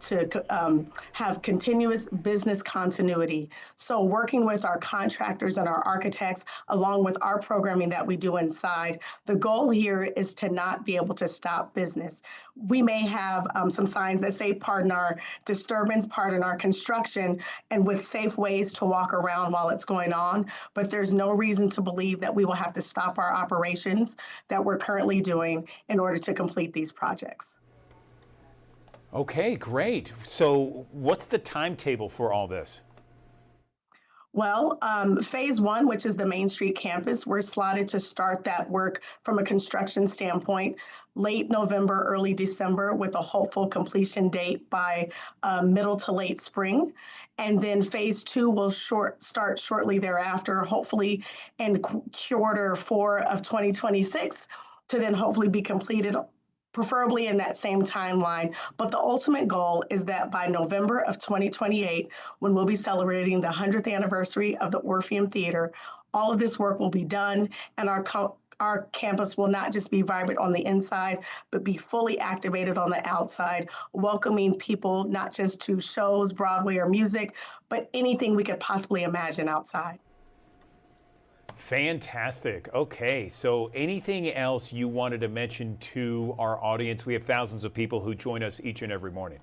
have continuous business continuity. So working with our contractors and our architects, along with our programming that we do inside, the goal here is to not be able to stop business. We may have some signs that say, pardon our disturbance, pardon our construction, and with safe ways to walk around while it's going on. But there's no reason to believe that we will have to stop our operations that we're currently doing in order to complete these projects. Okay, great. So what's the timetable for all this? Well, phase one, which is the Main Street campus, we're slotted to start that work from a construction standpoint late November, early December, with a hopeful completion date by middle to late spring. And then phase two will start shortly thereafter, hopefully in quarter 4 of 2026, to then hopefully be completed, preferably in that same timeline. But the ultimate goal is that by November of 2028, when we'll be celebrating the 100th anniversary of the Orpheum Theater, all of this work will be done, and our our campus will not just be vibrant on the inside, but be fully activated on the outside, welcoming people not just to shows, Broadway, or music, but anything we could possibly imagine outside. Fantastic. Okay, so anything else you wanted to mention to our audience? We have thousands of people who join us each and every morning.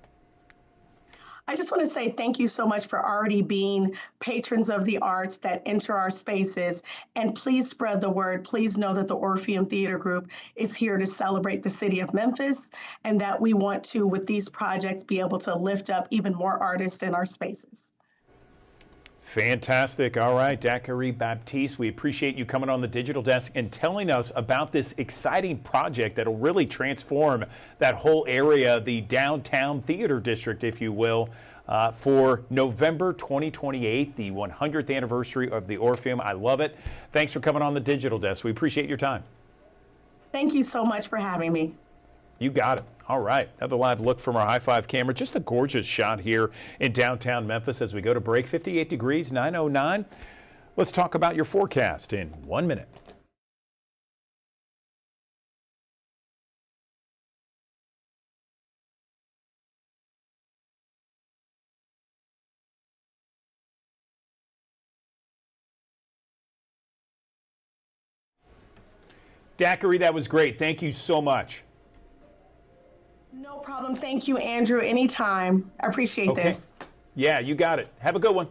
I just want to say thank you so much for already being patrons of the arts that enter our spaces. And please spread the word. Please know that the Orpheum Theater Group is here to celebrate the city of Memphis, and that we want to, with these projects, be able to lift up even more artists in our spaces. Fantastic. All right, Daiquiri Baptiste, we appreciate you coming on the digital desk and telling us about this exciting project that'll really transform that whole area, the downtown theater district, if you will, for November 2028, the 100th anniversary of the Orpheum. I love it. Thanks for coming on the digital desk. We appreciate your time. Thank you so much for having me. You got it. All right. Another live look from our high-five camera. Just a gorgeous shot here in downtown Memphis as we go to break. 58 degrees, 9:09. Let's talk about your forecast in 1 minute. Daiquiri, that was great. Thank you so much. No problem. Thank you, Andrew. Anytime. I appreciate this. Yeah, you got it. Have a good one.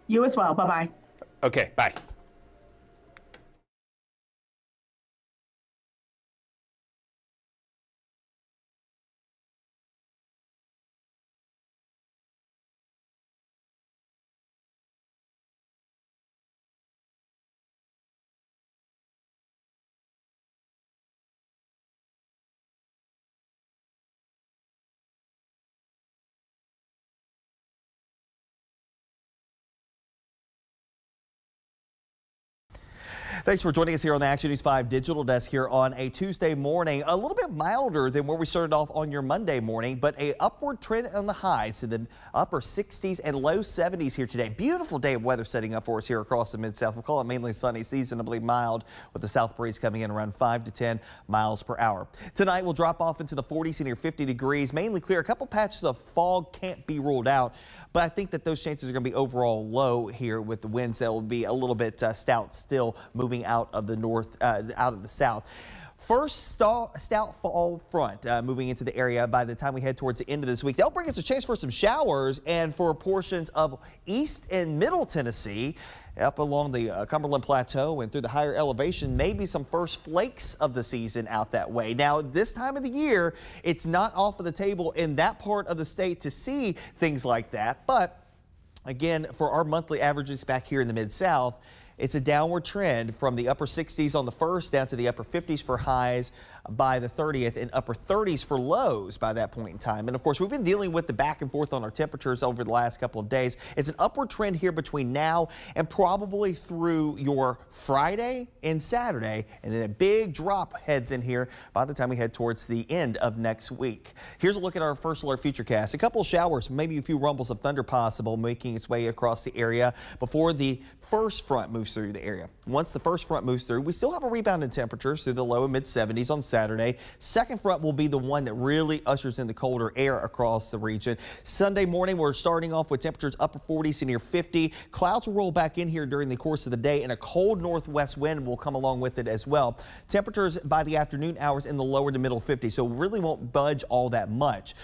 You as well. Bye-bye. Okay, bye. Thanks for joining us here on the Action News 5 Digital Desk here on a Tuesday morning. A little bit milder than where we started off on your Monday morning, but a upward trend on the highs to the upper 60s and low 70s here today. Beautiful day of weather setting up for us here across the Mid-South. We'll call it mainly sunny, seasonably mild with the south breeze coming in around 5 to 10 miles per hour. Tonight we'll drop off into the 40s and near 50 degrees, mainly clear. A couple patches of fog can't be ruled out, but I think that those chances are going to be overall low here with the winds that will be a little bit stout still moving out of the north, out of the south. First stout fall front moving into the area by the time we head towards the end of this week. That'll bring us a chance for some showers and for portions of east and middle Tennessee up along the Cumberland Plateau and through the higher elevation, maybe some first flakes of the season out that way. Now, this time of the year, it's not off of the table in that part of the state to see things like that. But again, for our monthly averages back here in the Mid-South, it's a downward trend from the upper 60s on the first down to the upper 50s for highs by the 30th and upper 30s for lows by that point in time. And of course, we've been dealing with the back and forth on our temperatures over the last couple of days. It's an upward trend here between now and probably through your Friday and Saturday. And then a big drop heads in here by the time we head towards the end of next week. Here's a look at our first alert futurecast. A couple of showers, maybe a few rumbles of thunder possible making its way across the area before the first front moves through the area. Once the first front moves through, we still have a rebound in temperatures through the low and mid 70s on Saturday. Second front will be the one that really ushers in the colder air across the region. Sunday morning, we're starting off with temperatures upper 40s to near 50. Clouds will roll back in here during the course of the day, and a cold northwest wind will come along with it as well. Temperatures by the afternoon hours in the lower to middle 50s, so really won't budge all that much.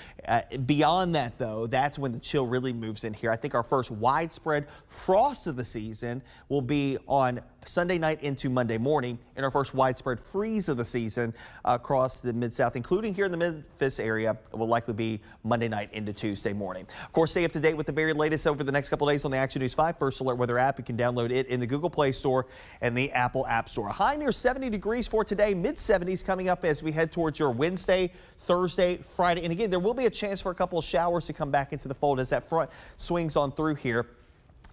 Beyond that, though, that's when the chill really moves in here. I think our first widespread frost of the season will be on Sunday night into Monday morning, and our first widespread freeze of the season across the Mid-South, including here in the Memphis area, will likely be Monday night into Tuesday morning. Of course, stay up to date with the very latest over the next couple of days on the Action News 5 First Alert Weather app. You can download it in the Google Play Store and the Apple App Store. A high near 70 degrees for today, mid-70s coming up as we head towards your Wednesday, Thursday, Friday. And again, there will be a chance for a couple of showers to come back into the fold as that front swings on through here.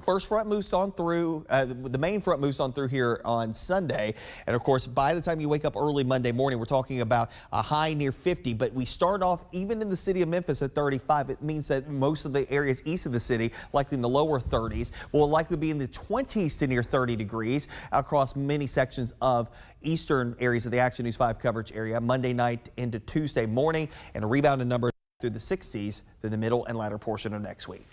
First front moves on through, the main front moves on through here on Sunday. And of course, by the time you wake up early Monday morning, we're talking about a high near 50. But we start off even in the city of Memphis at 35. It means that most of the areas east of the city, likely in the lower 30s, will likely be in the 20s to near 30 degrees across many sections of eastern areas of the Action News 5 coverage area Monday night into Tuesday morning, and a rebound in numbers through the 60s through the middle and latter portion of next week.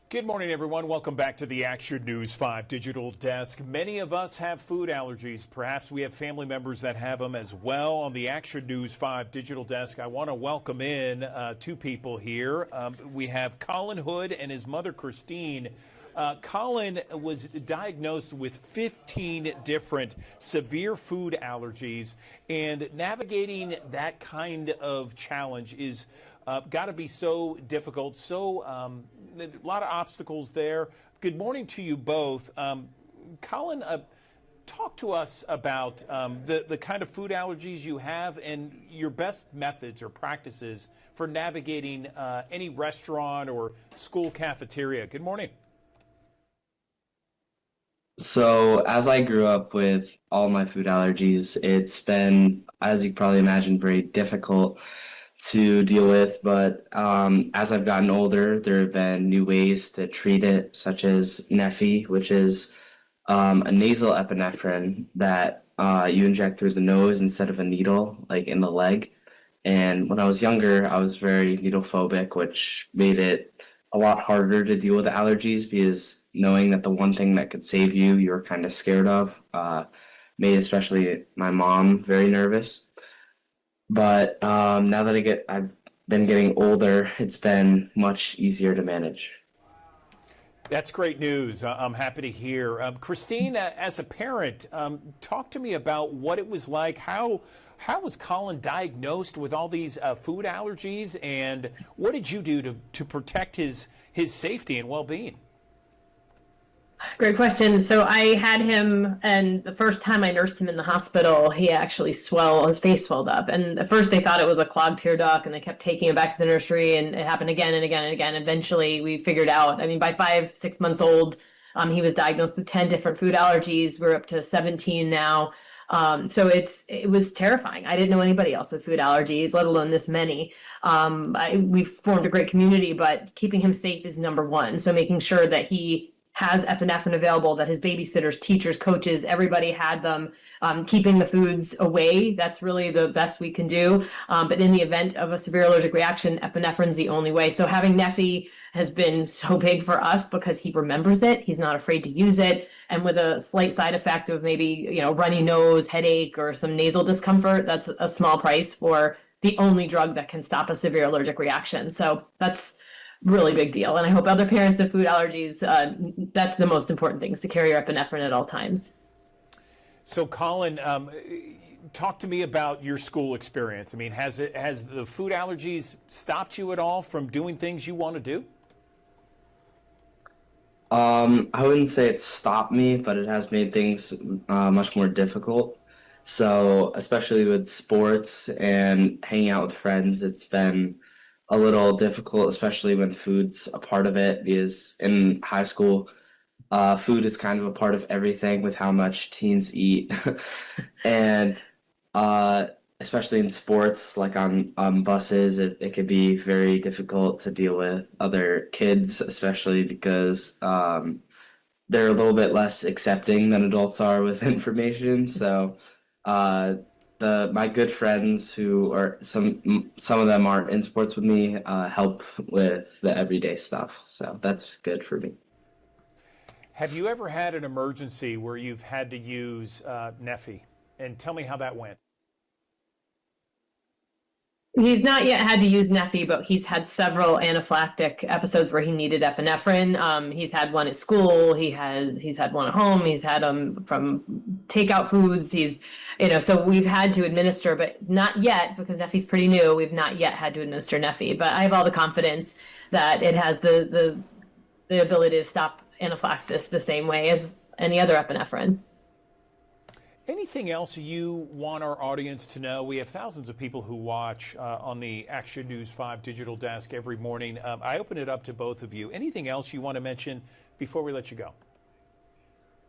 Good morning, everyone. Welcome back to the Action News 5 Digital Desk. Many of us have food allergies. Perhaps we have family members that have them as well. On the Action News 5 Digital Desk, I want to welcome in two people here. We have Colin Hood and his mother, Christine. Colin was diagnosed with 15 different severe food allergies, and navigating that kind of challenge is got to be so difficult, a lot of obstacles there. Good morning to you both. Colin, talk to us about the kind of food allergies you have and your best methods or practices for navigating any restaurant or school cafeteria. Good morning. So, as I grew up with all my food allergies, it's been, as you probably imagine, very difficult to deal with. But as I've gotten older, there have been new ways to treat it, such as Neffy, which is a nasal epinephrine that you inject through the nose instead of a needle, like in the leg. And when I was younger, I was very needle phobic, which made it a lot harder to deal with allergies because knowing that the one thing that could save you, you were kind of scared of, made especially my mom very nervous. But now that I've been getting older, it's been much easier to manage. That's great news. I'm happy to hear. Christine, as a parent, talk to me about what it was like. How was Colin diagnosed with all these food allergies, and what did you do to protect his safety and well-being? Great question. So I had him, and the first time I nursed him in the hospital, he actually his face swelled up. And at first they thought it was a clogged tear duct, and they kept taking him back to the nursery, and it happened again and again and again. Eventually we figured out, I mean, by 5-6 months old, he was diagnosed with 10 different food allergies. We're up to 17 now. So it was terrifying. I didn't know anybody else with food allergies, let alone this many. We've formed a great community, but keeping him safe is number one. So making sure that he has epinephrine available, that his babysitters, teachers, coaches, everybody had them, keeping the foods away. That's really the best we can do. But in the event of a severe allergic reaction, epinephrine's the only way. So having Neffy has been so big for us because he remembers it. He's not afraid to use it. And with a slight side effect of maybe, runny nose, headache, or some nasal discomfort, that's a small price for the only drug that can stop a severe allergic reaction. So that's really big deal. And I hope other parents with food allergies, that's the most important thing, is to carry your epinephrine at all times. So Colin, talk to me about your school experience. I mean, has the food allergies stopped you at all from doing things you want to do? I wouldn't say it stopped me, but it has made things much more difficult. So, especially with sports and hanging out with friends, it's been a little difficult, especially when food's a part of it, because in high school, Food is kind of a part of everything with how much teens eat. And uh, especially in sports, like on buses, it could be very difficult to deal with other kids, especially because they're a little bit less accepting than adults are with information. So uh, my good friends who are some of them are in sports with me help with the everyday stuff. So that's good for me. Have you ever had an emergency where you've had to use Neffy? And tell me how that went. He's not yet had to use Neffy, but he's had several anaphylactic episodes where he needed epinephrine. He's had one at school. He's had one at home. He's had them from takeout foods. So we've had to administer, but not yet because Neffy's pretty new. We've not yet had to administer Neffy, but I have all the confidence that it has the ability to stop anaphylaxis the same way as any other epinephrine. Anything else you want our audience to know? We have thousands of people who watch on the Action News 5 digital desk every morning. I open it up to both of you. Anything else you want to mention before we let you go?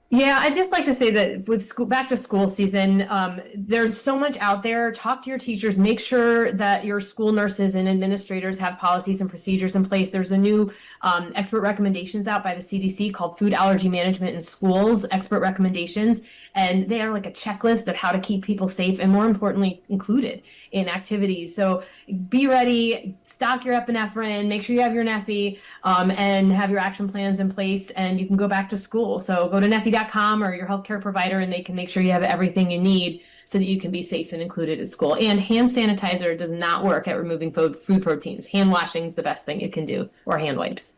Yeah, I'd just like to say that with back to school season, there's so much out there. Talk to your teachers. Make sure that your school nurses and administrators have policies and procedures in place. There's a new expert recommendations out by the CDC called Food Allergy Management in Schools Expert Recommendations. And they are like a checklist of how to keep people safe and, more importantly, included in activities. So be ready, stock your epinephrine, make sure you have your Neffy, and have your action plans in place, and you can go back to school. So go to Neffy.com or your healthcare provider, and they can make sure you have everything you need so that you can be safe and included at school. And hand sanitizer does not work at removing food proteins. Hand washing is the best thing you can do, or hand wipes.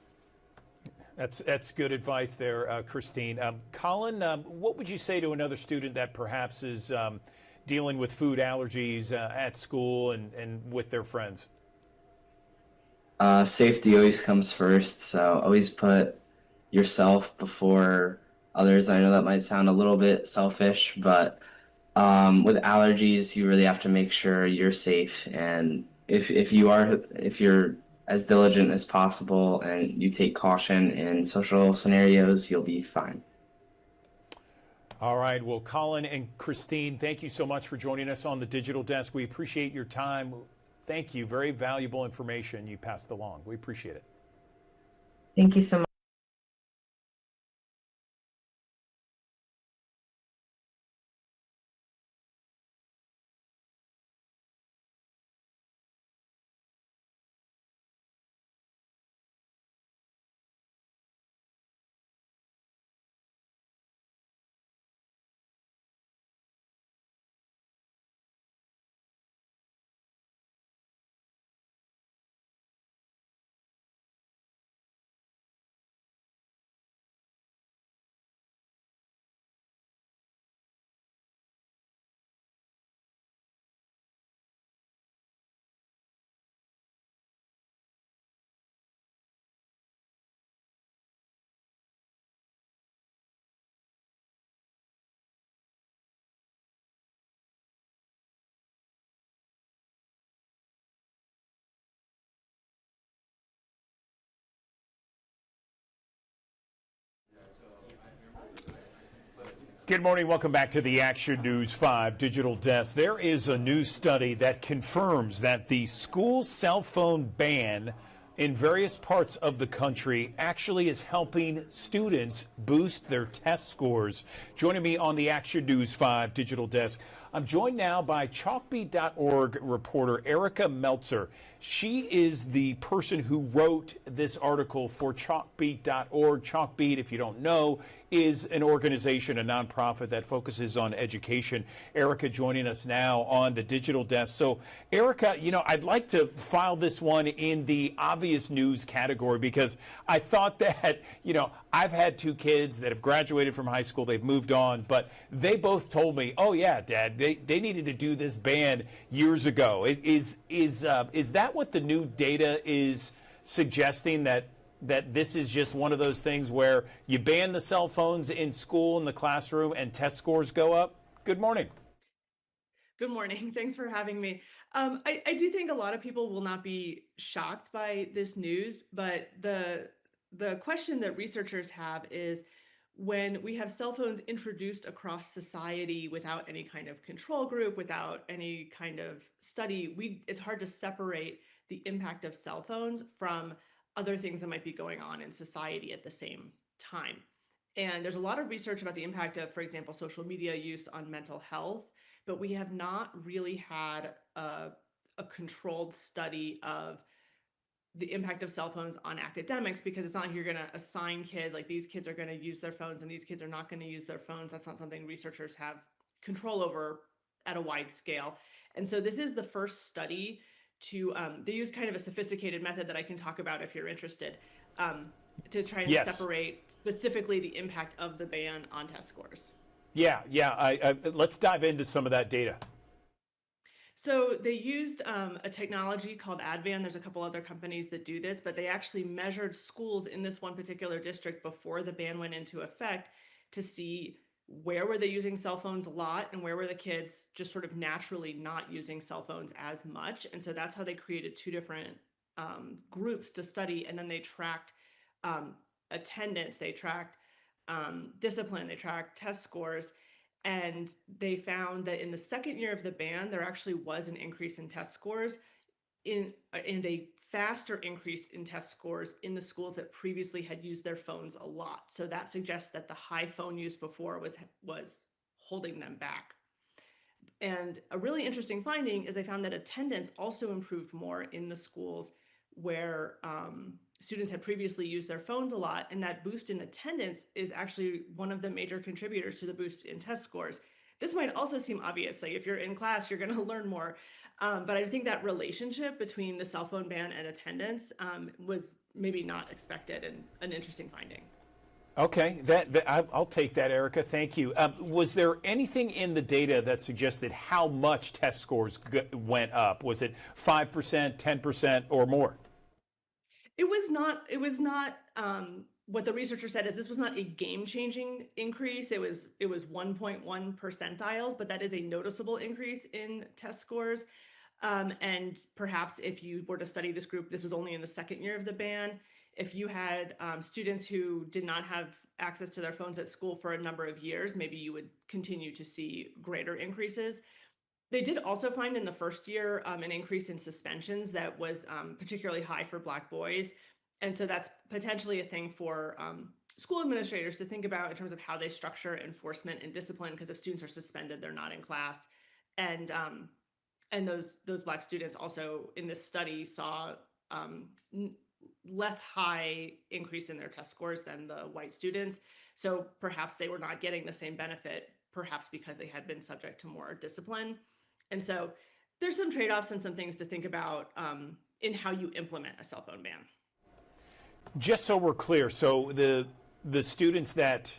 That's good advice there, Christine. Colin, what would you say to another student that perhaps is dealing with food allergies at school and with their friends? Safety always comes first, so always put yourself before others. I know that might sound a little bit selfish, but with allergies, you really have to make sure you're safe. And if you're as diligent as possible and you take caution in social scenarios, you'll be fine. All right. Well, Colin and Christine, thank you so much for joining us on the digital desk. We appreciate your time. Thank you. Very valuable information you passed along. We appreciate it. Thank you so much. Good morning. Welcome back to the Action News 5 digital desk. There is a new study that confirms that the school cell phone ban in various parts of the country actually is helping students boost their test scores. Joining me on the Action News 5 digital desk, I'm joined now by chalkbeat.org reporter Erica Meltzer. She is the person who wrote this article for chalkbeat.org. Chalkbeat, if you don't know, is an organization, a nonprofit that focuses on education. Erica joining us now on the digital desk. So, Erica, I'd like to file this one in the obvious news category because I thought that, I've had two kids that have graduated from high school. They've moved on, but they both told me, oh, yeah, Dad, they needed to do this ban years ago. Is that what the new data is suggesting, that this is just one of those things where you ban the cell phones in school, in the classroom, and test scores go up? Good morning. Good morning. Thanks for having me. I do think a lot of people will not be shocked by this news, but the question that researchers have is, when we have cell phones introduced across society without any kind of control group, without any kind of study, it's hard to separate the impact of cell phones from other things that might be going on in society at the same time. And there's a lot of research about the impact of, for example, social media use on mental health, but we have not really had a controlled study of the impact of cell phones on academics, because it's not like you're going to assign kids like these kids are going to use their phones and these kids are not going to use their phones. That's not something researchers have control over at a wide scale. And so this is the first study to they use kind of a sophisticated method that I can talk about if you're interested, to try and separate specifically the impact of the ban on test scores. Yeah. Let's dive into some of that data. So they used a technology called Advan. There's a couple other companies that do this, but they actually measured schools in this one particular district before the ban went into effect to see where were they using cell phones a lot and where were the kids just sort of naturally not using cell phones as much. And so that's how they created two different groups to study. And then they tracked attendance, they tracked discipline, they tracked test scores. And they found that in the second year of the ban, there actually was an increase in test scores and a faster increase in test scores in the schools that previously had used their phones a lot. So that suggests that the high phone use before was holding them back. And a really interesting finding is they found that attendance also improved more in the schools where students had previously used their phones a lot, and that boost in attendance is actually one of the major contributors to the boost in test scores. This might also seem obvious, like if you're in class, you're going to learn more. But I think that relationship between the cell phone ban and attendance was maybe not expected, and an interesting finding. Okay, I'll take that, Erica. Thank you. Was there anything in the data that suggested how much test scores went up? Was it 5%, 10%, or more? It was not. What the researcher said is this was not a game-changing increase. It was 1.1 percentiles, but that is a noticeable increase in test scores. And perhaps if you were to study this group, this was only in the second year of the ban. If you had students who did not have access to their phones at school for a number of years, maybe you would continue to see greater increases. They did also find in the first year an increase in suspensions that was particularly high for Black boys. And so that's potentially a thing for school administrators to think about in terms of how they structure enforcement and discipline, because if students are suspended, they're not in class. And those Black students also in this study saw less high increase in their test scores than the white students. So perhaps they were not getting the same benefit, perhaps because they had been subject to more discipline. And so there's some trade-offs and some things to think about in how you implement a cell phone ban. Just so we're clear, so the students that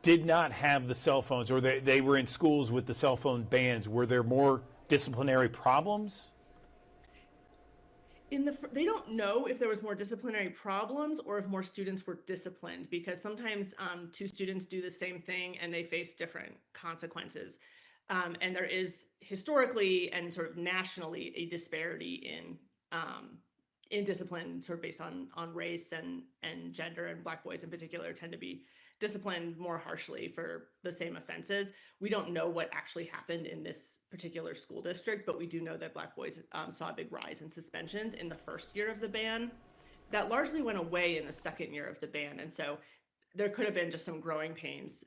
did not have the cell phones, or they were in schools with the cell phone bans, were there more disciplinary problems? They don't know if there was more disciplinary problems or if more students were disciplined, because sometimes two students do the same thing and they face different consequences. And there is historically and sort of nationally a disparity in discipline, sort of based on race and gender, and Black boys in particular tend to be disciplined more harshly for the same offenses. We don't know what actually happened in this particular school district, but we do know that Black boys saw a big rise in suspensions in the first year of the ban. That largely went away in the second year of the ban, and so there could have been just some growing pains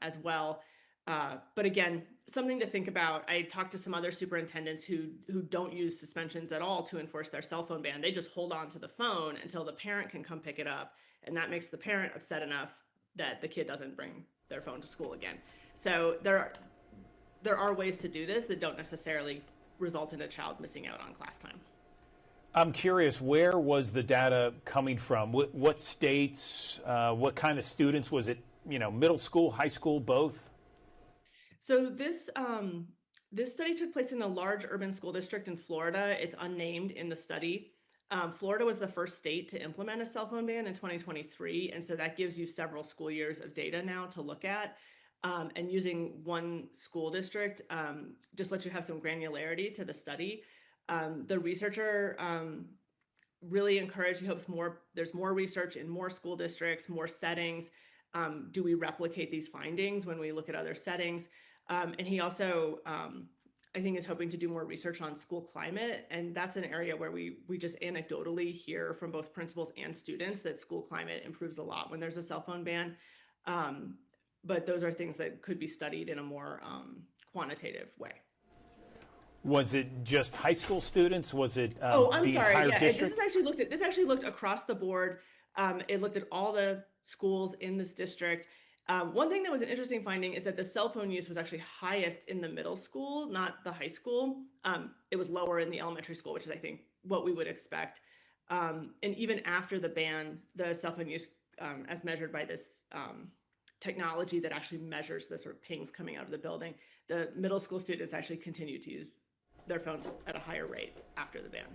as well. But again, something to think about. I talked to some other superintendents who don't use suspensions at all to enforce their cell phone ban. They just hold on to the phone until the parent can come pick it up, and that makes the parent upset enough that the kid doesn't bring their phone to school again. So there are ways to do this that don't necessarily result in a child missing out on class time. I'm curious, where was the data coming from? What states, what kind of students? Was it, middle school, high school, both? So this study took place in a large urban school district in Florida. It's unnamed in the study. Florida was the first state to implement a cell phone ban in 2023. And so that gives you several school years of data now to look at. And using one school district just lets you have some granularity to the study. The researcher really encouraged, he hopes there's more research in more school districts, more settings, do we replicate these findings when we look at other settings? And he also, I think, is hoping to do more research on school climate. And that's an area where we just anecdotally hear from both principals and students that school climate improves a lot when there's a cell phone ban. But those are things that could be studied in a more quantitative way. Was it just high school students? Was it Oh, I'm the sorry. entire Yeah, district? this actually looked across the board. It looked at all the schools in this district. One thing that was an interesting finding is that the cell phone use was actually highest in the middle school, not the high school. It was lower in the elementary school, which is, I think, what we would expect. And even after the ban, the cell phone use, as measured by this technology that actually measures the sort of pings coming out of the building, the middle school students actually continue to use their phones at a higher rate after the ban.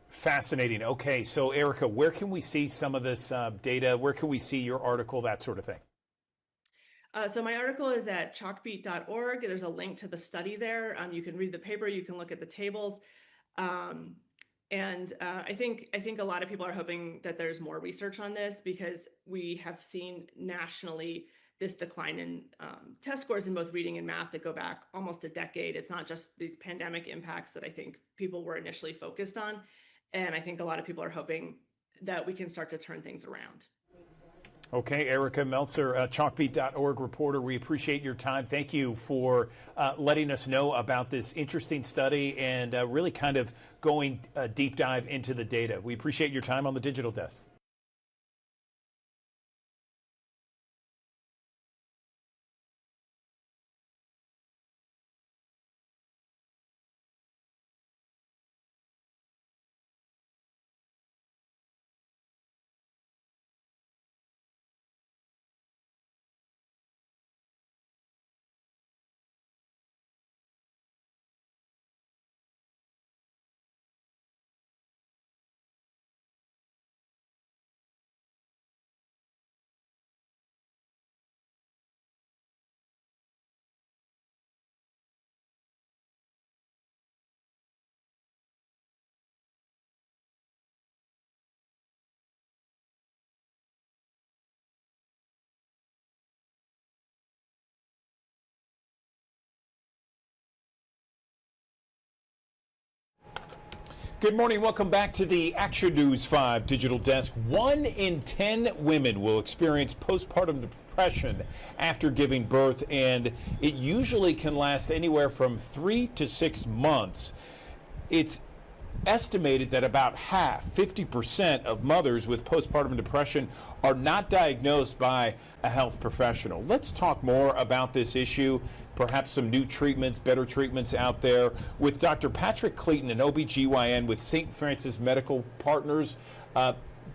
Fascinating. Okay, so Erica, where can we see some of this data? Where can we see your article, that sort of thing? So my article is at chalkbeat.org. There's a link to the study there. You can read the paper, you can look at the tables. And I think a lot of people are hoping that there's more research on this, because we have seen nationally this decline in test scores in both reading and math that go back almost a decade. It's not just these pandemic impacts that I think people were initially focused on. And I think a lot of people are hoping that we can start to turn things around. Okay, Erica Meltzer, chalkbeat.org reporter, we appreciate your time. Thank you for letting us know about this interesting study and really kind of going a deep dive into the data. We appreciate your time on the Digital Desk. Good morning. Welcome back to the Action News 5 Digital Desk. 1 in 10 women will experience postpartum depression after giving birth, and it usually can last anywhere from 3 to 6 months. It's estimated that about half, 50% of mothers with postpartum depression are not diagnosed by a health professional. Let's talk more about this issue, perhaps some new treatments, better treatments out there, with Dr. Patrick Clayton, an OBGYN with St. Francis Medical Partners.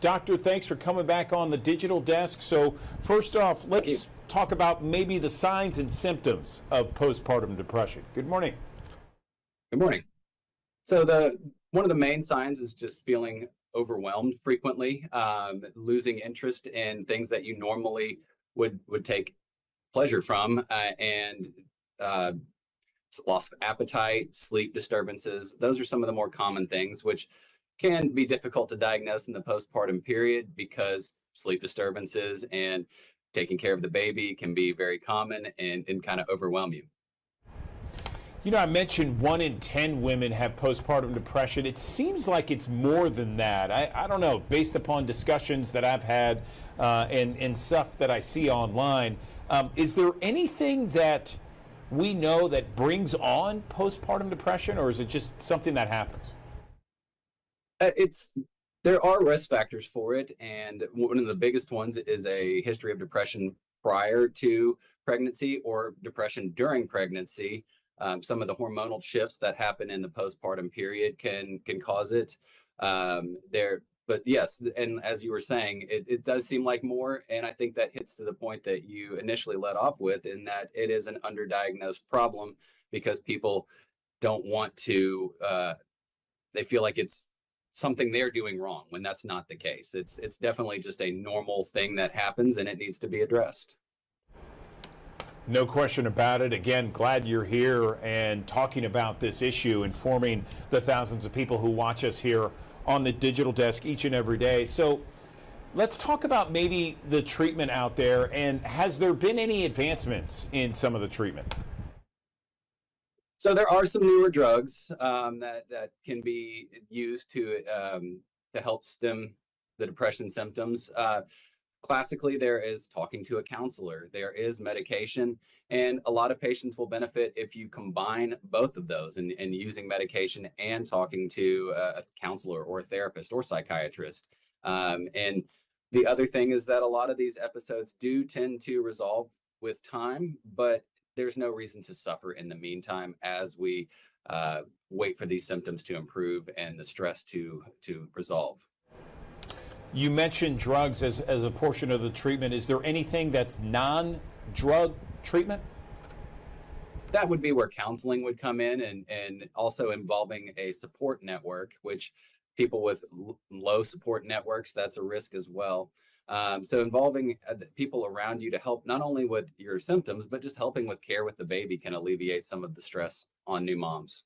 Doctor, thanks for coming back on the Digital Desk. So first off, let's talk about maybe the signs and symptoms of postpartum depression. Good morning. Good morning. So one of the main signs is just feeling overwhelmed frequently, losing interest in things that you normally would take pleasure from, and loss of appetite, sleep disturbances. Those are some of the more common things, which can be difficult to diagnose in the postpartum period because sleep disturbances and taking care of the baby can be very common and kind of overwhelm you. You know, I mentioned 1 in 10 women have postpartum depression. It seems like it's more than that. I don't know, based upon discussions that I've had and stuff that I see online. Is there anything that we know that brings on postpartum depression, or is it just something that happens? There are risk factors for it, and one of the biggest ones is a history of depression prior to pregnancy or depression during pregnancy. Some of the hormonal shifts that happen in the postpartum period can cause it. But yes, and as you were saying, it does seem like more, and I think that hits to the point that you initially led off with, in that it is an underdiagnosed problem because people don't want to. They feel like it's something they're doing wrong when that's not the case. It's definitely just a normal thing that happens, and it needs to be addressed. No question about it. Again, glad you're here and talking about this issue, informing the thousands of people who watch us here on the Digital Desk each and every day. So Let's talk about maybe the treatment out there, and has there been any advancements in some of the treatment? So there are some newer drugs that can be used to help stem the depression symptoms. Classically, there is talking to a counselor, there is medication, and a lot of patients will benefit if you combine both of those and using medication and talking to a counselor or a therapist or psychiatrist. And the other thing is that a lot of these episodes do tend to resolve with time, but there's no reason to suffer in the meantime as we wait for these symptoms to improve and the stress to resolve. You mentioned drugs as a portion of the treatment. Is there anything that's non-drug treatment? That would be where counseling would come in, and also involving a support network, which people with low support networks, that's a risk as well. So involving people around you to help not only with your symptoms, but just helping with care with the baby can alleviate some of the stress on new moms.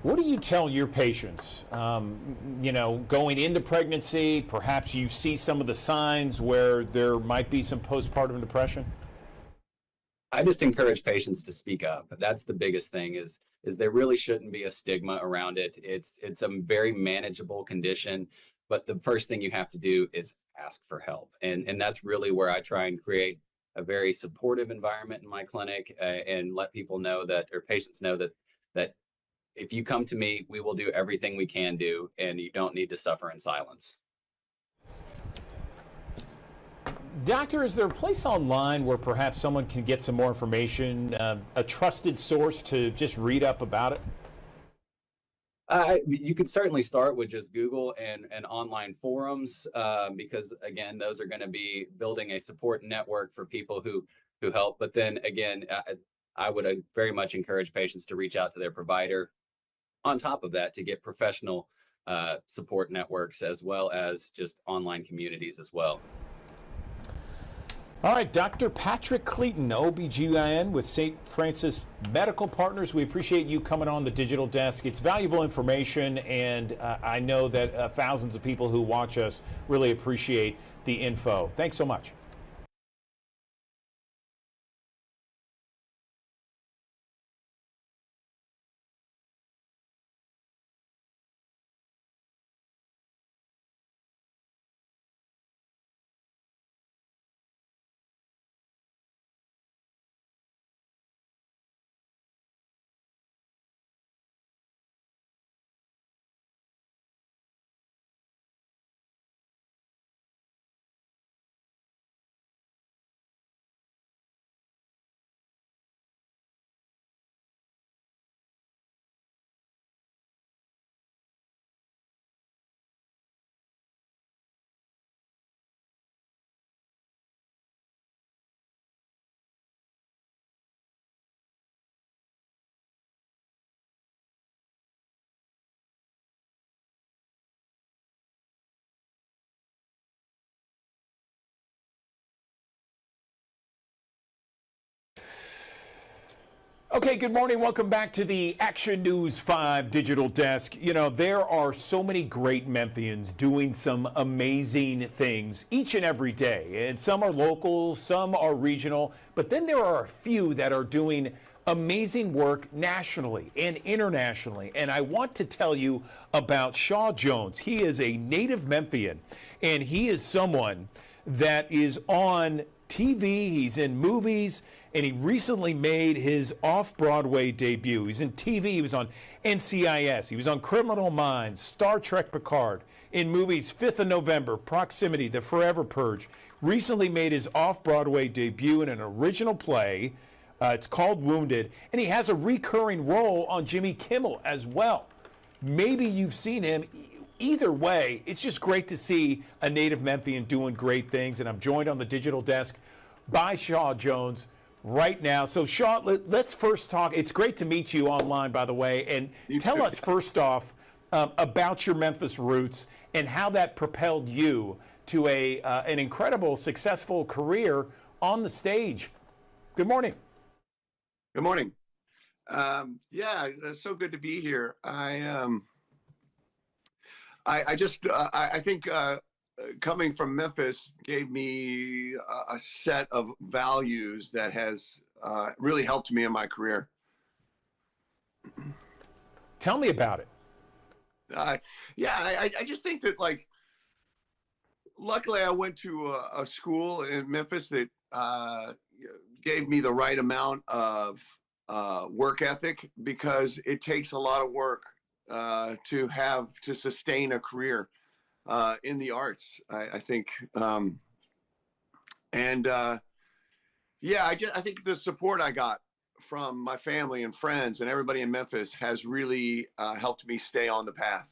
What do you tell your patients, going into pregnancy? Perhaps you see some of the signs where there might be some postpartum depression? I just encourage patients to speak up. That's the biggest thing is there really shouldn't be a stigma around it. It's a very manageable condition, but the first thing you have to do is ask for help. And that's really where I try and create a very supportive environment in my clinic and let people know that, or patients know that if you come to me, we will do everything we can do, and you don't need to suffer in silence. Doctor, is there a place online where perhaps someone can get some more information, a trusted source to just read up about it? You could certainly start with just Google and online forums, because again, those are going to be building a support network for people who help. But then again, I would very much encourage patients to reach out to their provider. On top of that, to get professional support networks as well as just online communities as well. All right, Dr. Patrick Cleeton, OBGYN with St. Francis Medical Partners. We appreciate you coming on the digital desk. It's valuable information, and I know that thousands of people who watch us really appreciate the info. Thanks so much. Okay, good morning. Welcome back to the Action News 5 digital desk. You know, there are so many great Memphians doing some amazing things each and every day. And some are local, some are regional, but then there are a few that are doing amazing work nationally and internationally. And I want to tell you about Shaw Jones. He is a native Memphian, and he is someone that is on TV, he's in movies, and he recently made his off-Broadway debut. He's in TV, he was on NCIS, he was on Criminal Minds, Star Trek Picard, in movies 5th of November, Proximity, The Forever Purge. Recently made his off-Broadway debut in an original play. It's called Wounded, and he has a recurring role on Jimmy Kimmel as well. Maybe you've seen him. Either way, it's just great to see a native Memphian doing great things, and I'm joined on the digital desk by Shaw Jones right now. So Shaw, let's first talk. It's great to meet you online, by the way, and tell us first off about your Memphis roots and how that propelled you to an incredible, successful career on the stage. Good morning. Good morning. Yeah, it's so good to be here. I think coming from Memphis gave me a set of values that has really helped me in my career. Tell me about it. I just think that, like, luckily I went to a school in Memphis that gave me the right amount of work ethic, because it takes a lot of work to sustain a career in the arts, I think. I think the support I got from my family and friends and everybody in Memphis has really helped me stay on the path.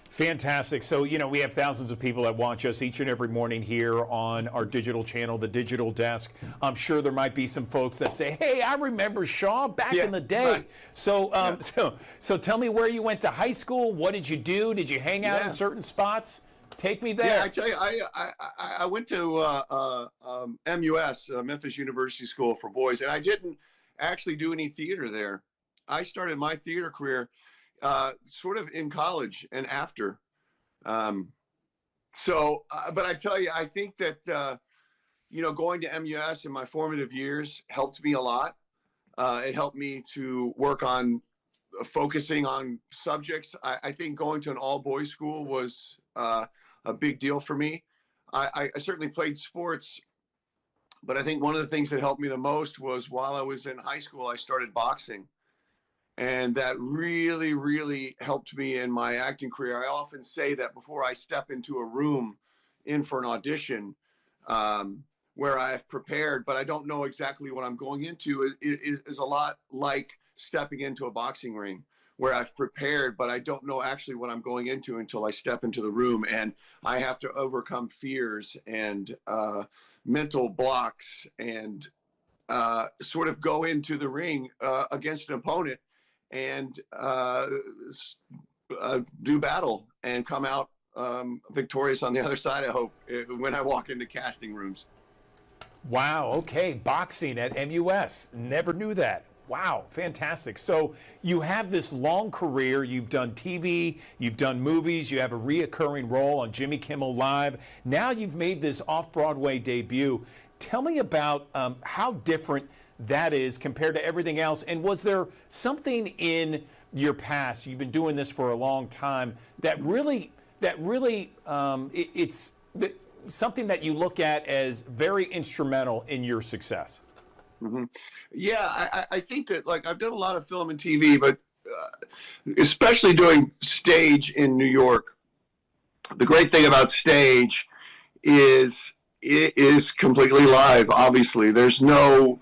Fantastic. So, we have thousands of people that watch us each and every morning here on our digital channel, the Digital Desk. I'm sure there might be some folks that say, hey, I remember Shaw back in the day. Right. So tell me where you went to high school. What did you do? Did you hang out in certain spots? Take me there. Yeah, I tell you, I went to MUS, Memphis University School for Boys, and I didn't actually do any theater there. I started my theater career sort of in college and after. But I tell you, I think that, going to MUS in my formative years helped me a lot. It helped me to work on focusing on subjects. I think going to an all-boys school was a big deal for me. I certainly played sports, but I think one of the things that helped me the most was while I was in high school, I started boxing. And that really, really helped me in my acting career. I often say that before I step into a room in for an audition where I've prepared, but I don't know exactly what I'm going into, is a lot like stepping into a boxing ring, where I've prepared, but I don't know actually what I'm going into until I step into the room. And I have to overcome fears and mental blocks and sort of go into the ring against an opponent and do battle and come out victorious on the other side, I hope, when I walk into casting rooms. Wow, okay, boxing at MUS. Never knew that. Wow, fantastic. So you have this long career. You've done TV, you've done movies, you have a reoccurring role on Jimmy Kimmel Live. Now you've made this off-Broadway debut. Tell me about how different that is compared to everything else. And was there something in your past, you've been doing this for a long time, that really it's something that you look at as very instrumental in your success? Mm-hmm. Yeah, I think that, like, I've done a lot of film and TV, but especially doing stage in New York. The great thing about stage is it is completely live. Obviously, there's no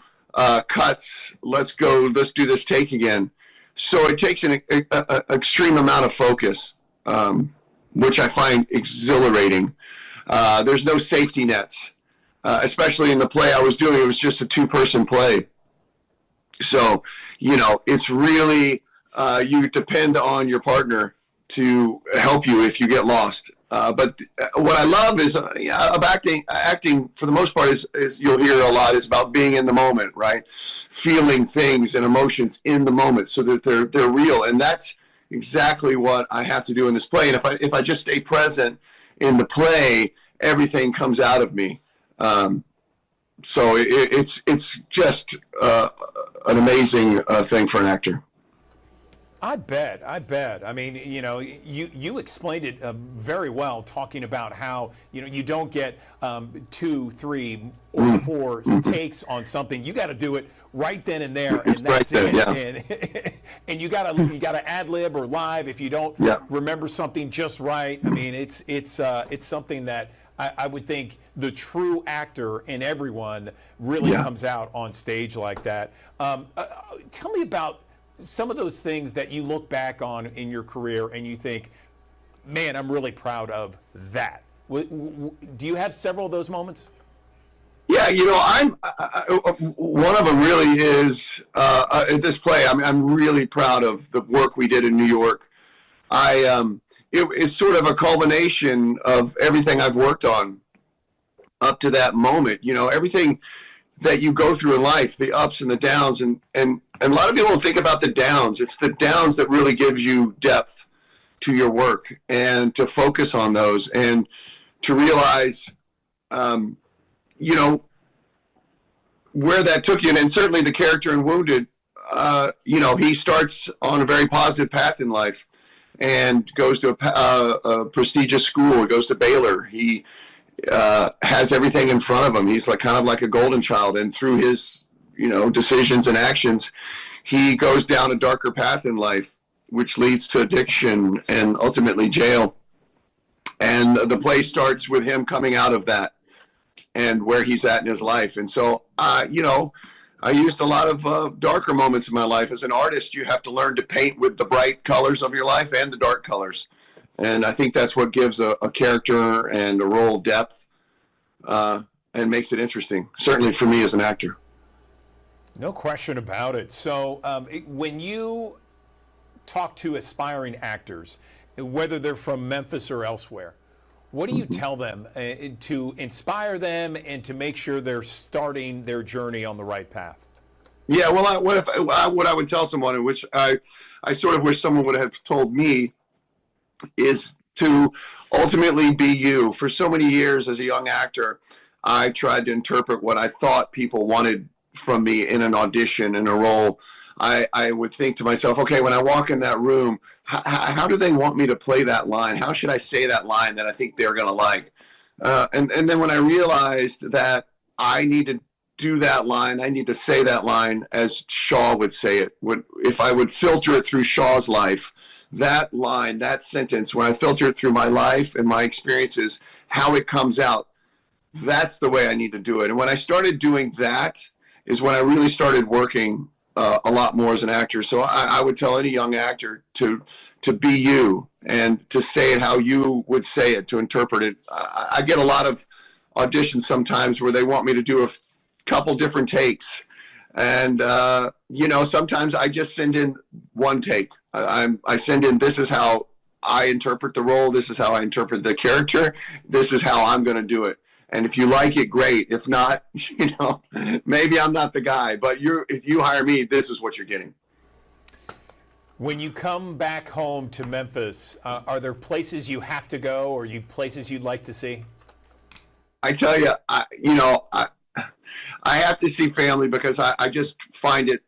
cuts. Let's do this take again. So it takes an extreme amount of focus, which I find exhilarating. There's no safety nets. Especially in the play I was doing, it was just a 2-person play. So, it's really, you depend on your partner to help you if you get lost. But what I love is of acting for the most part is you'll hear a lot is about being in the moment, right? Feeling things and emotions in the moment so that they're real. And that's exactly what I have to do in this play. And if I just stay present in the play, everything comes out of me. So it's just an amazing thing for an actor. I bet. I mean, you explained it very well, talking about how, you don't get 2, 3, or 4 takes on something. You got to do it right then and there, and that's it. Yeah. And you gotta ad lib or live if you don't remember something just right. I mean, it's something that I would think the true actor in everyone really comes out on stage like that. Tell me about some of those things that you look back on in your career and you think, man, I'm really proud of that. Do you have several of those moments? Yeah, one of them really is this play. I mean, I'm really proud of the work we did in New York. It's sort of a culmination of everything I've worked on up to that moment. Everything that you go through in life, the ups and the downs, and a lot of people don't think about the downs. It's the downs that really gives you depth. to your work and to focus on those and to realize, you know, where that took you. And certainly the character in Wounded, you know, he starts on a very positive path in life and goes to a prestigious school. He goes to Baylor. He has everything in front of him. He's like kind of like a golden child. And through his, you know, decisions and actions, he goes down a darker path in life, which leads to addiction and ultimately jail. And the play starts with him coming out of that and where he's at in his life. And so, you know, I used a lot of darker moments in my life. As an artist, you have to learn to paint with the bright colors of your life and the dark colors. And I think that's what gives a character and a role depth and makes it interesting, certainly for me as an actor. No question about it. So when you talk to aspiring actors, whether they're from Memphis or elsewhere, what do you tell them to inspire them and to make sure they're starting their journey on the right path? Yeah, well, what I would tell someone, in which I sort of wish someone would have told me, is to ultimately be you. For so many years as a young actor, I tried to interpret what I thought people wanted from me in an audition, in a role. I would think to myself, okay, when I walk in that room, how do they want me to play that line? How should I say that line that I think they're going to like? And then when I realized that I need to do that line, I need to say that line as Shaw would say it. If I would filter it through Shaw's life, that line, that sentence, when I filter it through my life and my experiences, how it comes out, that's the way I need to do it. And when I started doing that is when I really started working a lot more as an actor. So I would tell any young actor to be you and to say it how you would say it, to interpret it. I get a lot of auditions sometimes where they want me to do a couple different takes. And, you know, sometimes I just send in one take. I send in, this is how I interpret the role. This is how I interpret the character. This is how I'm going to do it. And if you like it, great. If not, you know, maybe I'm not the guy. But if you hire me, this is what you're getting. When you come back home to Memphis, are there places you have to go, or places you'd like to see? I tell you, I have to see family because I just find it,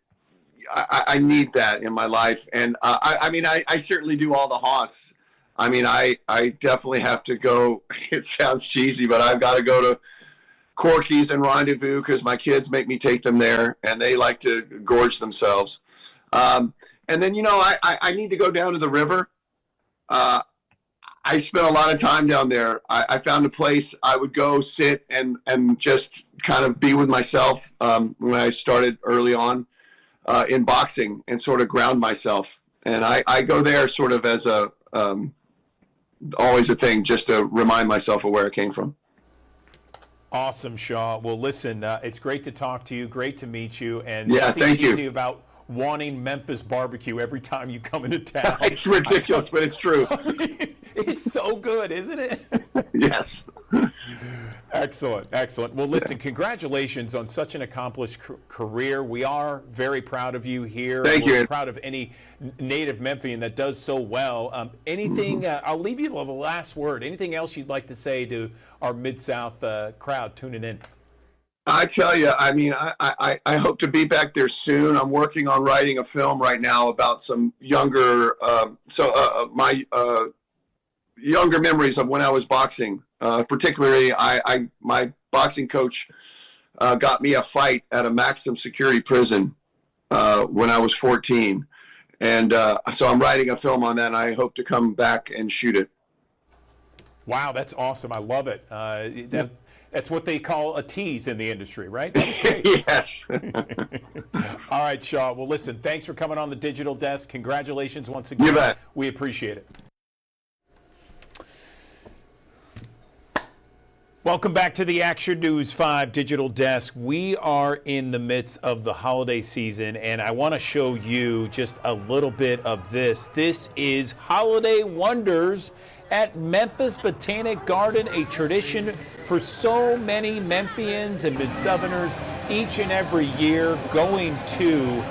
I need that in my life. And I mean, I certainly do all the haunts. I mean, I definitely have to go. It sounds cheesy, but I've got to go to Corky's and Rendezvous because my kids make me take them there, and they like to gorge themselves. And then, you know, I need to go down to the river. I spent a lot of time down there. I found a place I would go sit and just kind of be with myself when I started early on in boxing and sort of ground myself. And I go there sort of as always a thing, just to remind myself of where I came from. Awesome, Shaw. Well, listen, it's great to talk to you. Great to meet you. And yeah, thank you. Easy about wanting Memphis barbecue every time you come into town. It's ridiculous, but it's true. I mean, it's so good, isn't it? Yes. Excellent, excellent. Well, listen, congratulations on such an accomplished career. We are very proud of you here. Thank you. We're proud of any native Memphian that does so well. Anything, I'll leave you the last word. Anything else you'd like to say to our Mid-South crowd tuning in? I tell you, I mean, I hope to be back there soon. I'm working on writing a film right now about some younger, my younger memories of when I was boxing. Particularly, my boxing coach got me a fight at a maximum security prison when I was 14. And so I'm writing a film on that, and I hope to come back and shoot it. Wow, that's awesome. I love it. That's what they call a tease in the industry, right? That's great. Yes. All right, Shaw. Well, listen, thanks for coming on the Digital Desk. Congratulations once again. You bet. We appreciate it. Welcome back to the Action News 5 Digital Desk. We are in the midst of the holiday season, and I want to show you just a little bit of this. This is Holiday Wonders at Memphis Botanic Garden, a tradition for so many Memphians and Mid-Southerners each and every year, going to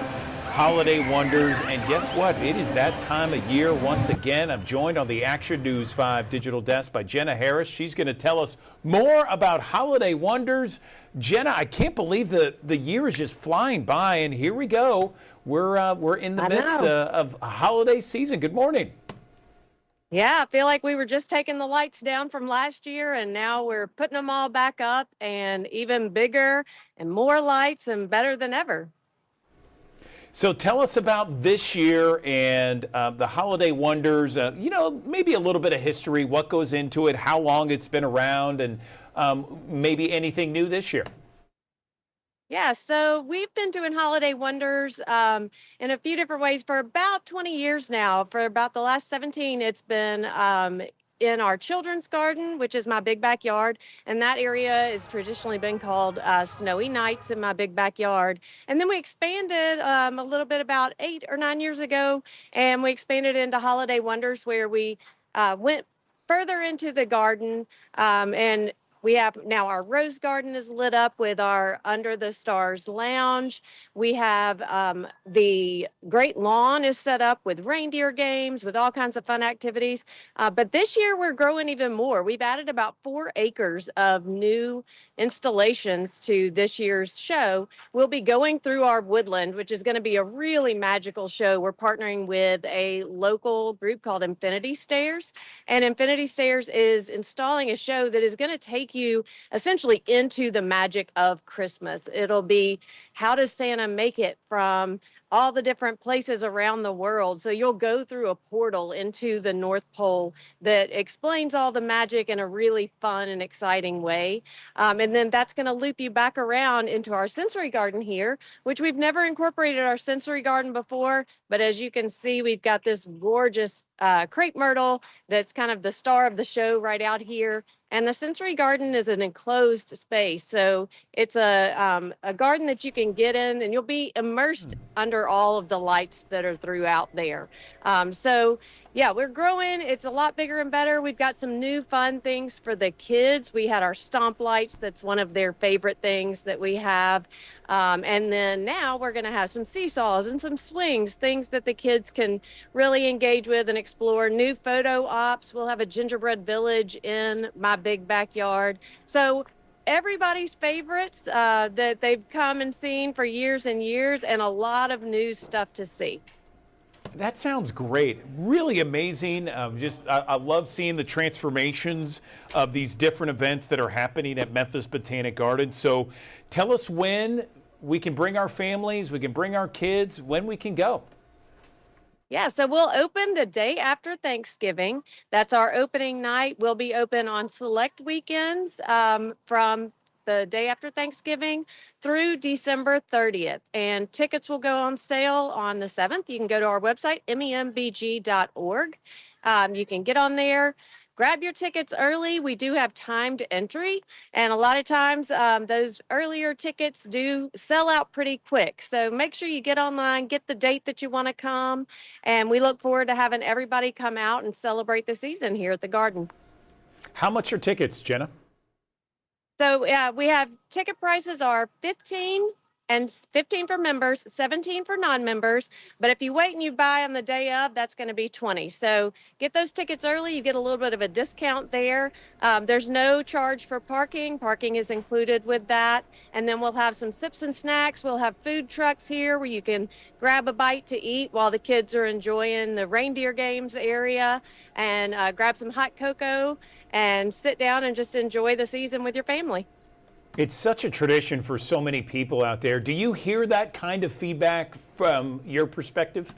Holiday Wonders. And guess what? It is that time of year once again. I'm joined on the Action News 5 digital desk by Jenna Harris. She's going to tell us more about Holiday Wonders. Jenna, I can't believe the year is just flying by, and here we go. We're in the midst of a holiday season. Good morning. Yeah, I feel like we were just taking the lights down from last year, and now we're putting them all back up, and even bigger and more lights and better than ever. So tell us about this year and the Holiday Wonders, maybe a little bit of history, what goes into it, how long it's been around, and maybe anything new this year. Yeah, so we've been doing Holiday Wonders in a few different ways for about 20 years now. For about the last 17, it's been in our children's garden, which is my big backyard. And that area has traditionally been called Snowy Nights in my big backyard. And then we expanded a little bit about 8 or 9 years ago, and we expanded into Holiday Wonders, where we went further into the garden, and we have now our rose garden is lit up with our Under the Stars lounge. We have the great lawn is set up with reindeer games, with all kinds of fun activities. But this year we're growing even more. We've added about 4 acres of new installations to this year's show. We'll be going through our woodland, which is going to be a really magical show. We're partnering with a local group called Infinity Stairs, and Infinity Stairs is installing a show that is going to take you essentially into the magic of Christmas. It'll be how does Santa make it from all the different places around the world. So you'll go through a portal into the North Pole that explains all the magic in a really fun and exciting way. And then that's going to loop you back around into our sensory garden here, which we've never incorporated our sensory garden before. But as you can see, we've got this gorgeous crepe myrtle that's kind of the star of the show right out here. And the sensory garden is an enclosed space. So it's a garden that you can get in, and you'll be immersed under all of the lights that are throughout there. So yeah, we're growing. It's a lot bigger and better. We've got some new fun things for the kids. We had our stomp lights. That's one of their favorite things that we have. And then now we're going to have some seesaws and some swings, things that the kids can really engage with and explore. New photo ops. We'll have a gingerbread village in my big backyard. So everybody's favorites that they've come and seen for years and years, and a lot of new stuff to see. That sounds great. Really amazing. I love seeing the transformations of these different events that are happening at Memphis Botanic Gardens. So tell us when we can bring our families, we can bring our kids, when we can go. Yeah, so we'll open the day after Thanksgiving. That's our opening night. We'll be open on select weekends from the day after Thanksgiving through December 30th. And tickets will go on sale on the 7th. You can go to our website, membg.org. You can get on there. Grab your tickets early. We do have timed entry, and a lot of times those earlier tickets do sell out pretty quick. So make sure you get online, get the date that you want to come, and we look forward to having everybody come out and celebrate the season here at the garden. How much are tickets, Jenna? So we have ticket prices are $15 for members, $17 for non-members. But if you wait and you buy on the day of, that's going to be $20. So get those tickets early. You get a little bit of a discount there. There's no charge for parking. Parking is included with that. And then we'll have some sips and snacks. We'll have food trucks here where you can grab a bite to eat while the kids are enjoying the reindeer games area, and grab some hot cocoa and sit down and just enjoy the season with your family. It's such a tradition for so many people out there. Do you hear that kind of feedback from your perspective?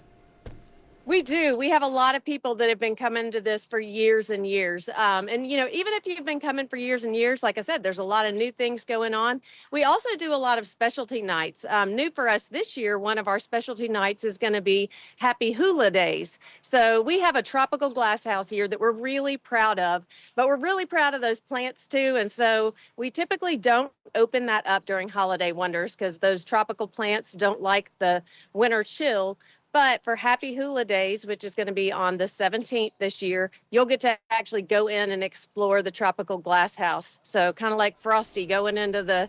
We do. We have a lot of people that have been coming to this for years and years. And, even if you've been coming for years and years, like I said, there's a lot of new things going on. We also do a lot of specialty nights. New for us this year, one of our specialty nights is going to be Happy Hula Days. So we have a tropical glass house here that we're really proud of, but we're really proud of those plants too. And so we typically don't open that up during Holiday Wonders because those tropical plants don't like the winter chill. But for Happy Hula Days, which is going to be on the 17th this year, you'll get to actually go in and explore the tropical glass house. So kind of like Frosty going into the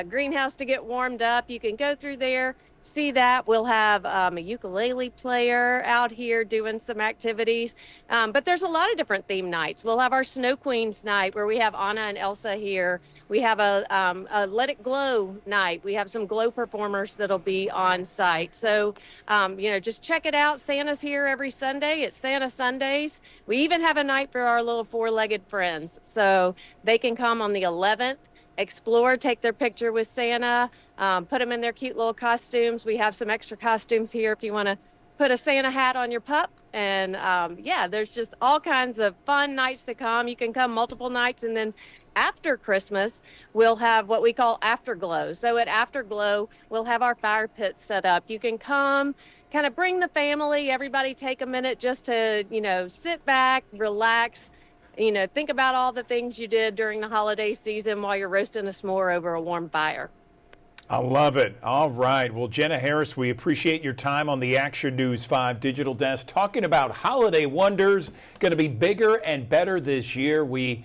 greenhouse to get warmed up. You can go through there, see that. We'll have a ukulele player out here doing some activities. But there's a lot of different theme nights. We'll have our Snow Queens night where we have Anna and Elsa here. We have a Let It Glow night. We have some glow performers that'll be on site. So, just check it out. Santa's here every Sunday. It's Santa Sundays. We even have a night for our little four-legged friends. So they can come on the 11th, explore, take their picture with Santa, put them in their cute little costumes. We have some extra costumes here if you want to put a Santa hat on your pup. And there's just all kinds of fun nights to come. You can come multiple nights, and then after Christmas, we'll have what we call Afterglow. So at Afterglow, we'll have our fire pit set up. You can come, kind of bring the family, everybody take a minute just to, sit back, relax, think about all the things you did during the holiday season while you're roasting a s'more over a warm fire. I love it. All right. Well, Jenna Harris, we appreciate your time on the Action News 5 Digital Desk talking about holiday wonders. Going to be bigger and better this year. We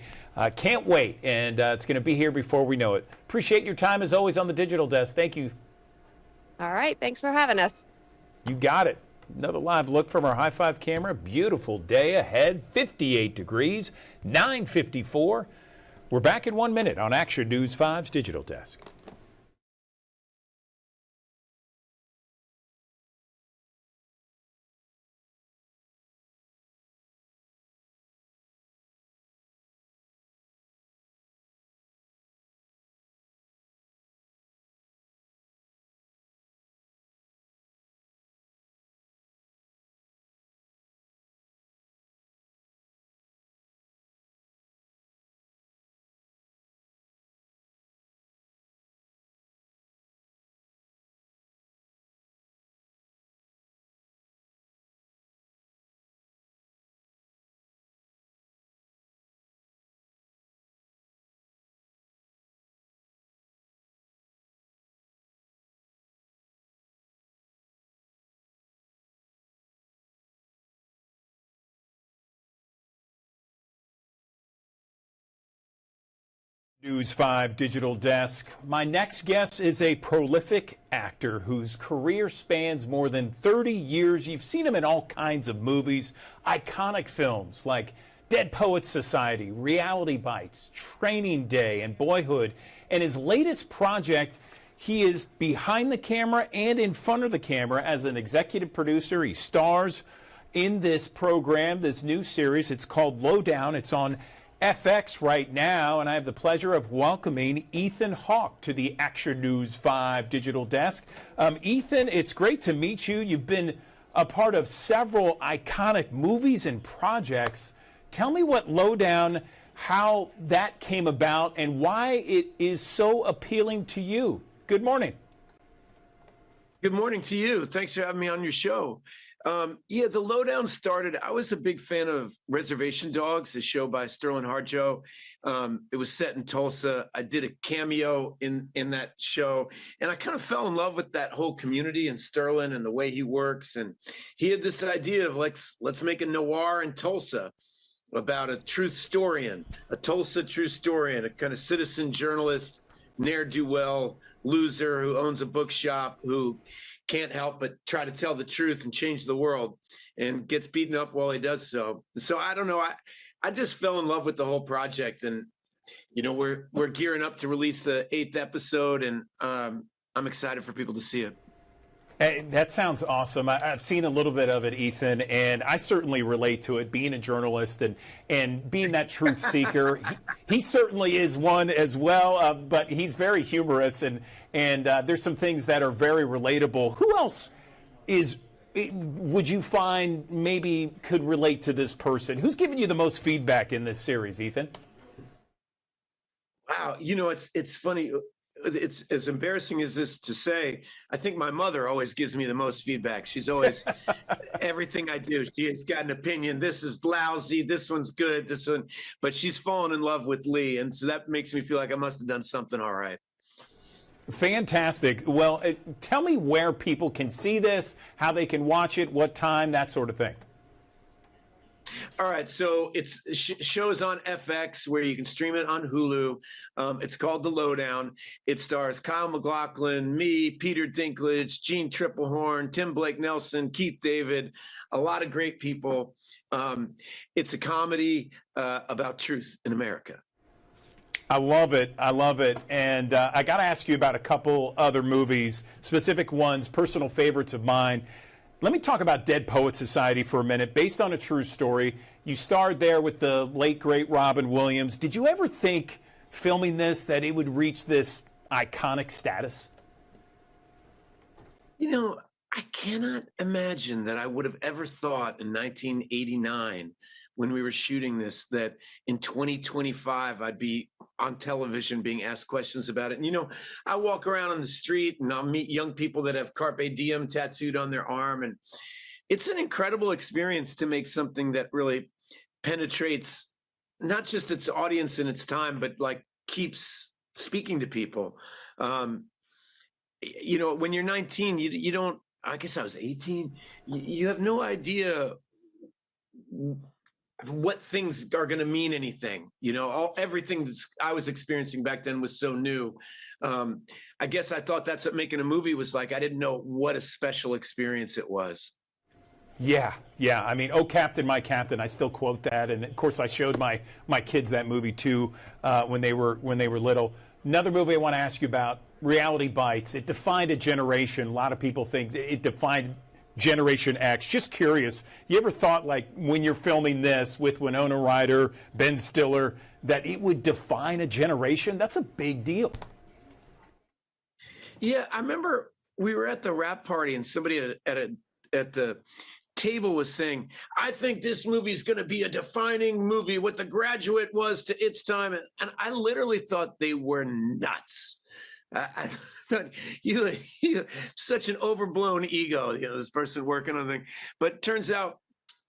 can't wait, and it's going to be here before we know it. Appreciate your time as always on the Digital Desk. Thank you. All right. Thanks for having us. You got it. Another live look from our High Five camera. Beautiful day ahead. 58 degrees, 9:54. We're back in 1 minute on Action News 5's Digital Desk. News 5 Digital Desk. My next guest is a prolific actor whose career spans more than 30 years. You've seen him in all kinds of movies, iconic films like Dead Poets Society, Reality Bites, Training Day, and Boyhood. And his latest project, he is behind the camera and in front of the camera as an executive producer. He stars in this program, this new series. It's called Lowdown. It's on FX right now, and I have the pleasure of welcoming Ethan Hawke to the Action News 5 Digital Desk. Ethan, it's great to meet you. You've been a part of several iconic movies and projects. Tell me what Lowdown, how that came about, and why it is so appealing to you. Good morning. Good morning to you. Thanks for having me on your show. The Lowdown started. I was a big fan of Reservation Dogs, a show by Sterling Harjo. It was set in Tulsa. I did a cameo in that show, and I kind of fell in love with that whole community and Sterling and the way he works. And he had this idea of let's make a noir in Tulsa about a truth historian, a Tulsa true historian, a kind of citizen journalist, ne'er-do-well loser who owns a bookshop who can't help but try to tell the truth and change the world, and gets beaten up while he does so. So I don't know. I just fell in love with the whole project, and we're gearing up to release the 8th episode, and I'm excited for people to see it. Hey, that sounds awesome. I've seen a little bit of it, Ethan, and I certainly relate to it, being a journalist and being that truth seeker. He certainly is one as well, but he's very humorous, and there's some things that are very relatable. Who else would you find maybe could relate to this person? Who's giving you the most feedback in this series, Ethan? Wow, it's funny. It's as embarrassing as this to say. I think my mother always gives me the most feedback. She's always everything I do. She has got an opinion. This is lousy. This one's good. This one, but she's fallen in love with Lee, and so that makes me feel like I must have done something all right. Fantastic. Well, tell me where people can see this, how they can watch it, what time, that sort of thing. All right, so it's shows on FX where you can stream it on Hulu. It's called The Lowdown. It stars Kyle MacLachlan, me, Peter Dinklage, Gene Triplehorn, Tim Blake Nelson, Keith David, a lot of great people. It's a comedy about truth in America. I love it. I love it. And I got to ask you about a couple other movies, specific ones, personal favorites of mine. Let me talk about Dead Poets Society for a minute. Based on a true story, you starred there with the late, great Robin Williams. Did you ever think, filming this, that it would reach this iconic status? You know, I cannot imagine that I would have ever thought in 1989, when we were shooting this, that in 2025 I'd be on television being asked questions about it. And, you know, I walk around on the street and I'll meet young people that have Carpe Diem tattooed on their arm. And it's an incredible experience to make something that really penetrates not just its audience and its time, but like keeps speaking to people. You know, when you're 19, you don't, I guess I was 18, you have no idea what things are going to mean anything. You know, everything that I was experiencing back then was so new. I guess I thought that's what making a movie was like. I didn't know what a special experience it was. Yeah. I mean, "Oh, Captain, my Captain." I still quote that, and of course, I showed my kids that movie too when they were little. Another movie I want to ask you about, Reality Bites. It defined a generation. A lot of people think it defined Generation X. Just curious, you ever thought, like, when you're filming this with Winona Ryder, Ben Stiller, that it would define a generation? That's a big deal. Yeah, I remember we were at the wrap party and somebody at the table was saying, "I think this movie is going to be a defining movie, what The Graduate was to its time." And I literally thought they were nuts. I thought you such an overblown ego, you know, this person working on the thing. But turns out,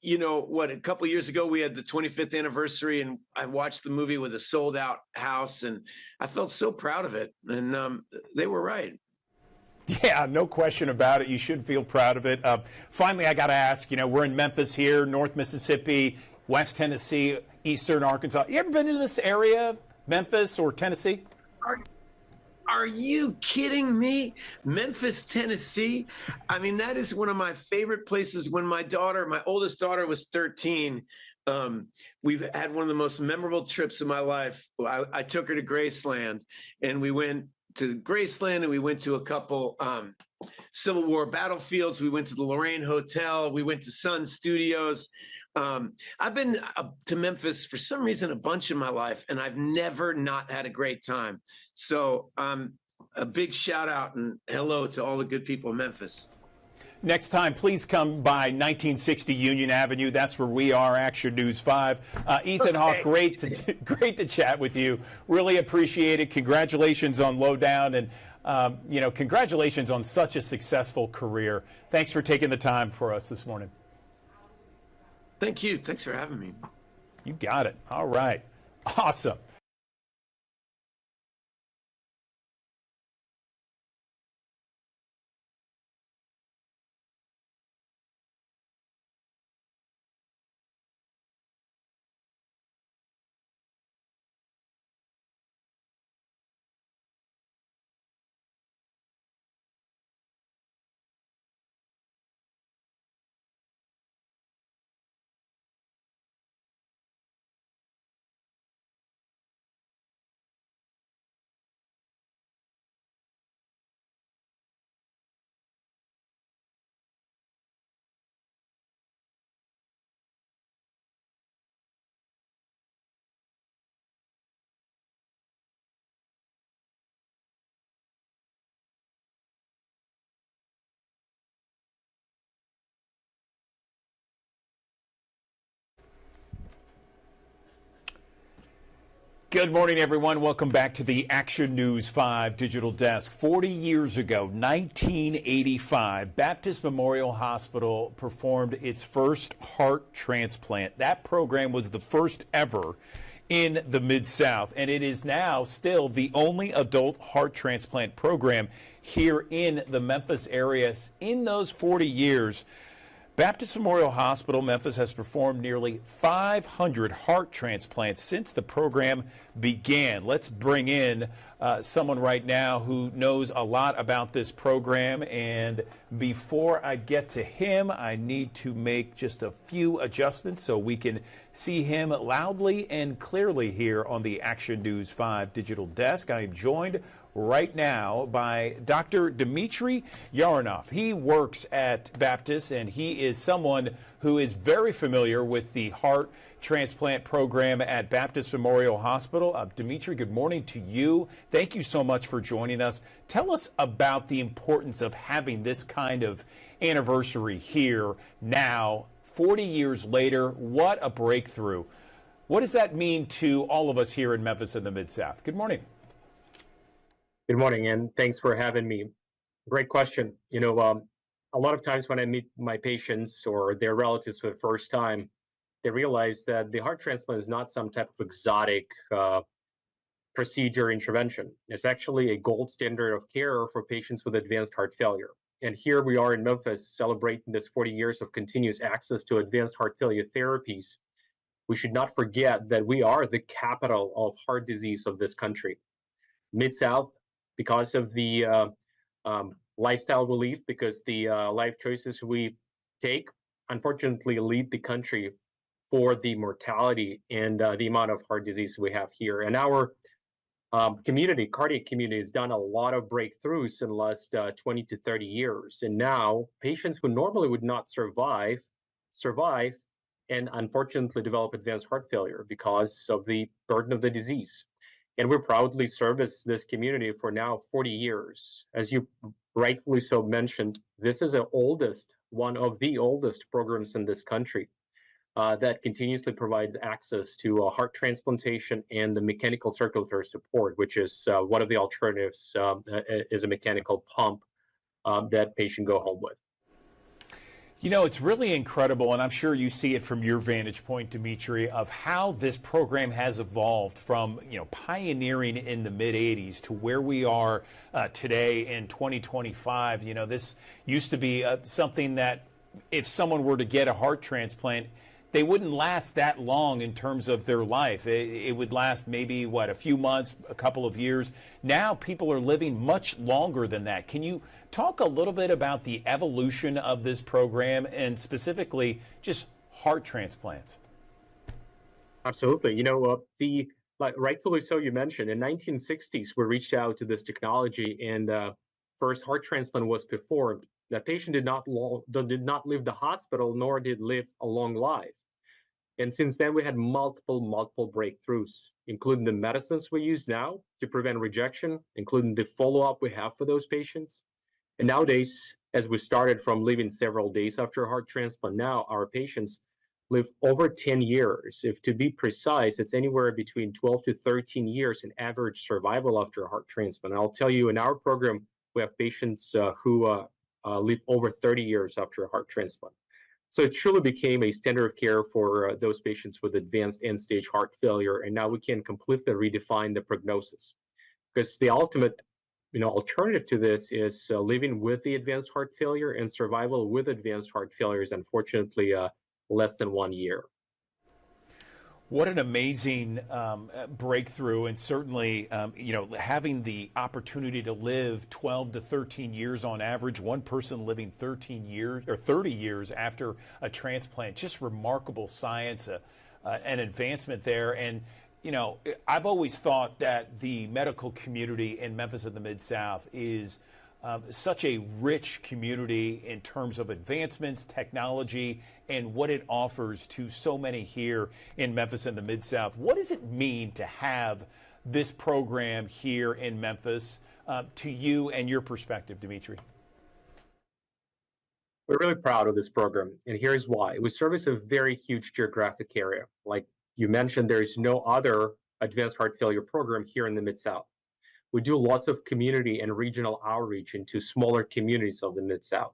you know what, a couple of years ago we had the 25th anniversary and I watched the movie with a sold out house and I felt so proud of it. And they were right. Yeah, no question about it. You should feel proud of it. Finally, I got to ask, you know, we're in Memphis here, North Mississippi, West Tennessee, Eastern Arkansas. You ever been to this area, Memphis or Tennessee? Are you kidding me? Memphis, Tennessee? I mean, that is one of my favorite places. When my oldest daughter was 13, we've had one of the most memorable trips of my life. I took her to Graceland and we went to Graceland and we went to a couple Civil War battlefields. We went to the Lorraine Hotel. We went to Sun Studios. I've been to Memphis for some reason a bunch in my life, and I've never not had a great time. So a big shout out and hello to all the good people in Memphis. Next time, please come by 1960 Union Avenue. That's where we are, Action News 5. Ethan Hawke, great to chat with you. Really appreciate it. Congratulations on Lowdown, and you know, congratulations on such a successful career. Thanks for taking the time for us this morning. Thank you. Thanks for having me. You got it. All right. Awesome. Good morning, everyone. Welcome back to the Action News 5 Digital Desk. 40 years ago, 1985, Baptist Memorial Hospital performed its first heart transplant. That program was the first ever in the Mid-South, and it is now still the only adult heart transplant program here in the Memphis area. In those 40 years, Baptist Memorial Hospital, Memphis, has performed nearly 500 heart transplants since the program began. Let's bring in someone right now who knows a lot about this program. And before I get to him, I need to make just a few adjustments so we can see him loudly and clearly here on the Action News 5 digital desk. I am joined right now by Dr. Dmitry Yaronov. He works at Baptist, and he is someone who is very familiar with the heart transplant program at Baptist Memorial Hospital. Dmitry, good morning to you. Thank you so much for joining us. Tell us about the importance of having this kind of anniversary here now, 40 years later. What a breakthrough. What does that mean to all of us here in Memphis and the Mid-South? Good morning. Good morning, and thanks for having me. Great question. You know, a lot of times when I meet my patients or their relatives for the first time, they realize that the heart transplant is not some type of exotic procedure intervention. It's actually a gold standard of care for patients with advanced heart failure. And here we are in Memphis celebrating this 40 years of continuous access to advanced heart failure therapies. We should not forget that we are the capital of heart disease of this country. Mid-South, because of the lifestyle we live, because the life choices we take, unfortunately lead the country for the mortality and the amount of heart disease we have here. And our community, cardiac community, has done a lot of breakthroughs in the last 20 to 30 years. And now patients who normally would not survive and unfortunately develop advanced heart failure because of the burden of the disease. And we're proudly service this community for now 40 years. As you rightfully so mentioned, this is one of the oldest programs in this country that continuously provides access to heart transplantation and the mechanical circulatory support, which is one of the alternatives is a mechanical pump that patient go home with. You know, it's really incredible, and I'm sure you see it from your vantage point, Dmitry, of how this program has evolved from, pioneering in the mid-'80s to where we are today in 2025. You know, this used to be something that if someone were to get a heart transplant, they wouldn't last that long in terms of their life. It would last maybe, a few months, a couple of years. Now people are living much longer than that. Can you talk a little bit about the evolution of this program and specifically just heart transplants? Absolutely. You know, rightfully so, you mentioned in 1960s, we reached out to this technology, and first heart transplant was performed. The patient did not leave the hospital, nor did live a long life. And since then, we had multiple breakthroughs, including the medicines we use now to prevent rejection, including the follow-up we have for those patients. And nowadays, as we started from living several days after a heart transplant, now our patients live over 10 years. If to be precise, it's anywhere between 12 to 13 years in average survival after a heart transplant. And I'll tell you, in our program, we have patients who live over 30 years after a heart transplant. So it truly became a standard of care for those patients with advanced end-stage heart failure. And now we can completely redefine the prognosis, because the ultimate alternative to this is living with the advanced heart failure, and survival with advanced heart failure is unfortunately less than 1 year. What an amazing breakthrough, and certainly, having the opportunity to live 12 to 13 years on average, one person living 13 years or 30 years after a transplant, just remarkable science, an advancement there. And, I've always thought that the medical community in Memphis and the Mid-South is such a rich community in terms of advancements, technology, and what it offers to so many here in Memphis and the Mid-South. What does it mean to have this program here in Memphis to you and your perspective, Dmitry? We're really proud of this program, and here's why. We service a very huge geographic area. Like you mentioned, there is no other advanced heart failure program here in the Mid-South. We do lots of community and regional outreach into smaller communities of the Mid-South.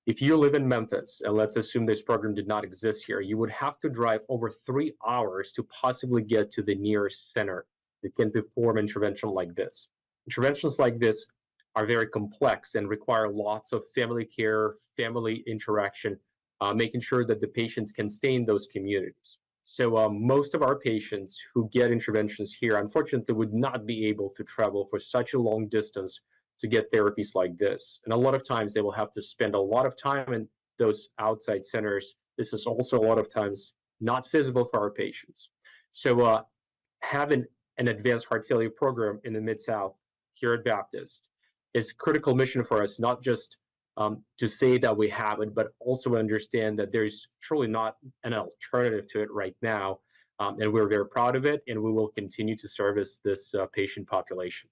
If you live in Memphis, and let's assume this program did not exist here, you would have to drive over 3 hours to possibly get to the nearest center that can perform intervention like this. Interventions like this are very complex and require lots of family care, family interaction, making sure that the patients can stay in those communities. So most of our patients who get interventions here, unfortunately, would not be able to travel for such a long distance to get therapies like this. And a lot of times they will have to spend a lot of time in those outside centers. This is also a lot of times not feasible for our patients. So having an advanced heart failure program in the Mid-South here at Baptist is critical mission for us, not just to say that we have it, but also understand that there's truly not an alternative to it right now. And we're very proud of it, and we will continue to service this patient population.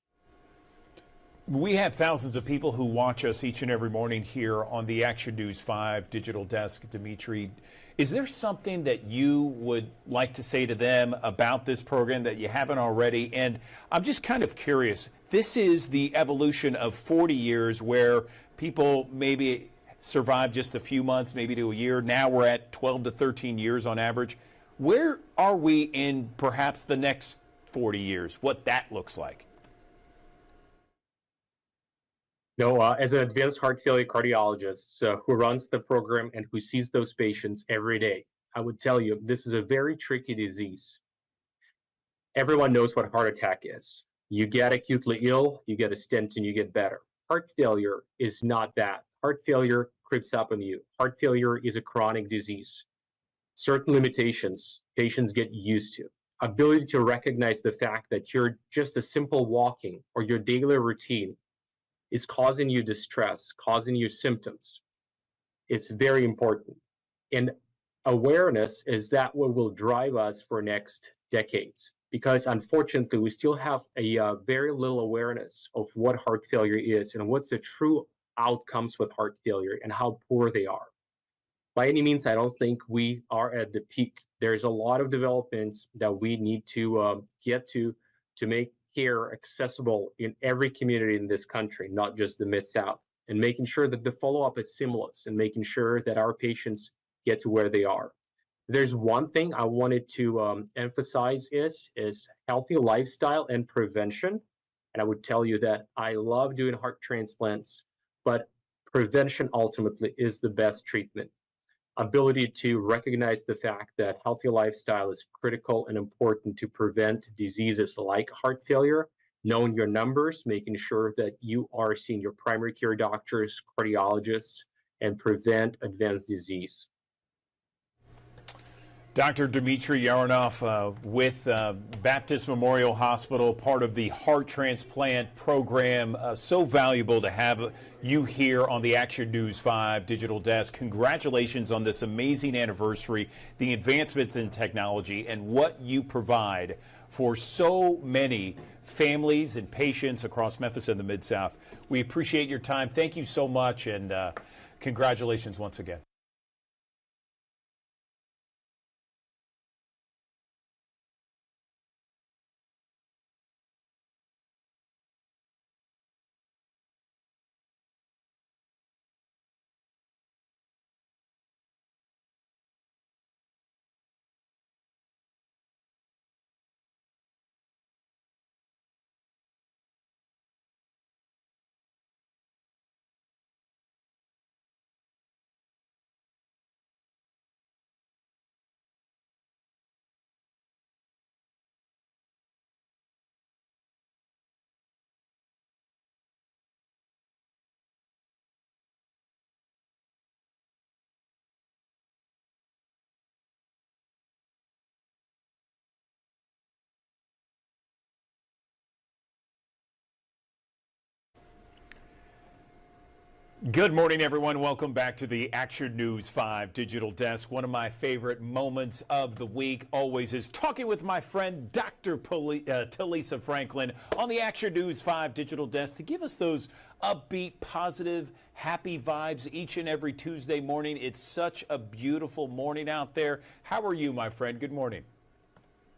We have thousands of people who watch us each and every morning here on the Action News 5 digital desk. Dimitri, is there something that you would like to say to them about this program that you haven't already? And I'm just kind of curious. This is the evolution of 40 years where people maybe survive just a few months, maybe to a year. Now we're at 12 to 13 years on average. Where are we in perhaps the next 40 years, what that looks like? No, as an advanced heart failure cardiologist who runs the program and who sees those patients every day, I would tell you this is a very tricky disease. Everyone knows what heart attack is. You get acutely ill, you get a stent, and you get better. Heart failure is not that. Heart failure creeps up on you. Heart failure is a chronic disease. Certain limitations patients get used to. Ability to recognize the fact that you're just a simple walking or your daily routine is causing you distress, causing you symptoms. It's very important. And awareness is that what will drive us for next decades. Because unfortunately, we still have a very little awareness of what heart failure is and what's the true outcomes with heart failure and how poor they are. By any means, I don't think we are at the peak. There's a lot of developments that we need to get to make care accessible in every community in this country, not just the Mid-South, and making sure that the follow-up is seamless and making sure that our patients get to where they are. There's one thing I wanted to emphasize is healthy lifestyle and prevention. And I would tell you that I love doing heart transplants, but prevention ultimately is the best treatment. Ability to recognize the fact that healthy lifestyle is critical and important to prevent diseases like heart failure, knowing your numbers, making sure that you are seeing your primary care doctors, cardiologists, and prevent advanced disease. Dr. Dimitri Yaronoff with Baptist Memorial Hospital, part of the heart transplant program. So valuable to have you here on the Action News 5 digital desk. Congratulations on this amazing anniversary, the advancements in technology, and what you provide for so many families and patients across Memphis and the Mid-South. We appreciate your time. Thank you so much, and congratulations once again. Good morning, everyone. Welcome back to the Action News 5 digital desk. One of my favorite moments of the week always is talking with my friend Dr. Talisa Franklin on the Action News 5 digital desk to give us those upbeat, positive, happy vibes each and every Tuesday morning. It's such a beautiful morning out there. How are you, my friend? Good morning.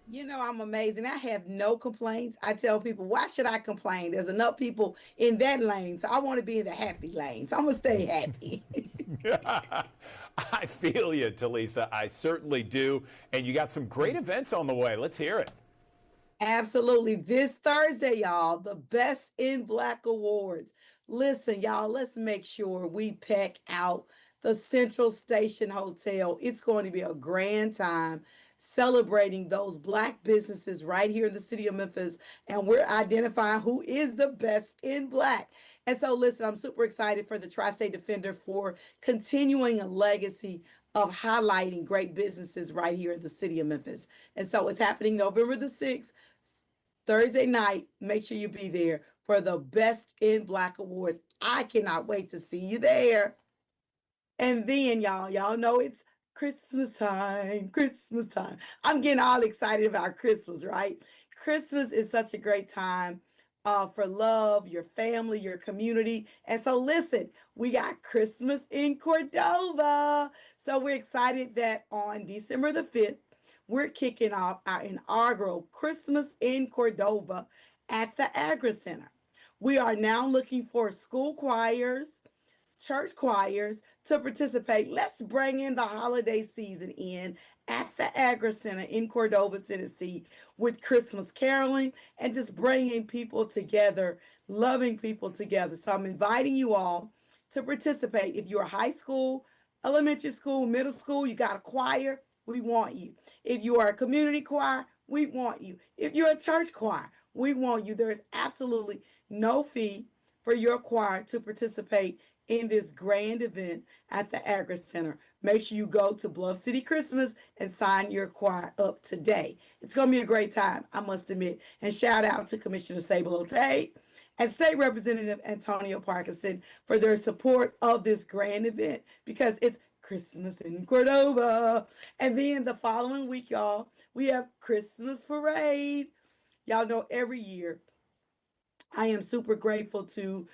You know, I'm amazing. I have no complaints. I tell people, why should I complain? There's enough people in that lane. So I want to be in the happy lane. So I'm going to stay happy. I feel you, Talisa. I certainly do. And you got some great events on the way. Let's hear it. Absolutely. This Thursday, y'all, the Best in Black Awards. Listen, y'all, let's make sure we pack out the Central Station Hotel. It's going to be a grand time celebrating those Black businesses right here in the city of Memphis. And we're identifying who is the best in Black. And so, listen, I'm super excited for the Tri-State Defender for continuing a legacy of highlighting great businesses right here in the city of Memphis. And so it's happening November the 6th, Thursday night. Make sure you be there for the Best in Black Awards. I cannot wait to see you there. And then y'all know it's Christmas time, Christmas time. I'm getting all excited about Christmas, right? Christmas is such a great time for love, your family, your community. And so listen, we got Christmas in Cordova. So we're excited that on December the 5th, we're kicking off our inaugural Christmas in Cordova at the Agri Center. We are now looking for school choirs, church choirs to participate. Let's bring in the holiday season in at the Agri Center in Cordova, Tennessee, with Christmas caroling and just bringing people together, loving people together. So I'm inviting you all to participate. If you're high school, elementary school, middle school, you got a choir, we want you. If you are a community choir, we want you. If you're a church choir, we want you. There is absolutely no fee for your choir to participate in this grand event at the Agri Center. Make sure you go to Bluff City Christmas and sign your choir up today. It's going to be a great time, I must admit. And shout out to Commissioner Sable Otay and State Representative Antonio Parkinson for their support of this grand event, because it's Christmas in Cordova. And then the following week, y'all, we have Christmas Parade. Y'all know every year I am super grateful to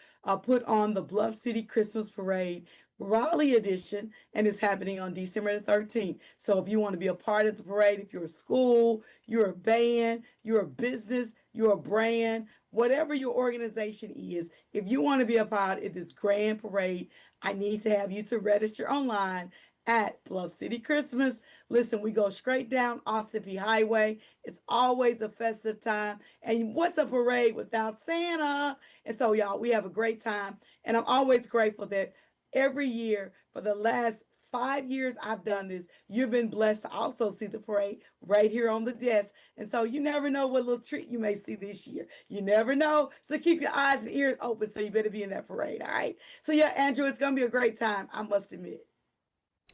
put on the Bluff City Christmas Parade Raleigh edition, and it's happening on December the 13th. So if you want to be a part of the parade, if you're a school, you're a band, you're a business, you're a brand, whatever your organization is, if you want to be a part of this grand parade, I need to have you to register online at Bluff City Christmas. Listen, we go straight down Austin P Highway. It's always a festive time. And what's a parade without Santa? And so, y'all, we have a great time. And I'm always grateful that every year for the last 5 years I've done this, you've been blessed to also see the parade right here on the desk. And so you never know what little treat you may see this year. You never know. So keep your eyes and ears open, so you better be in that parade, all right? So yeah, Andrew, it's going to be a great time, I must admit.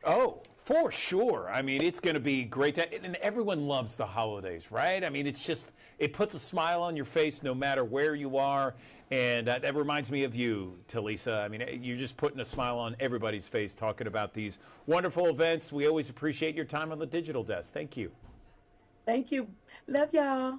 Oh, for sure. I mean, it's going to be great. And everyone loves the holidays, right? I mean, it's just, it puts a smile on your face no matter where you are. And that reminds me of you, Talisa. I mean, you're just putting a smile on everybody's face talking about these wonderful events. We always appreciate your time on the digital desk. Thank you. Thank you. Love y'all.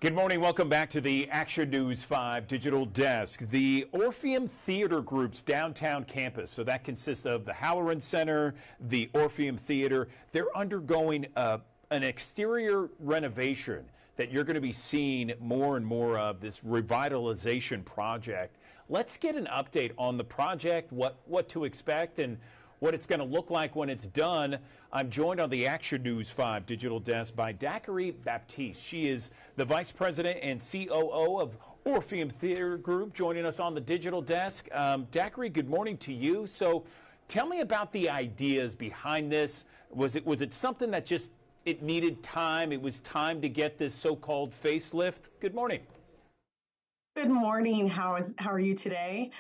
Good morning. Welcome back to the Action News 5 Digital Desk. The Orpheum Theater Group's downtown campus, so that consists of the Halloran Center, the Orpheum Theater. They're undergoing an exterior renovation that you're going to be seeing more and more of, this revitalization project. Let's get an update on the project, what to expect, and what it's going to look like when it's done. I'm joined on the Action News 5 Digital Desk by Daiquiri Baptiste. She is the Vice President and COO of Orpheum Theater Group, joining us on the Digital Desk. Daiquiri, good morning to you. So tell me about the ideas behind this. Was it something that just, it needed time? It was time to get this so-called facelift? Good morning. Good morning. How are you today?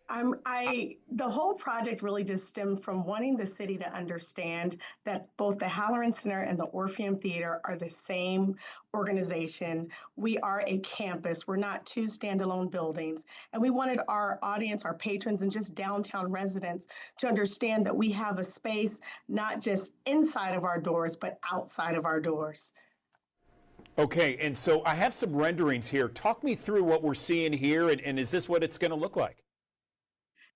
The whole project really just stemmed from wanting the city to understand that both the Halloran Center and the Orpheum Theater are the same organization. We are a campus. We're not two standalone buildings. And we wanted our audience, our patrons, and just downtown residents to understand that we have a space not just inside of our doors, but outside of our doors. Okay, and so I have some renderings here. Talk me through what we're seeing here, and is this what it's going to look like?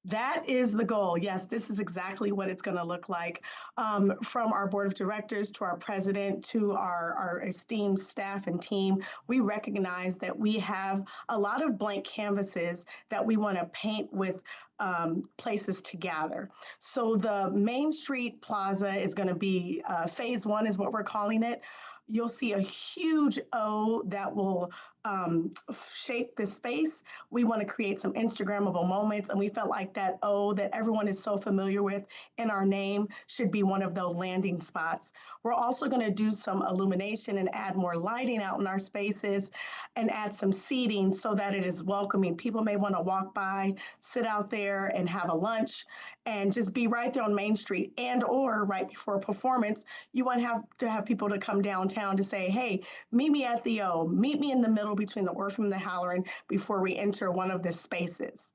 That is the goal. Yes, this is exactly what it's going to look like. From our board of directors to our president to our esteemed staff and team, we recognize that we have a lot of blank canvases that we want to paint with places to gather. So the Main Street Plaza is going to be phase one is what we're calling it. You'll see a huge O that will shape the space. We want to create some Instagrammable moments, and we felt like that O that everyone is so familiar with in our name should be one of those landing spots. We're also going to do some illumination and add more lighting out in our spaces and add some seating so that it is welcoming. People may want to walk by, sit out there and have a lunch and just be right there on Main Street, and or right before a performance, you want to have people to come downtown to say, hey, meet me at the O, meet me in the middle between the Orpheum and the Halloran before we enter one of the spaces.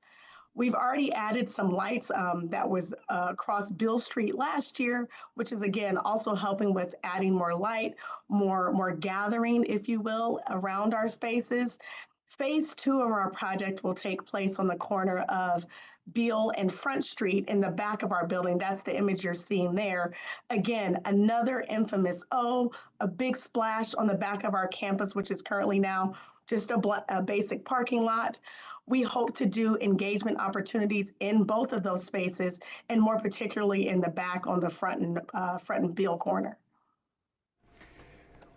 We've already added some lights that was across Bill Street last year, which is again also helping with adding more light, more gathering, if you will, around our spaces. Phase two of our project will take place on the corner of Beale and Front Street in the back of our building. That's the image you're seeing there. Again, another infamous O, a big splash on the back of our campus, which is currently now just a basic parking lot. We hope to do engagement opportunities in both of those spaces, and more particularly in the back on the front and Beale corner.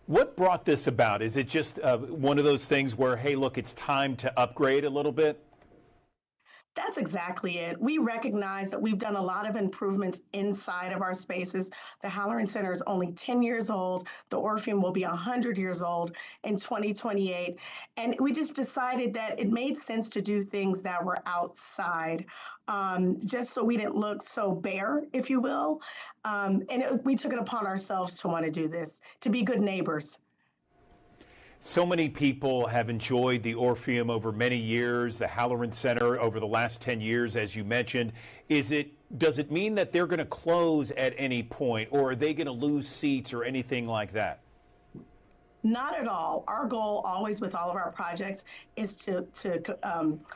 What brought this about? Is it just one of those things where, hey, look, it's time to upgrade a little bit? That's exactly it. We recognize that we've done a lot of improvements inside of our spaces. The Halloran Center is only 10 years old. The Orpheum will be 100 years old in 2028. And we just decided that it made sense to do things that were outside, just so we didn't look so bare, if you will. We took it upon ourselves to want to do this, to be good neighbors. So many people have enjoyed the Orpheum over many years, the Halloran Center over the last 10 years, as you mentioned. Does it mean that they're going to close at any point, or are they going to lose seats or anything like that? Not at all. Our goal always with all of our projects is to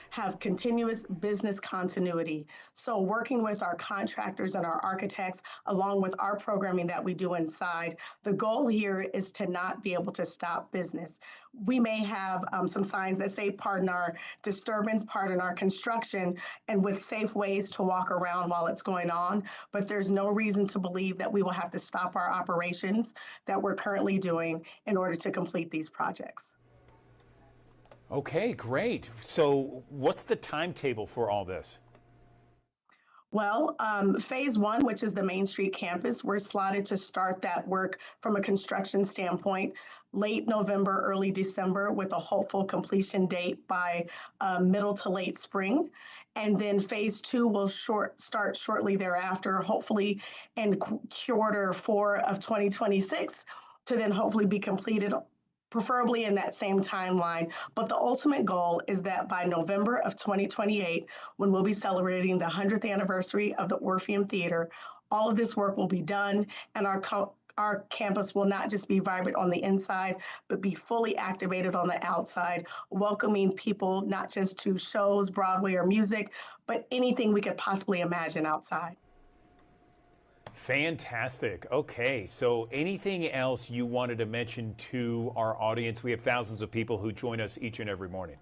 have continuous business continuity. So working with our contractors and our architects, along with our programming that we do inside, the goal here is to not be able to stop business. We may have some signs that say, pardon our disturbance, pardon our construction, and with safe ways to walk around while it's going on. But there's no reason to believe that we will have to stop our operations that we're currently doing in order to complete these projects. Okay, great. So what's the timetable for all this? Well, phase one, which is the Main Street campus, we're slotted to start that work from a construction standpoint late November, early December, with a hopeful completion date by middle to late spring. And then phase two will start shortly thereafter, hopefully in quarter 4 of 2026, to then hopefully be completed preferably in that same timeline. But the ultimate goal is that by November of 2028, when we'll be celebrating the 100th anniversary of the Orpheum Theater, all of this work will be done, and our campus will not just be vibrant on the inside, but be fully activated on the outside, welcoming people not just to shows, Broadway, or music, but anything we could possibly imagine outside. Fantastic. Okay, so anything else you wanted to mention to our audience? We have thousands of people who join us each and every morning.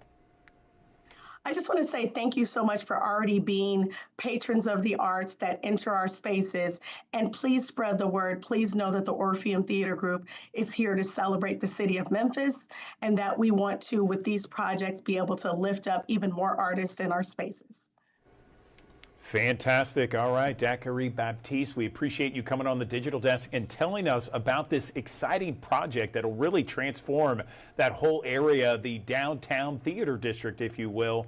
I just want to say thank you so much for already being patrons of the arts that enter our spaces. And please spread the word. Please know that the Orpheum Theater Group is here to celebrate the city of Memphis, and that we want to, with these projects, be able to lift up even more artists in our spaces. Fantastic. All right, Daiquiri Baptiste, we appreciate you coming on the digital desk and telling us about this exciting project that'll really transform that whole area, the downtown theater district, if you will.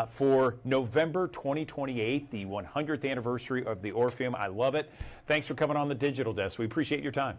for November 2028, the 100th anniversary of the Orpheum. I love it. Thanks for coming on the Digital Desk. We appreciate your time.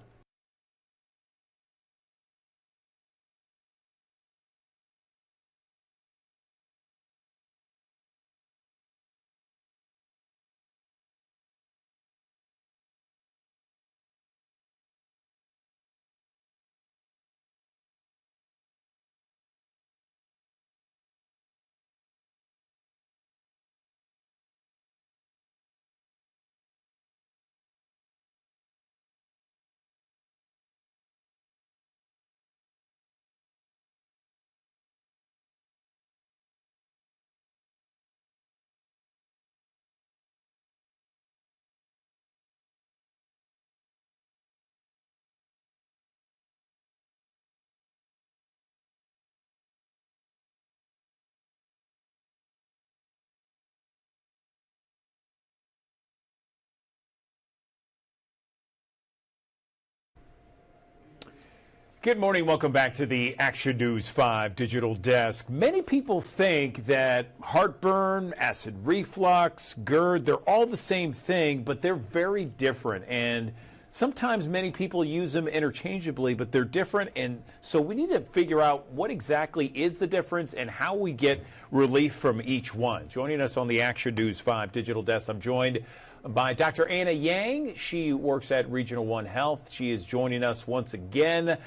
Good morning. Welcome back to the Action News 5 Digital Desk. Many people think that heartburn, acid reflux, GERD, they're all the same thing, but they're very different. And sometimes many people use them interchangeably, but they're different. And so we need to figure out what exactly is the difference and how we get relief from each one. Joining us on the Action News 5 Digital Desk, I'm joined by Dr. Anna Yang. She works at Regional One Health. She is joining us once again.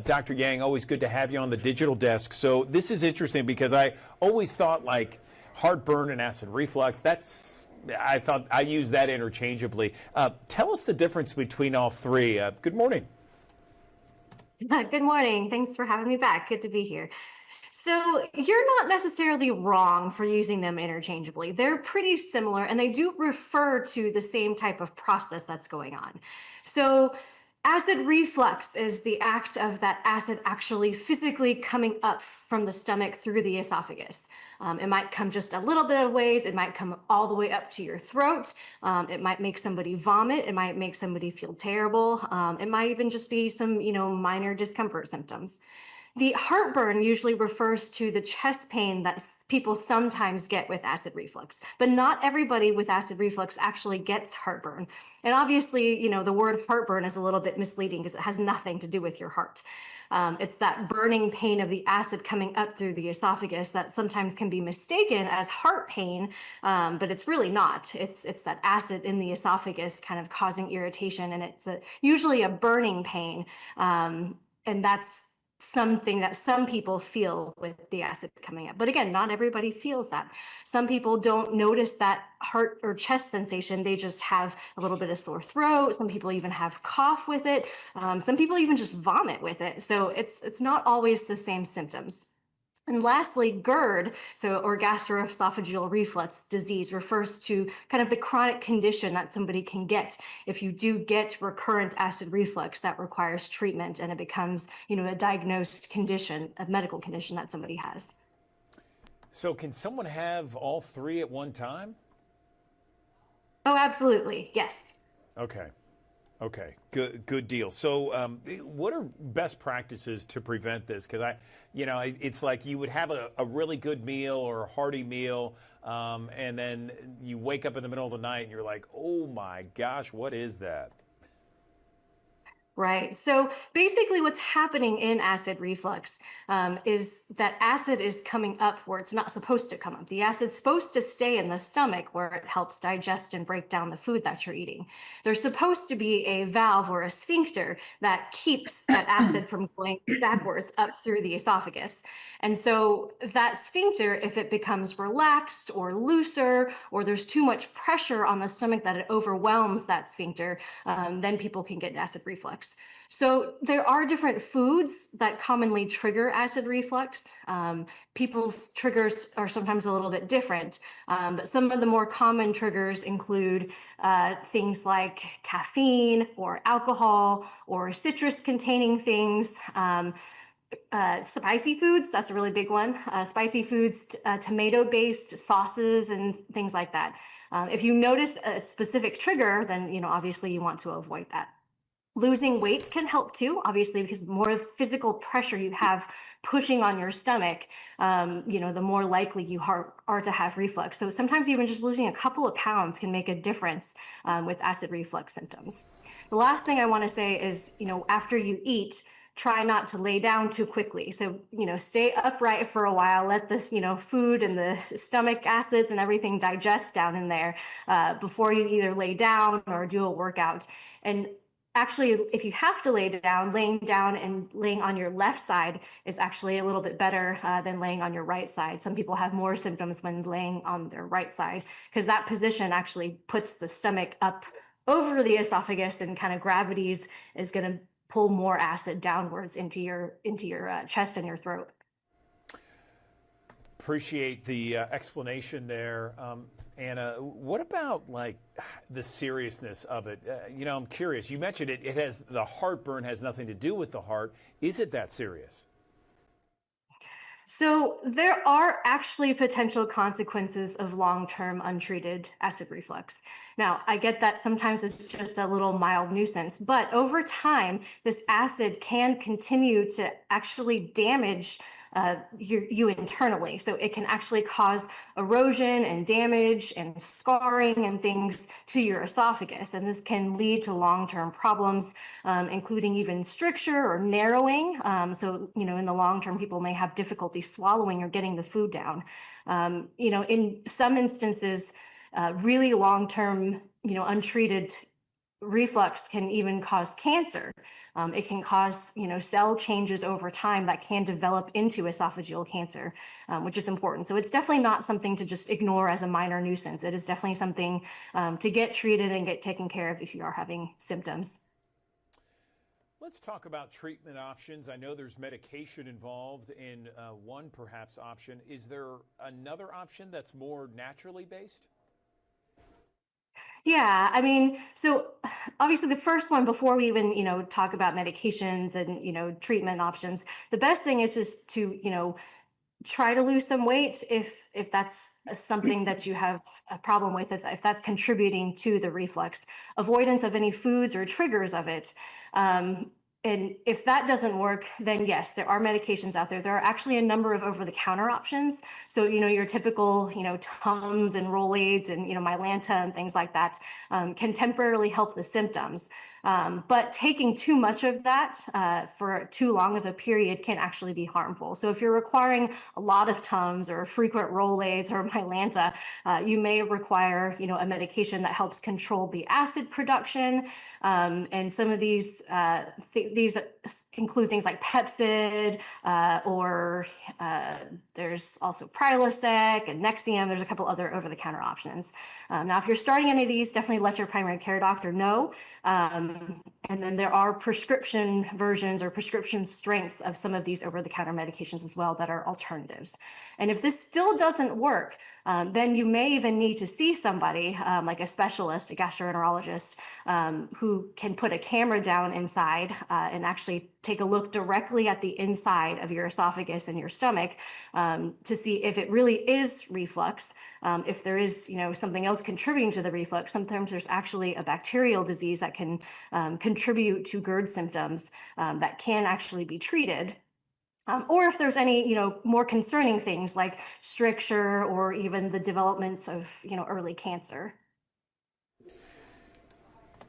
Dr. Yang, always good to have you on the Digital Desk. So this is interesting because I always thought like heartburn and acid reflux, I thought I use that interchangeably. Tell us the difference between all three. Good morning. Good morning. Thanks for having me back. Good to be here. So you're not necessarily wrong for using them interchangeably. They're pretty similar and they do refer to the same type of process that's going on. So acid reflux is the act of that acid actually physically coming up from the stomach through the esophagus. It might come just a little bit of ways. It might come all the way up to your throat. It might make somebody vomit. It might make somebody feel terrible. It might even just be some, minor discomfort symptoms. The heartburn usually refers to the chest pain that people sometimes get with acid reflux, but not everybody with acid reflux actually gets heartburn. And obviously, the word heartburn is a little bit misleading because it has nothing to do with your heart. It's that burning pain of the acid coming up through the esophagus that sometimes can be mistaken as heart pain, but it's really not. It's that acid in the esophagus kind of causing irritation, and it's usually a burning pain, and that's something that some people feel with the acid coming up. But again, not everybody feels that. Some people don't notice that heart or chest sensation. They just have a little bit of sore throat. Some people even have cough with it. Some people even just vomit with it. So it's not always the same symptoms. And lastly, GERD, or gastroesophageal reflux disease, refers to kind of the chronic condition that somebody can get if you do get recurrent acid reflux that requires treatment and it becomes, a diagnosed condition, a medical condition that somebody has. So can someone have all three at one time? Oh, absolutely. Yes. Okay. Good deal. So what are best practices to prevent this? Because it's like you would have a really good meal or a hearty meal, and then you wake up in the middle of the night and you're like, oh my gosh, what is that? Right. So basically what's happening in acid reflux is that acid is coming up where it's not supposed to come up. The acid's supposed to stay in the stomach where it helps digest and break down the food that you're eating. There's supposed to be a valve or a sphincter that keeps that acid from going backwards up through the esophagus. And so that sphincter, if it becomes relaxed or looser, or there's too much pressure on the stomach that it overwhelms that sphincter, then people can get acid reflux. So there are different foods that commonly trigger acid reflux. People's triggers are sometimes a little bit different, but some of the more common triggers include things like caffeine or alcohol or citrus containing things. Spicy foods, that's a really big one. Spicy foods, tomato-based sauces and things like that. If you notice a specific trigger, then obviously you want to avoid that. Losing weight can help too, obviously, because the more physical pressure you have pushing on your stomach, the more likely you are to have reflux. So sometimes even just losing a couple of pounds can make a difference with acid reflux symptoms. The last thing I want to say is, after you eat, try not to lay down too quickly. So, stay upright for a while, let the, food and the stomach acids and everything digest down in there before you either lay down or do a workout. And actually, if you have to lay down, laying down and laying on your left side is actually a little bit better than laying on your right side. Some people have more symptoms when laying on their right side because that position actually puts the stomach up over the esophagus, and kind of gravities is going to pull more acid downwards into your chest and your throat. Appreciate the explanation there. Anna, what about like the seriousness of it? I'm curious. You mentioned it has the heartburn has nothing to do with the heart. Is it that serious? So there are actually potential consequences of long-term untreated acid reflux. Now, I get that sometimes it's just a little mild nuisance, but over time, this acid can continue to actually damage you internally. So it can actually cause erosion and damage and scarring and things to your esophagus. And this can lead to long-term problems, including even stricture or narrowing. So, in the long term, people may have difficulty swallowing or getting the food down. In some instances, really long-term, untreated reflux can even cause cancer. It can cause, cell changes over time that can develop into esophageal cancer, which is important. So it's definitely not something to just ignore as a minor nuisance. It is definitely something to get treated and get taken care of if you are having symptoms. Let's talk about treatment options. I know there's medication involved in one perhaps option. Is there another option that's more naturally based? Yeah, I mean, so obviously the first one, before we even, talk about medications and, treatment options, the best thing is just to, try to lose some weight if that's something that you have a problem with, if that's contributing to the reflux. Avoidance of any foods or triggers of it. And if that doesn't work, then yes, there are medications out there. There are actually a number of over-the-counter options. So, your typical, Tums and Rolaids and, Mylanta and things like that can temporarily help the symptoms. But taking too much of that for too long of a period can actually be harmful. So if you're requiring a lot of Tums or frequent Rolaids or Mylanta, you may require, a medication that helps control the acid production. And some of these include things like Pepcid, or there's also Prilosec and Nexium. There's a couple other over-the-counter options. Now, if you're starting any of these, definitely let your primary care doctor know. And then there are prescription versions or prescription strengths of some of these over-the-counter medications as well that are alternatives. And if this still doesn't work, then you may even need to see somebody like a specialist, a gastroenterologist, who can put a camera down inside and actually take a look directly at the inside of your esophagus and your stomach to see if it really is reflux. If there is, something else contributing to the reflux. Sometimes there's actually a bacterial disease that can contribute to GERD symptoms that can actually be treated. Or if there's any, more concerning things like stricture or even the development of, early cancer.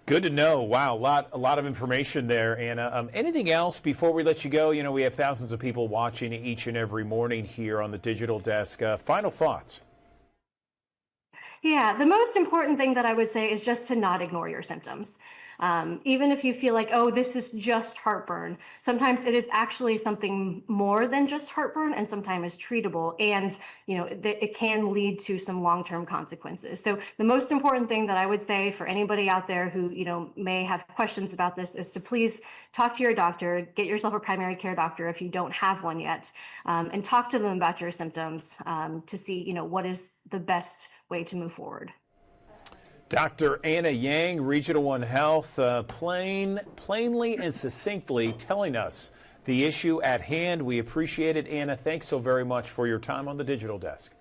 Good to know. Wow, a lot of information there, Anna. Anything else before we let you go? We have thousands of people watching each and every morning here on the digital desk. Final thoughts. Yeah, the most important thing that I would say is just to not ignore your symptoms. Even if you feel like, oh, this is just heartburn, sometimes it is actually something more than just heartburn and sometimes it's treatable. And, it can lead to some long-term consequences. So the most important thing that I would say for anybody out there who, may have questions about this is to please talk to your doctor, get yourself a primary care doctor if you don't have one yet, and talk to them about your symptoms to see, what is the best way to move forward. Dr. Anna Yang, Regional One Health, plainly and succinctly telling us the issue at hand. We appreciate it, Anna. Thanks so very much for your time on the digital desk.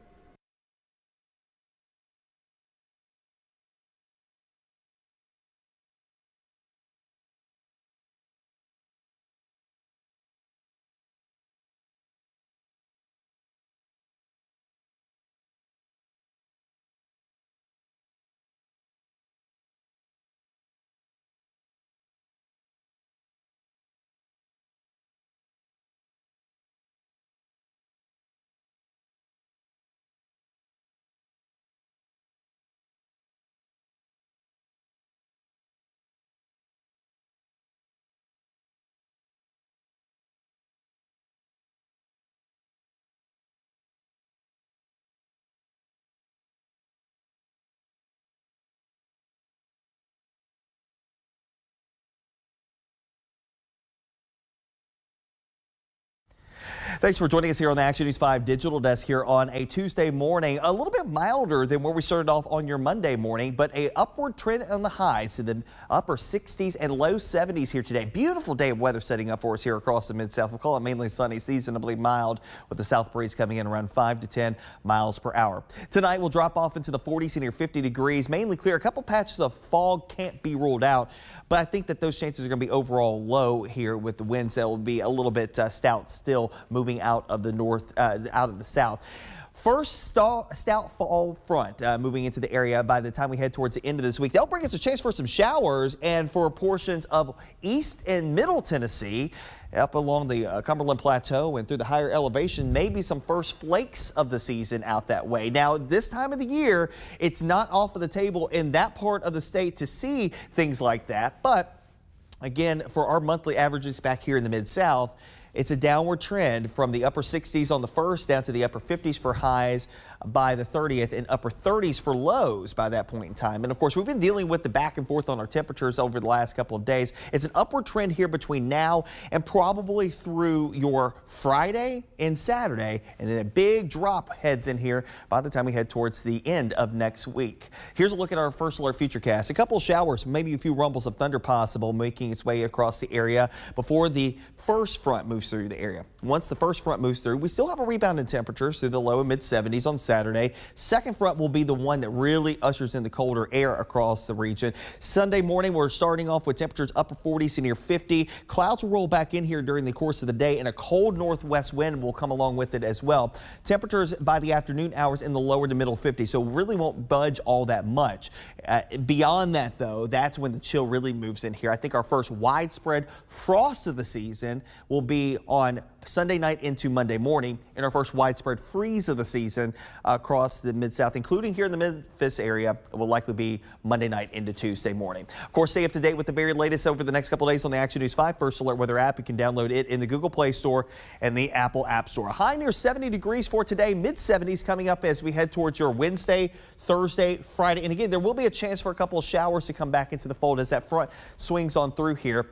Thanks for joining us here on the Action News 5 Digital Desk here on a Tuesday morning. A little bit milder than where we started off on your Monday morning, but a upward trend on the highs to the upper 60s and low 70s here today. Beautiful day of weather setting up for us here across the Mid-South. We'll call it mainly sunny, seasonably mild with the south breeze coming in around 5 to 10 miles per hour. Tonight we'll drop off into the 40s and near 50 degrees, mainly clear. A couple patches of fog can't be ruled out, but I think that those chances are going to be overall low here with the winds that will be a little bit stout still moving out of the north, out of the south. First stout fall front moving into the area by the time we head towards the end of this week. That'll bring us a chance for some showers and for portions of east and middle Tennessee up along the Cumberland Plateau and through the higher elevation, maybe some first flakes of the season out that way. Now, this time of the year, it's not off of the table in that part of the state to see things like that. But again, for our monthly averages back here in the Mid-South, it's a downward trend from the upper 60s on the 1st down to the upper 50s for highs by the 30th and upper 30s for lows by that point in time. And of course, we've been dealing with the back and forth on our temperatures over the last couple of days. It's an upward trend here between now and probably through your Friday and Saturday. And then a big drop heads in here by the time we head towards the end of next week. Here's a look at our first alert futurecast. A couple of showers, maybe a few rumbles of thunder possible making its way across the area before the first front moves through the area. Once the first front moves through, we still have a rebound in temperatures through the low and mid 70s on Saturday. Second front will be the one that really ushers in the colder air across the region. Sunday morning, we're starting off with temperatures upper 40s to near 50. Clouds will roll back in here during the course of the day, and a cold northwest wind will come along with it as well. Temperatures by the afternoon hours in the lower to middle 50s, so really won't budge all that much. Beyond that, though, that's when the chill really moves in here. I think our first widespread frost of the season will be on Sunday night into Monday morning, and our first widespread freeze of the season across the Mid-South, including here in the Memphis area, will likely be Monday night into Tuesday morning. Of course, stay up to date with the very latest over the next couple of days on the Action News 5 First Alert Weather app. You can download it in the Google Play Store and the Apple App Store. A high near 70 degrees for today, mid-70s coming up as we head towards your Wednesday, Thursday, Friday. And again, there will be a chance for a couple of showers to come back into the fold as that front swings on through here.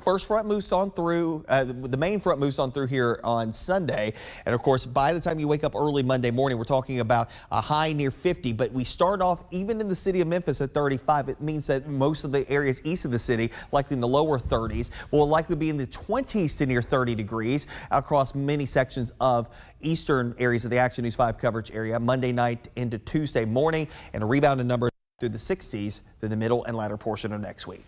First front moves on through, the main front moves on through here on Sunday. And of course, by the time you wake up early Monday morning, we're talking about a high near 50. But we start off even in the city of Memphis at 35. It means that most of the areas east of the city, likely in the lower 30s, will likely be in the 20s to near 30 degrees across many sections of eastern areas of the Action News 5 coverage area Monday night into Tuesday morning, and a rebound in numbers through the 60s through the middle and latter portion of next week.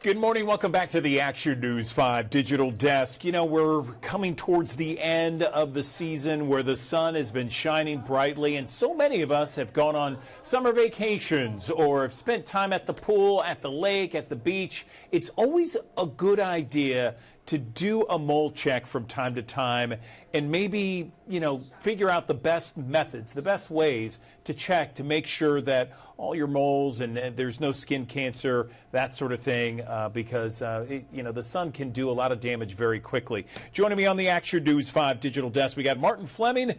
Good morning. Welcome back to the Action News 5 Digital Desk. You know, we're coming towards the end of the season where the sun has been shining brightly, and so many of us have gone on summer vacations or have spent time at the pool, at the lake, at the beach. It's always a good idea to do a mole check from time to time and maybe, you know, figure out the best methods, the best ways to check to make sure that all your moles and there's no skin cancer, that sort of thing, because, you know, the sun can do a lot of damage very quickly. Joining me on the Action News 5 Digital Desk, we got Martin Fleming,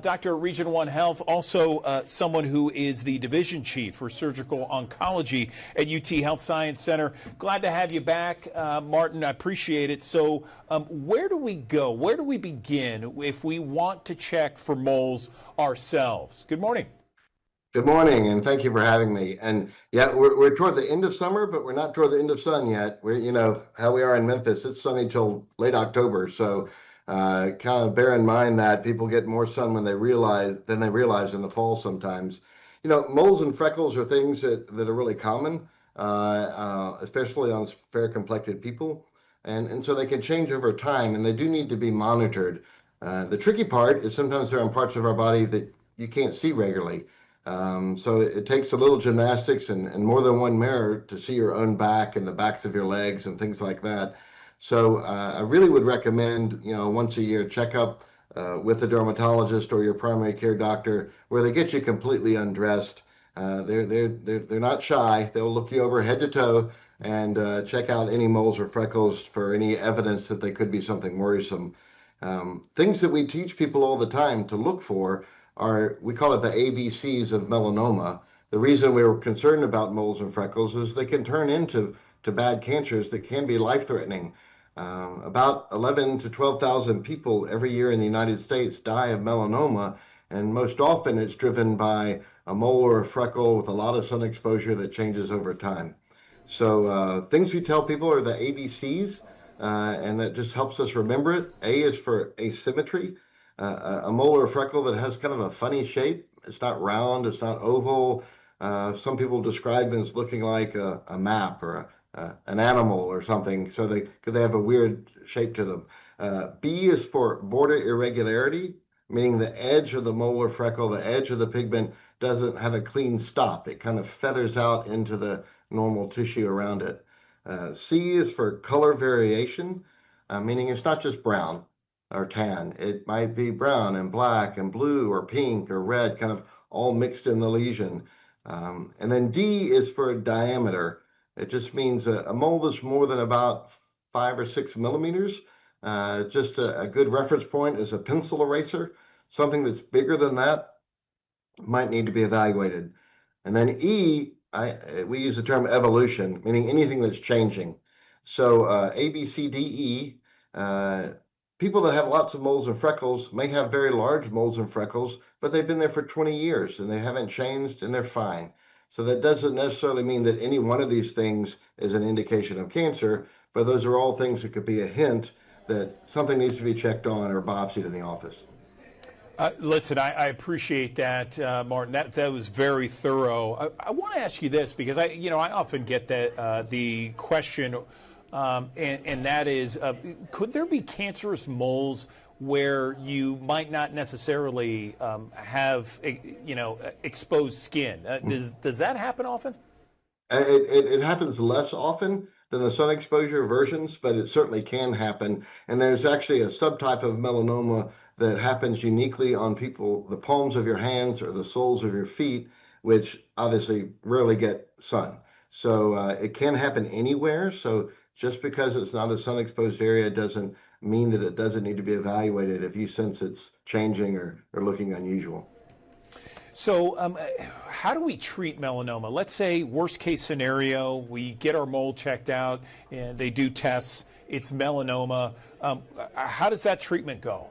Doctor of Region 1 Health, also someone who is the Division Chief for Surgical Oncology at UT Health Science Center. Glad to have you back, Martin. I appreciate it. So where do we go? Where do we begin if we want to check for moles ourselves? Good morning. Good morning, and thank you for having me. And yeah, we're toward the end of summer, but we're not toward the end of sun yet. We're, you know, how we are in Memphis, it's sunny till late October. So Kind of bear in mind that people get more sun when they realize than they realize in the fall sometimes. You know, moles and freckles are things that are really common, especially on fair complected people. And so they can change over time and they do need to be monitored. The tricky part is sometimes they're on parts of our body that you can't see regularly. So it takes a little gymnastics and more than one mirror to see your own back and the backs of your legs and things like that. So I really would recommend, you know, once a year checkup with a dermatologist or your primary care doctor where they get you completely undressed. They're not shy. They'll look you over head to toe and check out any moles or freckles for any evidence that they could be something worrisome. Things that we teach people all the time to look for are, we call it the ABCs of melanoma. The reason we were concerned about moles and freckles is they can turn into bad cancers that can be life-threatening. About 11 to 12,000 people every year in the United States die of melanoma, and most often it's driven by a mole or a freckle with a lot of sun exposure that changes over time. So things we tell people are the ABCs, and that just helps us remember it. A is for asymmetry. A mole or a freckle that has kind of a funny shape. It's not round, it's not oval. Some people describe it as looking like a map or an animal or something, so they have a weird shape to them. B is for border irregularity, meaning the edge of the mole or freckle, the edge of the pigment doesn't have a clean stop. It kind of feathers out into the normal tissue around it. C is for color variation, meaning it's not just brown or tan. It might be brown and black and blue or pink or red, kind of all mixed in the lesion. And then D is for diameter. It just means a mole that's more than about 5 or 6 millimeters. Just a good reference point is a pencil eraser. Something that's bigger than that might need to be evaluated. And then E, we use the term evolution, meaning anything that's changing. So A, B, C, D, E, people that have lots of moles and freckles may have very large moles and freckles, but they've been there for 20 years and they haven't changed and they're fine. So that doesn't necessarily mean that any one of these things is an indication of cancer, but those are all things that could be a hint that something needs to be checked on or biopsied in the office. Listen, I appreciate that, Martin. That was very thorough. I want to ask you this because I often get the question, and that is, could there be cancerous moles where you might not necessarily have exposed skin? Does that happen often? It happens less often than the sun exposure versions, but it certainly can happen. And there's actually a subtype of melanoma that happens uniquely on people, the palms of your hands or the soles of your feet, which obviously rarely get sun. So it can happen anywhere. So just because it's not a sun exposed area doesn't mean that it doesn't need to be evaluated if you sense it's changing or looking unusual. So how do we treat melanoma? Let's say worst case scenario, we get our mole checked out and they do tests, it's melanoma. How does that treatment go?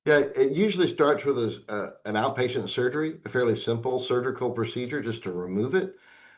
Yeah, it usually starts with an outpatient surgery, a fairly simple surgical procedure just to remove it.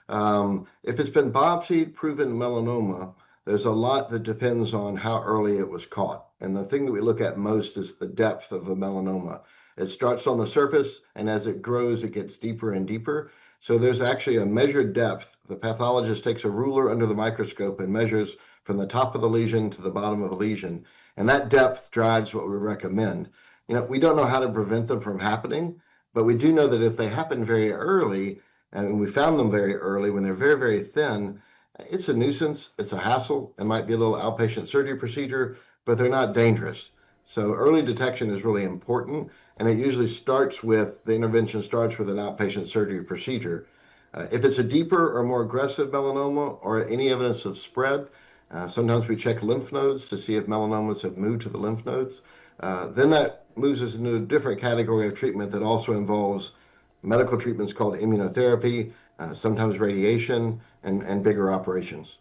If it's been biopsied, proven melanoma, there's a lot that depends on how early it was caught. And the thing that we look at most is the depth of the melanoma. It starts on the surface, and as it grows, it gets deeper and deeper. So there's actually a measured depth. The pathologist takes a ruler under the microscope and measures from the top of the lesion to the bottom of the lesion. And that depth drives what we recommend. You know, we don't know how to prevent them from happening, but we do know that if they happen very early, and we found them very early when they're very, very thin, it's a nuisance, it's a hassle, it might be a little outpatient surgery procedure, but they're not dangerous. So early detection is really important, and it usually the intervention starts with an outpatient surgery procedure. If it's a deeper or more aggressive melanoma or any evidence of spread, sometimes we check lymph nodes to see if melanomas have moved to the lymph nodes. Then that moves us into a different category of treatment that also involves medical treatments called immunotherapy, sometimes radiation, and bigger operations.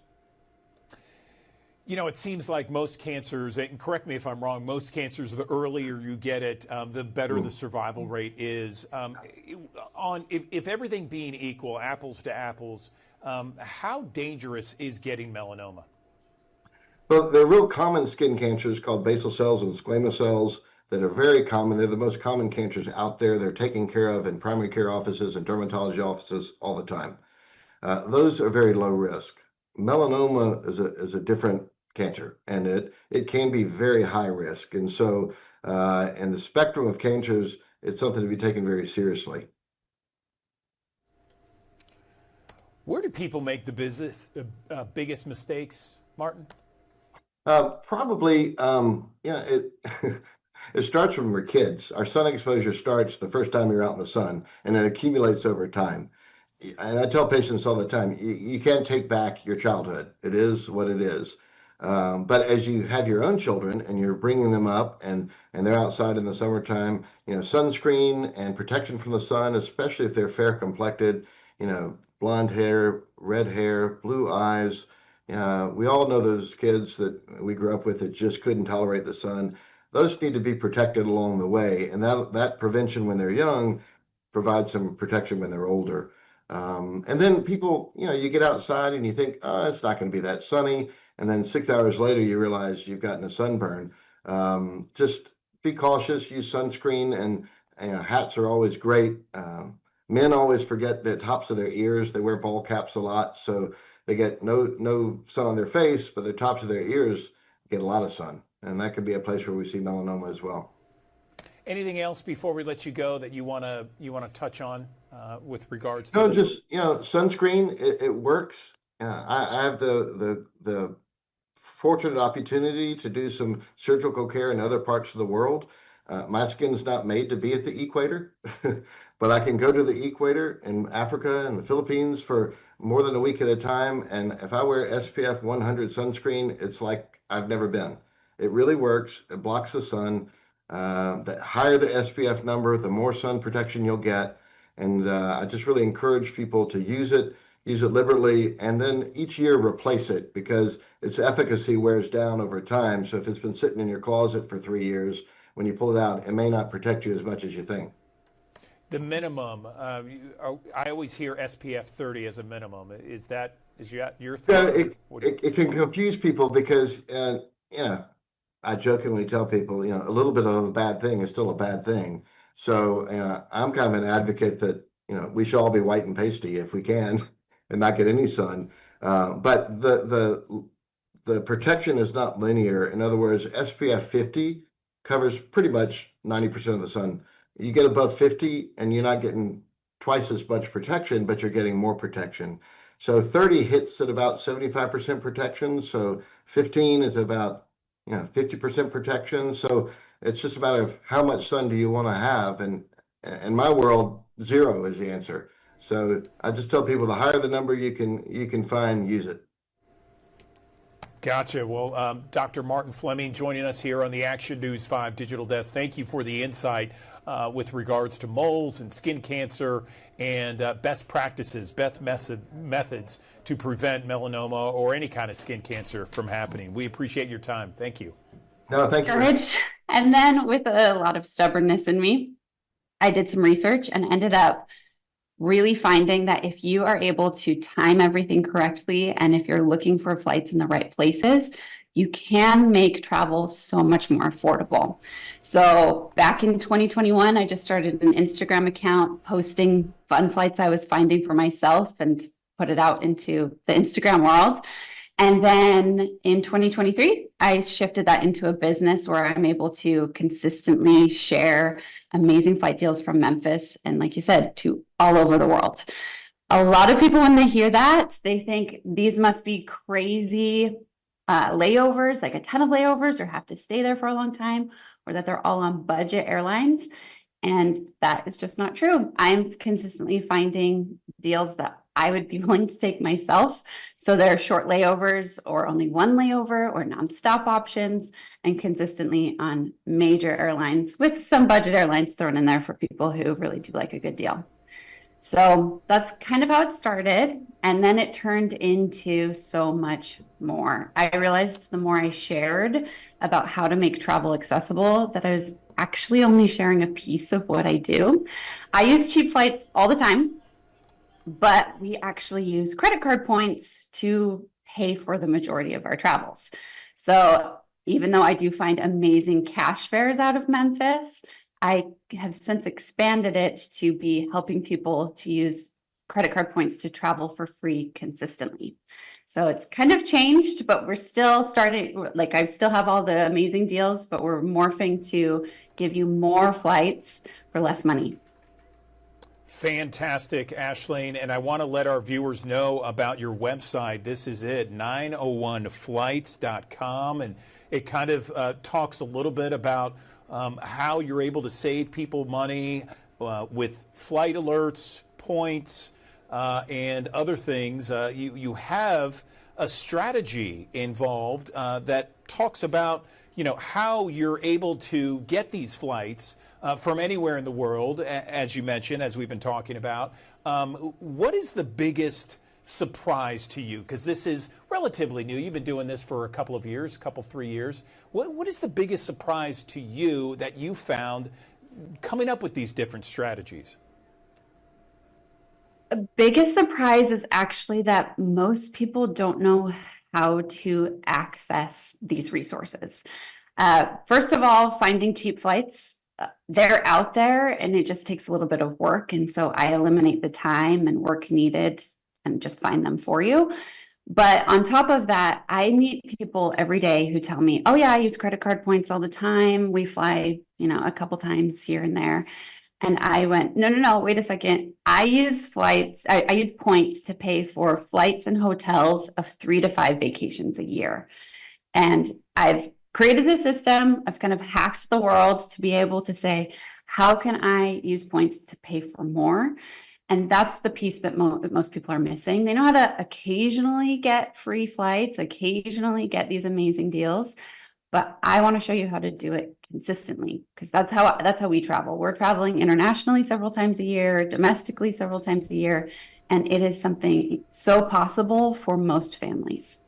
You know, it seems like most cancers, and correct me if I'm wrong, most cancers, the earlier you get it, the better the survival rate is. If everything being equal, apples to apples, how dangerous is getting melanoma? But they're real common skin cancers called basal cells and squamous cells that are very common. They're the most common cancers out there. They're taken care of in primary care offices and dermatology offices all the time. Those are very low risk. Melanoma is a different cancer, and it can be very high risk. And so, in the spectrum of cancers, it's something to be taken very seriously. Where do people make the biggest mistakes, Martin? Probably, it it starts when we're kids. Our sun exposure starts the first time you're out in the sun, and it accumulates over time. And I tell patients all the time, you can't take back your childhood. It is what it is. But as you have your own children and you're bringing them up and they're outside in the summertime, sunscreen and protection from the sun, especially if they're fair complected, blonde hair, red hair, blue eyes. We all know those kids that we grew up with that just couldn't tolerate the sun. Those need to be protected along the way. And that prevention when they're young provides some protection when they're older. And then people, you get outside and you think, oh, it's not going to be that sunny. And then 6 hours later, you realize you've gotten a sunburn. Just be cautious, use sunscreen, and hats are always great. Men always forget the tops of their ears. They wear ball caps a lot, so they get no sun on their face, but the tops of their ears get a lot of sun. And that could be a place where we see melanoma as well. Anything else before we let you go that you want to touch on with regards to? No, just sunscreen. It works. I have the fortunate opportunity to do some surgical care in other parts of the world. My skin's not made to be at the equator, but I can go to the equator in Africa and the Philippines for more than a week at a time. And if I wear SPF 100 sunscreen, it's like I've never been. It really works. It blocks the sun. The higher the SPF number, the more sun protection you'll get. And I just really encourage people to use it liberally, and then each year replace it because its efficacy wears down over time. So if it's been sitting in your closet for 3 years, when you pull it out, it may not protect you as much as you think. The minimum, I always hear SPF 30 as a minimum. Is your thing? Yeah, it can confuse people because, I jokingly tell people, a little bit of a bad thing is still a bad thing. So I'm kind of an advocate that, we should all be white and pasty if we can and not get any sun. But the protection is not linear. In other words, SPF 50 covers pretty much 90% of the sun. You get above 50 and you're not getting twice as much protection, but you're getting more protection. So 30 hits at about 75% protection. So 15 is about 50% protection. So it's just a matter of how much sun do you want to have. And in my world, 0 is the answer. So I just tell people the higher the number you can find, use it. Gotcha. Well, Dr. Martin Fleming joining us here on the Action News 5 Digital Desk. Thank you for the insight with regards to moles and skin cancer and best practices, best methods to prevent melanoma or any kind of skin cancer from happening. We appreciate your time. Thank you. No, thank you. Courage. And then with a lot of stubbornness in me, I did some research and ended up really finding that if you are able to time everything correctly, and if you're looking for flights in the right places, you can make travel so much more affordable. So back in 2021, I just started an Instagram account posting fun flights I was finding for myself and put it out into the Instagram world. And then in 2023, I shifted that into a business where I'm able to consistently share amazing flight deals from Memphis and, like you said, to all over the world. A lot of people, when they hear that, they think these must be crazy layovers, like a ton of layovers, or have to stay there for a long time, or that they're all on budget airlines. And that is just not true. I'm consistently finding deals that I would be willing to take myself. So there are short layovers or only one layover or nonstop options, and consistently on major airlines with some budget airlines thrown in there for people who really do like a good deal. So that's kind of how it started. And then it turned into so much more. I realized the more I shared about how to make travel accessible, that I was actually only sharing a piece of what I do. I use cheap flights all the time, but we actually use credit card points to pay for the majority of our travels. So even though I do find amazing cash fares out of Memphis, I have since expanded it to be helping people to use credit card points to travel for free consistently. So it's kind of changed, but we're still starting, like I still have all the amazing deals, but we're morphing to give you more flights for less money. Fantastic, Ashleen. And I want to let our viewers know about your website. This is it, 901flights.com. And it kind of talks a little bit about how you're able to save people money with flight alerts, points, and other things. You have a strategy involved that talks about, how you're able to get these flights from anywhere in the world, as you mentioned, as we've been talking about. What is the biggest surprise to you? Because this is relatively new. You've been doing this for a couple of years, 3 years. What is the biggest surprise to you that you found coming up with these different strategies? The biggest surprise is actually that most people don't know how to access these resources. First of all, finding cheap flights, they're out there and it just takes a little bit of work. And so I eliminate the time and work needed and just find them for you. But on top of that, I meet people every day who tell me, oh yeah, I use credit card points all the time. We fly, a couple times here and there. And I went, no, wait a second. I use I use points to pay for flights and hotels of 3 to 5 vacations a year. And I've created this system. I've kind of hacked the world to be able to say, how can I use points to pay for more? And that's the piece that most people are missing. They know how to occasionally get free flights, occasionally get these amazing deals. But I want to show you how to do it consistently, because that's how we travel. We're traveling internationally several times a year, domestically several times a year, and it is something so possible for most families.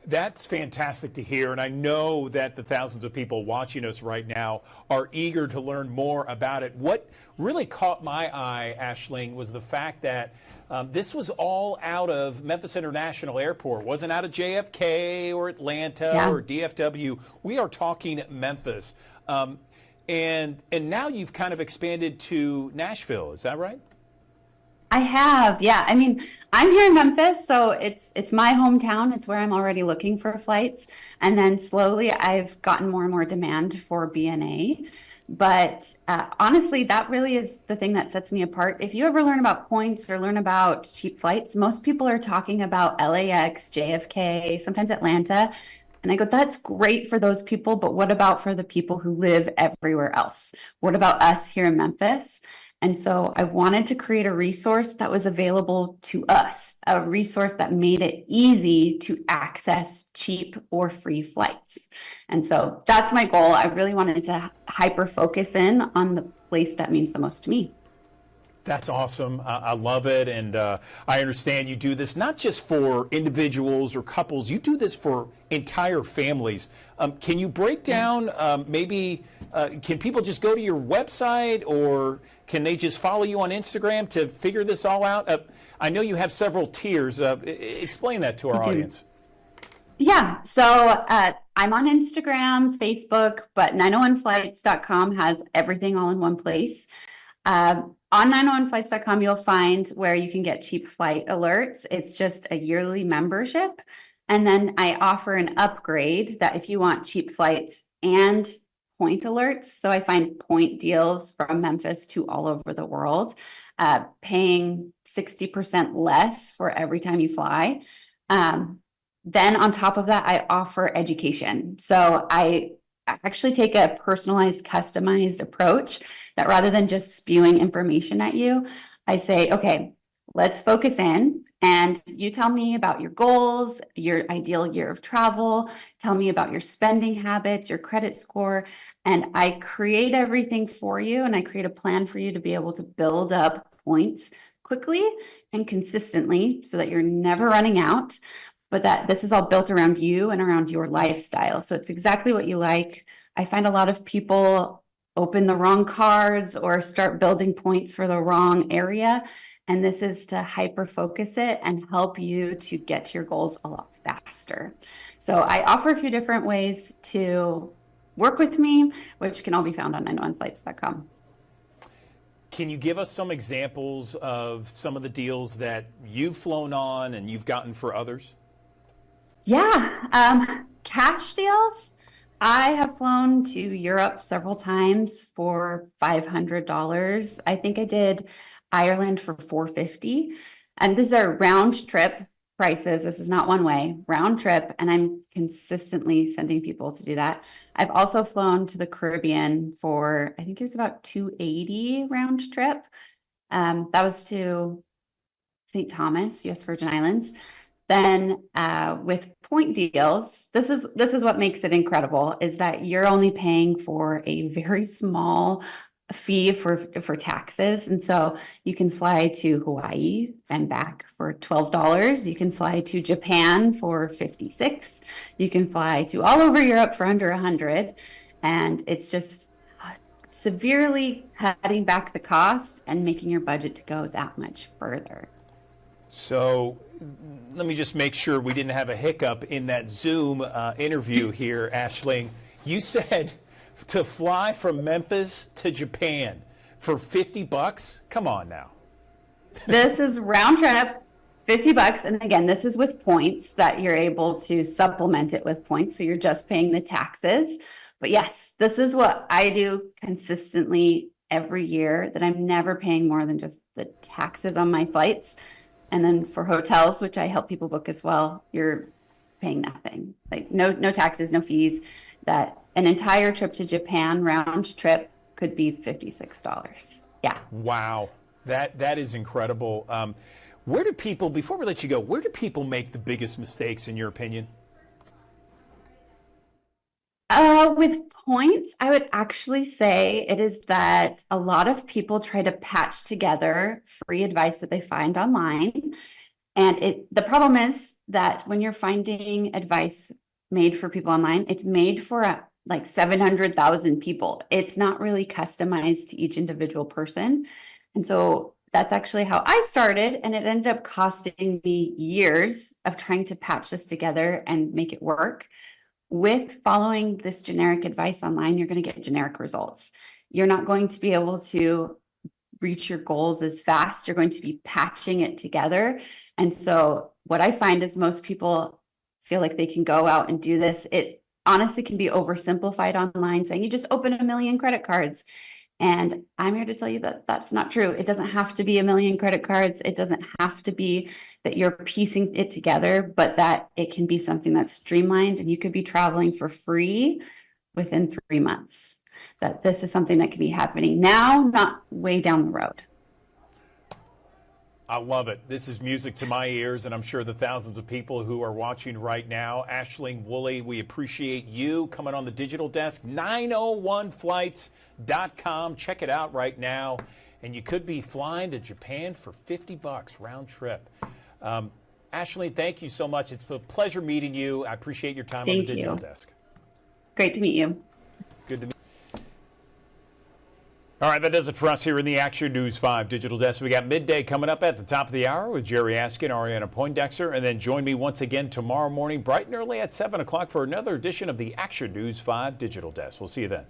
That's fantastic to hear, and I know that the thousands of people watching us right now are eager to learn more about it. What really caught my eye, Ashleen, was the fact that this was all out of Memphis International Airport. It wasn't out of JFK or Atlanta or DFW. We are talking Memphis. And now you've kind of expanded to Nashville. Is that right? I have, yeah. I mean, I'm here in Memphis, so it's my hometown. It's where I'm already looking for flights. And then slowly I've gotten more and more demand for BNA. But honestly, that really is the thing that sets me apart. If you ever learn about points or learn about cheap flights, most people are talking about LAX, JFK, sometimes Atlanta. And I go, that's great for those people, but what about for the people who live everywhere else? What about us here in Memphis? And so I wanted to create a resource that was available to us, a resource that made it easy to access cheap or free flights. And so that's my goal. I really wanted to hyper focus in on the place that means the most to me. That's awesome. I love it. And I understand you do this not just for individuals or couples, you do this for entire families. Can you break down maybe, can people just go to your website, or can they just follow you on Instagram to figure this all out? I know you have several tiers. Explain that to our audience. Yeah, so I'm on Instagram, Facebook, but 901flights.com has everything all in one place. On 901flights.com, you'll find where you can get cheap flight alerts. It's just a yearly membership. And then I offer an upgrade that if you want cheap flights and point alerts. So I find point deals from Memphis to all over the world, paying 60% less for every time you fly. Then on top of that, I offer education. So I actually take a personalized, customized approach that rather than just spewing information at you, I say, okay, let's focus in and you tell me about your goals, your ideal year of travel, tell me about your spending habits, your credit score, and I create everything for you and I create a plan for you to be able to build up points quickly and consistently so that you're never running out, but that this is all built around you and around your lifestyle. So it's exactly what you like. I find a lot of people open the wrong cards or start building points for the wrong area. And this is to hyper focus it and help you to get to your goals a lot faster. faster. So I offer a few different ways to work with me, which can all be found on 901flights.com. Can you give us some examples of some of the deals that you've flown on and you've gotten for others? Yeah, cash deals. I have flown to Europe several times for $500. I think I did Ireland for $450. And these are round trip prices. This is not one way, round trip. And I'm consistently sending people to do that. I've also flown to the Caribbean for, I think it was about $280 round trip. That was to St. Thomas, U.S. Virgin Islands. Then with point deals, this is what makes it incredible, is that you're only paying for a very small fee for taxes. And so you can fly to Hawaii and back for $12. You can fly to Japan for $56. You can fly to all over Europe for under $100. And it's just severely cutting back the cost and making your budget to go that much further. So let me just make sure we didn't have a hiccup in that Zoom interview here, Aisling. You said to fly from Memphis to Japan for $50? Come on now. This is round trip, $50. And again, this is with points that you're able to supplement it with points. So you're just paying the taxes. But yes, this is what I do consistently every year, that I'm never paying more than just the taxes on my flights. And then for hotels, which I help people book as well, you're paying nothing, like no taxes, no fees. That an entire trip to Japan round trip could be $56. Yeah. Wow. That is incredible. Where do people, before we let you go, where do people make the biggest mistakes in your opinion? With points, I would actually say it is that a lot of people try to patch together free advice that they find online. And the problem is that when you're finding advice made for people online, it's made for like 700,000 people. It's not really customized to each individual person. And so that's actually how I started. And it ended up costing me years of trying to patch this together and make it work. With following this generic advice online, you're going to get generic results. You're not going to be able to reach your goals as fast. You're going to be patching it together. And so what I find is most people feel like they can go out and do this. It honestly can be oversimplified online, saying you just open 1 million credit cards. And I'm here to tell you that that's not true. It doesn't have to be 1 million credit cards. It doesn't have to be that you're piecing it together, but that it can be something that's streamlined, and you could be traveling for free within 3 months. That this is something that can be happening now, not way down the road. I love it. This is music to my ears, and I'm sure the thousands of people who are watching right now. Aisling Woolley, we appreciate you coming on the digital desk. 901flights.com. Check it out right now. And you could be flying to Japan for $50 round trip. Aisling, thank you so much. It's a pleasure meeting you. I appreciate your time on the digital desk. Great to meet you. Good to meet you. All right, that does it for us here in the Action News 5 Digital Desk. We got midday coming up at the top of the hour with Jerry Askin, Ariana Poindexter, and then join me once again tomorrow morning, bright and early at 7 o'clock for another edition of the Action News 5 Digital Desk. We'll see you then.